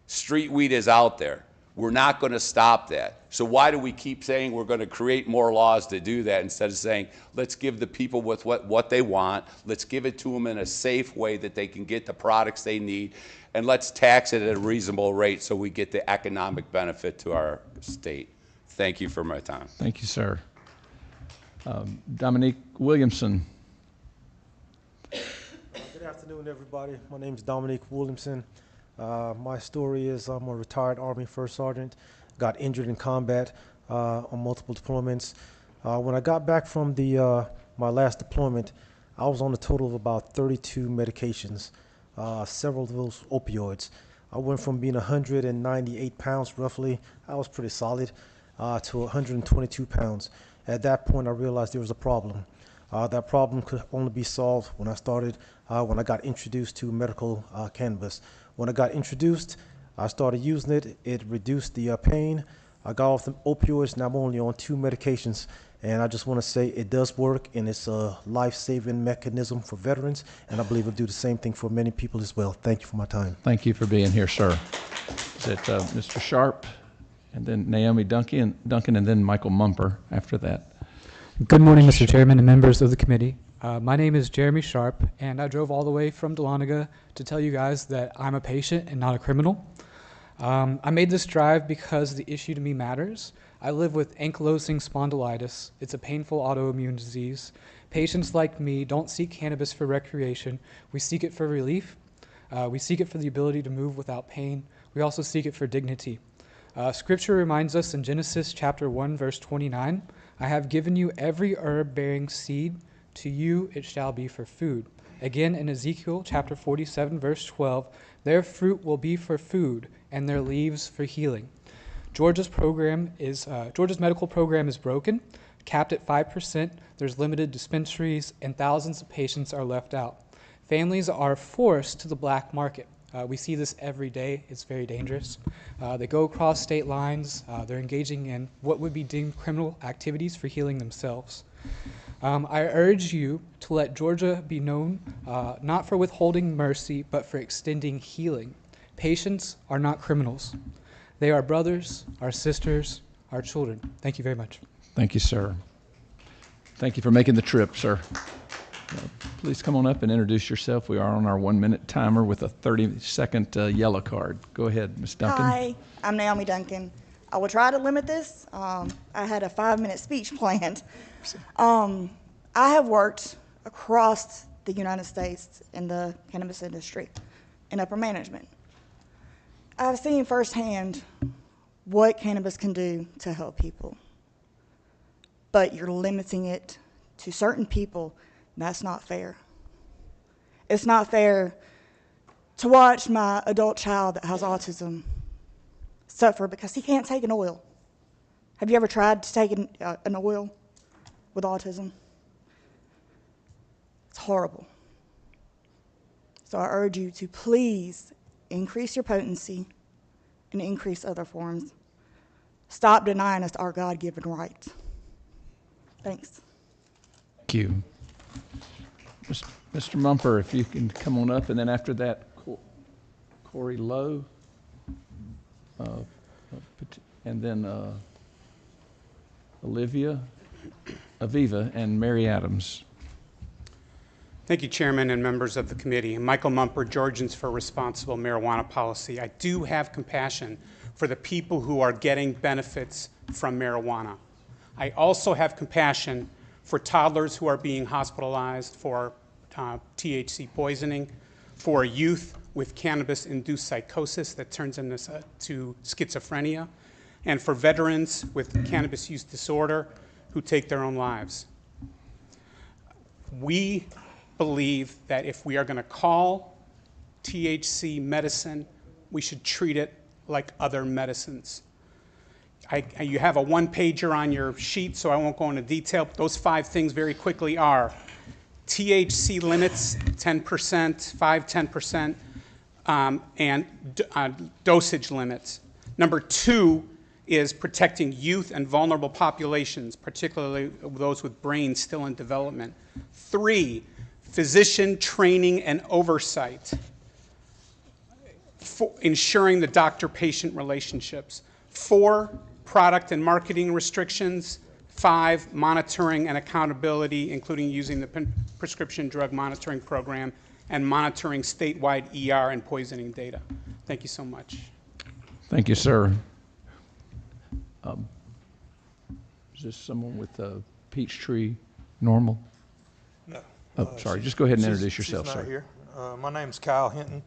street weed is out there. We're not going to stop that. So why do we keep saying we're going to create more laws to do that instead of saying, let's give the people with what they want, let's give it to them in a safe way that they can get the products they need, and let's tax it at a reasonable rate so we get the economic benefit to our state. Thank you for my time. Thank you, sir. Dominique Williamson. Good afternoon, everybody. My name is Dominique Williamson. My story is I'm a retired Army First Sergeant, got injured in combat on multiple deployments. When I got back from my last deployment, I was on a total of about 32 medications, several of those opioids. I went from being 198 pounds roughly, I was pretty solid, to 122 pounds. At that point, I realized there was a problem. That problem could only be solved when I got introduced to medical cannabis. When I got introduced, I started using it. It reduced the pain. I got off the opioids, and I'm only on 2 medications. And I just want to say it does work, and it's a life-saving mechanism for veterans, and I believe it'll do the same thing for many people as well. Thank you for my time. Thank you for being here, sir. Is it Mr. Sharp, and then Naomi Duncan, and then Michael Mumper after that? Good morning, Mr. Chairman and members of the committee. My name is Jeremy Sharp, and I drove all the way from Dahlonega to tell you guys that I'm a patient and not a criminal. I made this drive because the issue to me matters. I live with ankylosing spondylitis. It's a painful autoimmune disease. Patients like me don't seek cannabis for recreation. We seek it for relief. We seek it for the ability to move without pain. We also seek it for dignity. Scripture reminds us in Genesis chapter 1, verse 29, I have given you every herb bearing seed. To you it shall be for food. Again in Ezekiel chapter 47, verse 12, their fruit will be for food and their leaves for healing. Georgia's medical program is broken, capped at 5%. There's limited dispensaries, and thousands of patients are left out. Families are forced to the black market. We see this every day. It's very dangerous. They go across state lines. They're engaging in what would be deemed criminal activities for healing themselves. I urge you to let Georgia be known not for withholding mercy, but for extending healing. Patients are not criminals. They are brothers, our sisters, our children. Thank you very much. Thank you, sir. Thank you for making the trip, sir. Please come on up and introduce yourself. We are on our 1-minute timer with a 30-second yellow card. Go ahead, Ms. Duncan. Hi, I'm Naomi Duncan. I will try to limit this. I had a 5-minute speech planned. I have worked across the United States in the cannabis industry in upper management. I've seen firsthand what cannabis can do to help people, but you're limiting it to certain people. That's not fair. It's not fair to watch my adult child that has autism suffer because he can't take an oil. Have you ever tried to take an oil with autism? It's horrible. So I urge you to please increase your potency and increase other forms. Stop denying us our God-given right. Thanks. Thank you. Mr. Mumper, if you can come on up, and then after that, Corey Lowe, and then Olivia, Aviva, and Mary Adams. Thank you, Chairman and members of the committee. Michael Mumper, Georgians for Responsible Marijuana Policy. I do have compassion for the people who are getting benefits from marijuana. I also have compassion for toddlers who are being hospitalized for THC poisoning, for youth with cannabis-induced psychosis that turns into schizophrenia, and for veterans with cannabis use disorder who take their own lives. We believe that if we are going to call THC medicine, we should treat it like other medicines. You have a 1-pager on your sheet, so I won't go into detail. But those 5 things very quickly are THC limits, 10%, 5-10%, dosage limits. Number 2 is protecting youth and vulnerable populations, particularly those with brains still in development. 3, physician training and oversight, ensuring the doctor-patient relationships. 4, product and marketing restrictions. 5, monitoring and accountability, including using the prescription drug monitoring program and monitoring statewide ER and poisoning data. Thank you so much. Thank you, sir. Is this someone with a Peachtree Normal? No. Oh, sorry. Just go ahead and she's- introduce yourself, she's not sir. here. My name's Kyle Hinton,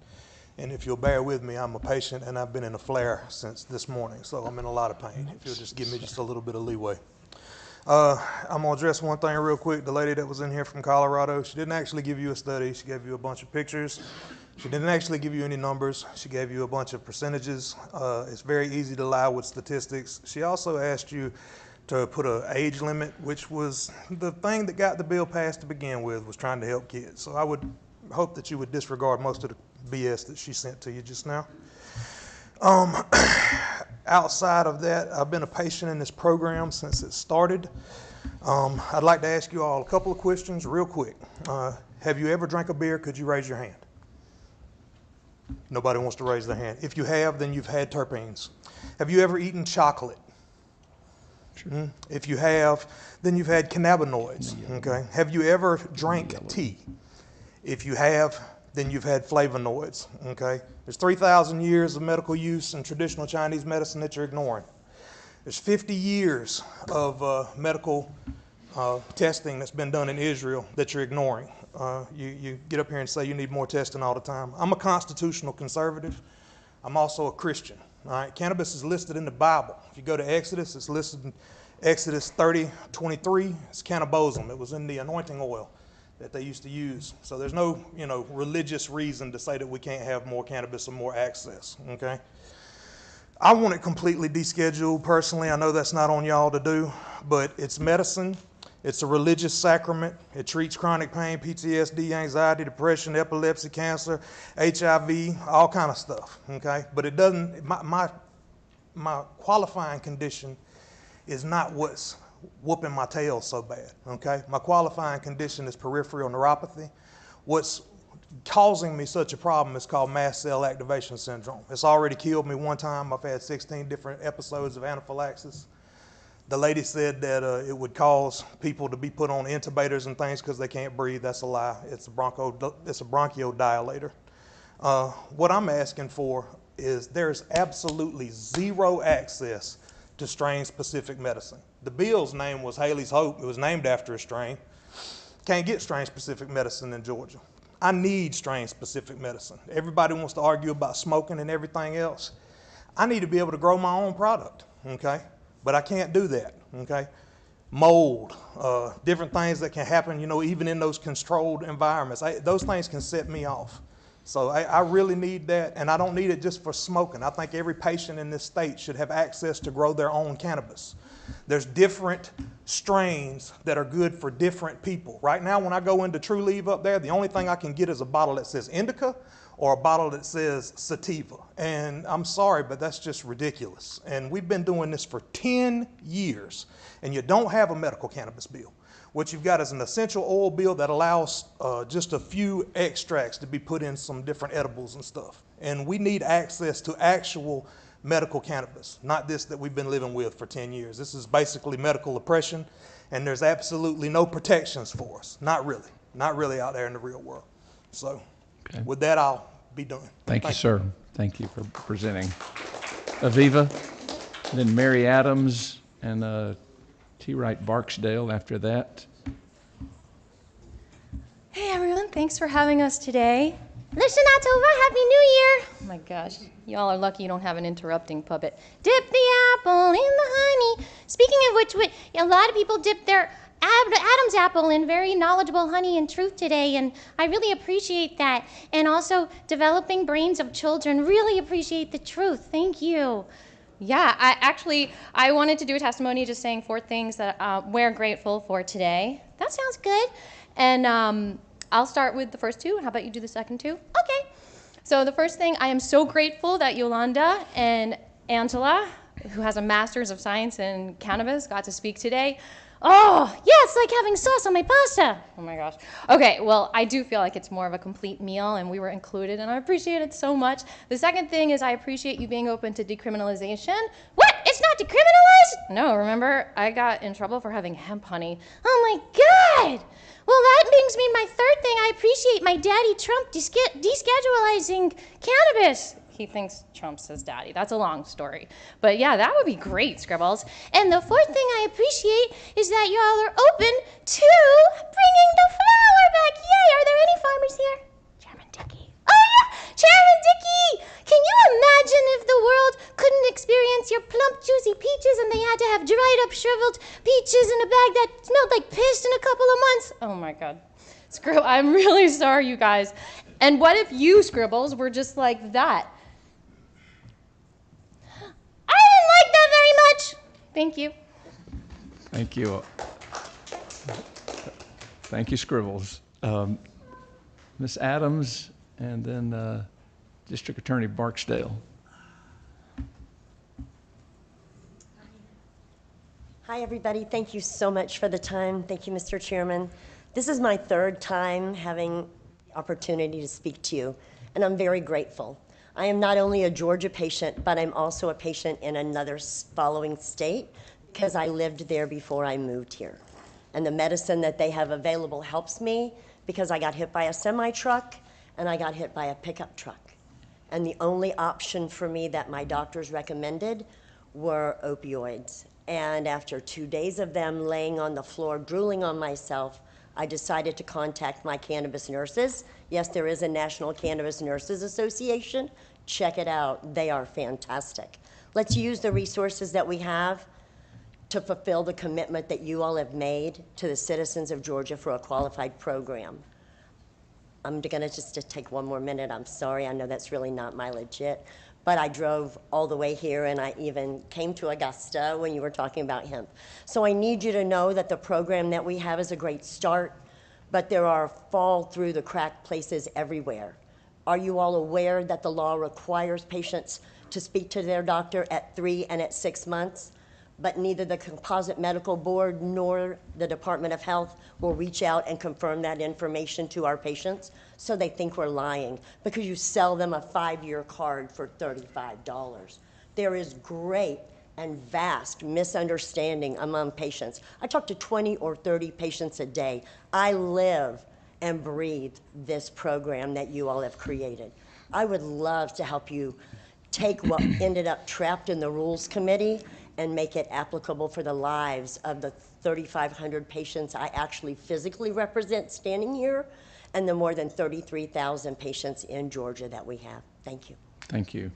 and if you'll bear with me, I'm a patient, and I've been in a flare since this morning, so I'm in a lot of pain. If you'll just give me just a little bit of leeway. I'm going to address one thing real quick. The lady that was in here from Colorado, she didn't actually give you a study. She gave you a bunch of pictures. She didn't actually give you any numbers. She gave you a bunch of percentages. It's very easy to lie with statistics. She also asked you to put an age limit, which was the thing that got the bill passed to begin with, was trying to help kids. So I would hope that you would disregard most of the BS that she sent to you just now. Outside of that, I've been a patient in this program since it started. I'd like to ask you all a couple of questions real quick. Have you ever drank a beer? Could you raise your hand? Nobody wants to raise their hand. If you have, then you've had terpenes. Have you ever eaten chocolate? Sure. If you have, then you've had cannabinoids. Okay. Have you ever drank tea? If you have, then you've had flavonoids. Okay. There's 3,000 years of medical use in traditional Chinese medicine that you're ignoring. There's 50 years of medical testing that's been done in Israel that you're ignoring. You get up here and say you need more testing all the time. I'm a constitutional conservative. I'm also a Christian. All right, cannabis is listed in the Bible. If you go to Exodus, it's listed in Exodus 30:23. It's cannabosum. It was in the anointing oil that they used to use. So there's no, religious reason to say that we can't have more cannabis or more access. Okay. I want it completely descheduled personally. I know that's not on y'all to do, but it's medicine. It's a religious sacrament. It treats chronic pain, PTSD, anxiety, depression, epilepsy, cancer, HIV, all kind of stuff, okay? But it doesn't, my qualifying condition is not what's whooping my tail so bad, okay? My qualifying condition is peripheral neuropathy. What's causing me such a problem is called mast cell activation syndrome. It's already killed me one time. I've had 16 different episodes of anaphylaxis. The lady said that it would cause people to be put on intubators and things because they can't breathe. That's a lie. It's a bronchodilator. What I'm asking for is there's absolutely zero access to strain-specific medicine. The bill's name was Haley's Hope. It was named after a strain. Can't get strain-specific medicine in Georgia. I need strain-specific medicine. Everybody wants to argue about smoking and everything else. I need to be able to grow my own product, okay? But I can't do that, okay? Mold, different things that can happen, even in those controlled environments. Those things can set me off. So I really need that, and I don't need it just for smoking. I think every patient in this state should have access to grow their own cannabis. There's different strains that are good for different people. Right now, when I go into True Leave up there, the only thing I can get is a bottle that says indica or a bottle that says sativa. And I'm sorry, but that's just ridiculous. And we've been doing this for 10 years, and you don't have a medical cannabis bill. What you've got is an essential oil bill that allows just a few extracts to be put in some different edibles and stuff. And we need access to actual medical cannabis, not this that we've been living with for 10 years. This is basically medical oppression, and there's absolutely no protections for us. Not really out there in the real world. So with that, I'll be done. Thank you, sir. Thank you for presenting. Aviva, then Mary Adams, and T. Wright Barksdale after that. Hey everyone, thanks for having us today. Lishana Tova, Happy New Year! Oh my gosh, y'all are lucky you don't have an interrupting puppet. Dip the apple in the honey. Speaking of which, a lot of people dip their Adam's apple in very knowledgeable honey and truth today, and I really appreciate that. And also, developing brains of children, really appreciate the truth. Thank you. Yeah, I wanted to do a testimony just saying 4 things that we're grateful for today. That sounds good. And I'll start with the first 2. How about you do the second 2? Okay. So the first thing, I am so grateful that Yolanda and Angela, who has a master's of science in cannabis, got to speak today. Oh, yeah, it's like having sauce on my pasta. Oh my gosh. Okay, well, I do feel like it's more of a complete meal, and we were included, and I appreciate it so much. The second thing is I appreciate you being open to decriminalization. What? It's not decriminalized? No, remember, I got in trouble for having hemp honey. Oh my God! Well, that brings me to my third thing. I appreciate my daddy Trump deschedulizing cannabis. He thinks Trump's his daddy. That's a long story. But yeah, that would be great, Scribbles. And the fourth thing I appreciate is that y'all are open to bringing the flower back. Yay! Are there any farmers here? Chairman Dickey. Oh yeah! Chairman Dickey! Can you imagine if the world couldn't experience your plump, juicy peaches and they had to have dried up, shriveled peaches in a bag that smelled like piss in a couple of months? Oh my God. I'm really sorry, you guys. And what if you, Scribbles, were just like that? I didn't like that very much. Thank you. Thank you. Thank you, Scribbles. Ms. Adams, and then District Attorney Barksdale. Hi, everybody. Thank you so much for the time. Thank you, Mr. Chairman. This is my third time having the opportunity to speak to you, and I'm very grateful. I am not only a Georgia patient, but I'm also a patient in another following state because I lived there before I moved here. And the medicine that they have available helps me because I got hit by a semi-truck and I got hit by a pickup truck. And the only option for me that my doctors recommended were opioids. And after 2 days of them laying on the floor, drooling on myself, I decided to contact my cannabis nurses. Yes, there is a National Cannabis Nurses Association. Check it out. They are fantastic. Let's use the resources that we have to fulfill the commitment that you all have made to the citizens of Georgia for a qualified program. I'm gonna just take one more minute. I'm sorry, I know that's really not my legit, but I drove all the way here and I even came to Augusta when you were talking about hemp. So I need you to know that the program that we have is a great start, but there are fall through the crack places everywhere. Are you all aware that the law requires patients to speak to their doctor at 3 and at 6 months? But neither the Composite Medical Board nor the Department of Health will reach out and confirm that information to our patients, so they think we're lying because you sell them a 5-year card for $35. There is great and vast misunderstanding among patients. I talk to 20 or 30 patients a day. I live and breathe this program that you all have created. I would love to help you take what ended up trapped in the Rules Committee and make it applicable for the lives of the 3,500 patients I actually physically represent standing here, and the more than 33,000 patients in Georgia that we have. Thank you. Thank you.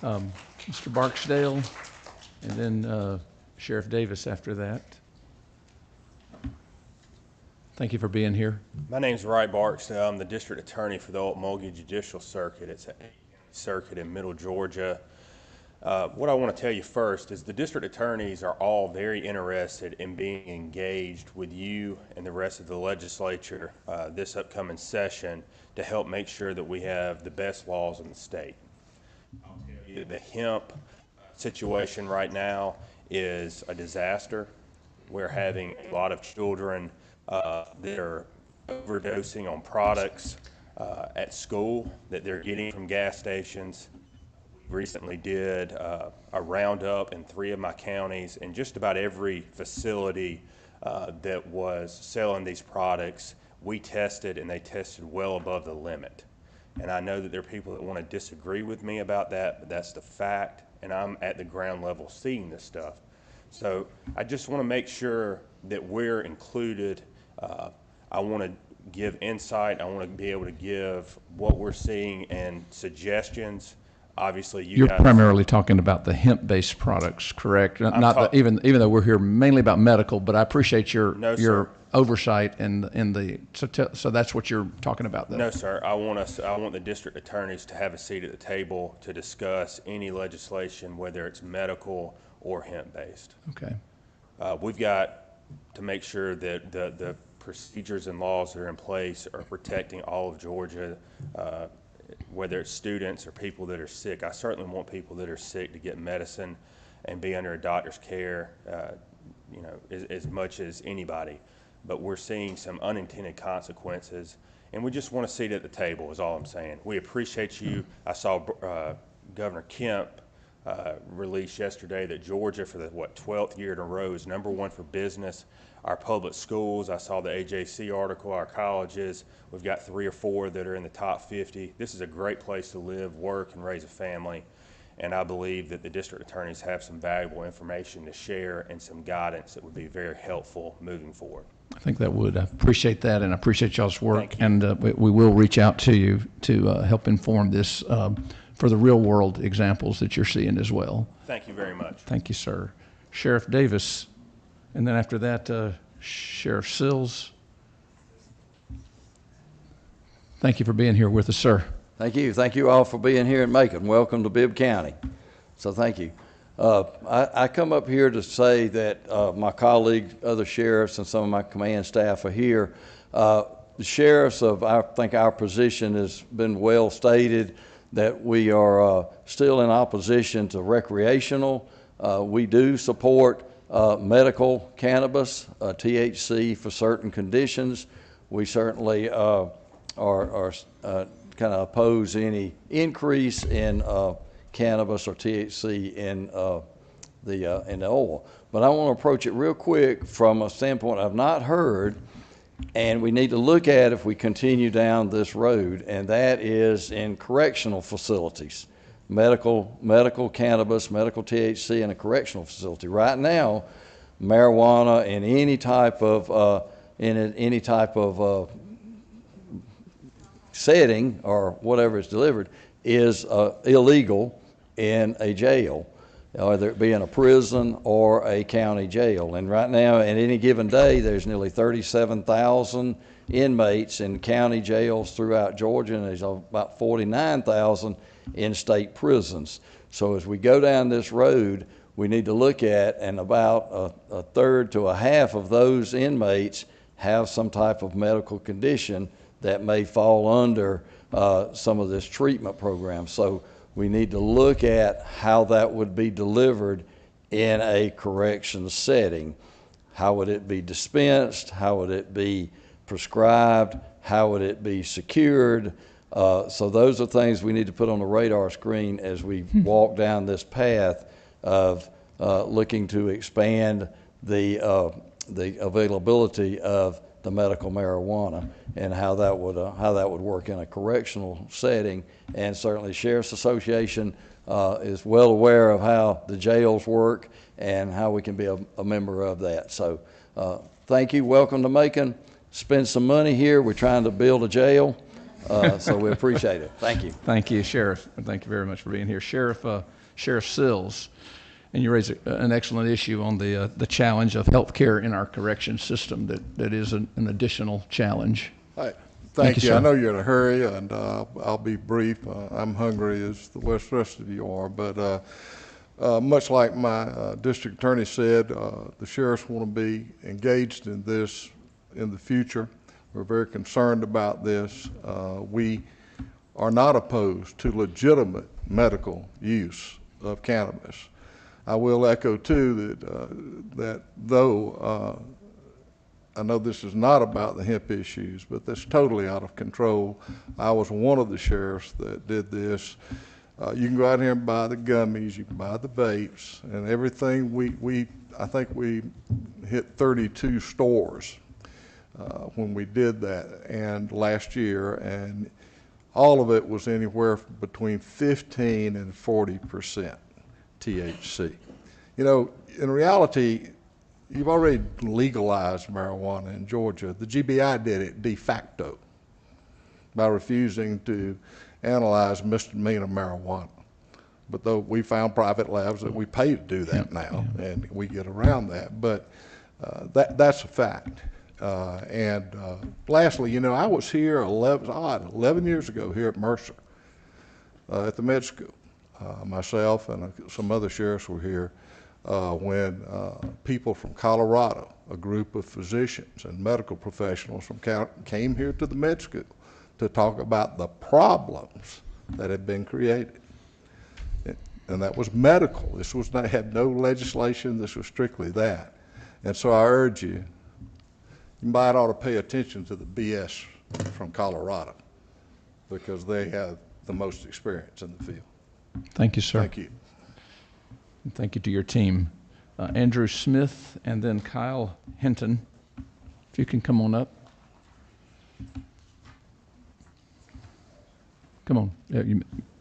Mr. Barksdale, and then Sheriff Davis after that. Thank you for being here. My name's Wright Barksdale. I'm the district attorney for the Okmulgee Judicial Circuit. It's an 8-county circuit in Middle Georgia. What I want to tell you first is the district attorneys are all very interested in being engaged with you and the rest of the legislature this upcoming session to help make sure that we have the best laws in the state. I'll tell you, the hemp situation right now is a disaster. We're having a lot of children that are overdosing on products at school that they're getting from gas stations. Recently did a roundup in 3 of my counties, and just about every facility that was selling these products, we tested, and they tested well above the limit. And I know that there are people that want to disagree with me about that, but that's the fact, and I'm at the ground level seeing this stuff. So I just want to make sure that we're included. I want to give insight. I want to be able to give what we're seeing and suggestions. Obviously, You're guys, primarily talking about the hemp-based products, correct? Even though we're here mainly about medical, but I appreciate your oversight so that's what you're talking about, though. No, sir. I want the district attorneys to have a seat at the table to discuss any legislation, whether it's medical or hemp-based. Okay. We've got to make sure that the procedures and laws that are in place are protecting all of Georgia whether it's students or people that are sick. I certainly want people that are sick to get medicine and be under a doctor's care, you know, as much as anybody. But we're seeing some unintended consequences, and we just want a seat at the table is all I'm saying. We appreciate you. I saw Governor Kemp release yesterday that Georgia, for the 12th year in a row, is #1 for business. Our public schools, I saw the AJC article, our colleges, we've got 3 or 4 that are in the top 50. This is a great place to live, work, and raise a family. And I believe that the district attorneys have some valuable information to share and some guidance that would be very helpful moving forward. I think that would. I appreciate that, and I appreciate y'all's work. And we will reach out to you to help inform this for the real world examples that you're seeing as well. Thank you very much. Thank you, sir. Sheriff Davis, and then after that, Sheriff Sills. Thank you for being here with us, sir. Thank you. Thank you all for being here in Macon. Welcome to Bibb County. So thank you. I come up here to say that my colleagues, other sheriffs, and some of my command staff are here. The sheriffs I think our position has been well stated, that we are still in opposition to recreational. We do support medical cannabis, THC for certain conditions. We certainly are kind of oppose any increase in cannabis or THC in the oil. But I want to approach it real quick from a standpoint I've not heard, and we need to look at if we continue down this road, and that is in correctional facilities. Medical cannabis, medical THC in a correctional facility. Right now, marijuana in any type of setting or whatever is delivered is illegal in a jail, whether it be in a prison or a county jail. And right now, at any given day, there's nearly 37,000 inmates in county jails throughout Georgia, and there's about 49,000 in state prisons. So as we go down this road, we need to look at, and about a third to a half of those inmates have some type of medical condition that may fall under some of this treatment program. So we need to look at how that would be delivered in a corrections setting. How would it be dispensed? How would it be prescribed? How would it be secured? So those are things we need to put on the radar screen as we walk down this path of looking to expand the availability of the medical marijuana, and how that would work in a correctional setting. And certainly Sheriff's Association is well aware of how the jails work and how we can be a member of that. So thank you. Welcome to Macon. Spend some money here. We're trying to build a jail, so we appreciate it. Thank you. Thank you, Sheriff. Thank you very much for being here. Sheriff Sills, and you raise an excellent issue on the challenge of health care in our correction system. That is an additional challenge. Hi. Thank you. sir. I know you're in a hurry, and I'll be brief. I'm hungry as the rest of you are, but much like my district attorney said, the sheriffs want to be engaged in this in the future. We're very concerned about this. We are not opposed to legitimate medical use of cannabis. I will echo too that though I know this is not about the hemp issues, but that's totally out of control. I was one of the sheriffs that did this. You can go out here and buy the gummies, you can buy the vapes, and everything. I think we hit 32 stores when we did that, and last year, and all of it was anywhere between 15 and 40% THC. You know, in reality, you've already legalized marijuana in Georgia. The GBI did it de facto by refusing to analyze misdemeanor marijuana. But though we found private labs that we pay to do that now, and we get around that. But that's a fact. Lastly, you know, I was here 11 years ago here at Mercer at the med school. Myself and some other sheriffs were here when people from Colorado, a group of physicians and medical professionals came here to the med school to talk about the problems that had been created. And that was medical. This was not, had no legislation. This was strictly that. And so I urge you, you might ought to pay attention to the BS from Colorado, because they have the most experience in the field. Thank you, sir. Thank you. And thank you to your team. Andrew Smith and then Kyle Hinton. If you can come on up. Come on,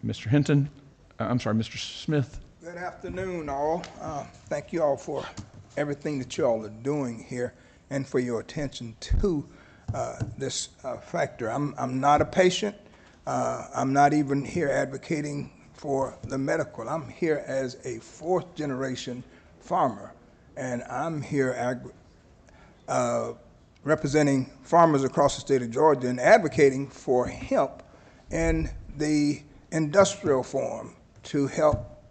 Mr. Hinton. I'm sorry, Mr. Smith. Good afternoon, all. Thank you all for everything that you all are doing here and for your attention to this factor. I'm not a patient. I'm not even here advocating for the medical. I'm here as a fourth-generation farmer, and I'm here representing farmers across the state of Georgia and advocating for hemp in the industrial form to help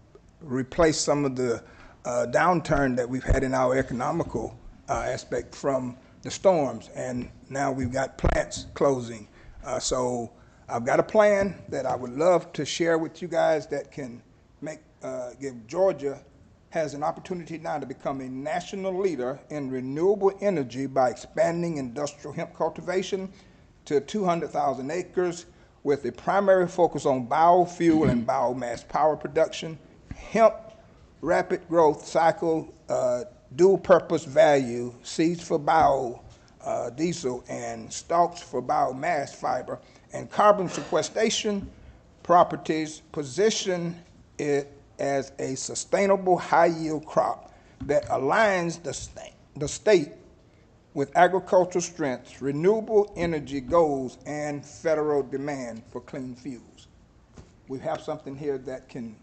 replace some of the downturn that we've had in our economical aspect from the storms, and now we've got plants closing. So I've got a plan that I would love to share with you guys that can give Georgia has an opportunity now to become a national leader in renewable energy by expanding industrial hemp cultivation to 200,000 acres with a primary focus on biofuel and biomass power production. Hemp rapid growth cycle, dual purpose value, seeds for biodiesel and stalks for biomass fiber, and carbon sequestration properties position it as a sustainable high-yield crop that aligns the state with agricultural strengths, renewable energy goals, and federal demand for clean fuels. We have something here that can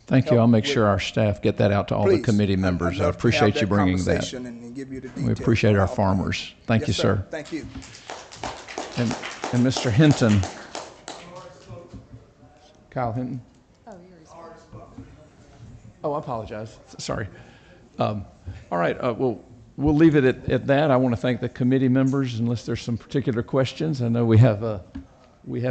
Thank you. help I'll make with- sure our staff get that out to all the Please. committee I'd members. I love to appreciate have you bringing that. conversation and give you the We details appreciate of our our plan. farmers. Thank Yes, you, sir. Thank you. And Mr. Hinton. Kyle Hinton. Oh, I apologize. Sorry. All right. We'll leave it at that. I want to thank the committee members, unless there's some particular questions. I know we have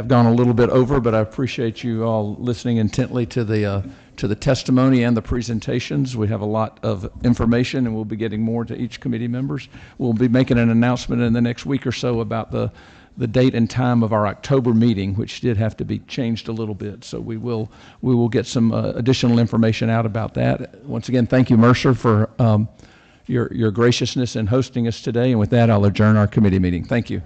gone a little bit over, but I appreciate you all listening intently to the testimony and the presentations. We have a lot of information, and we'll be getting more to each committee members. We'll be making an announcement in the next week or so about the date and time of our October meeting, which did have to be changed a little bit. So we will get some additional information out about that. Once again, thank you, Mercer, for your graciousness in hosting us today. And with that, I'll adjourn our committee meeting. Thank you.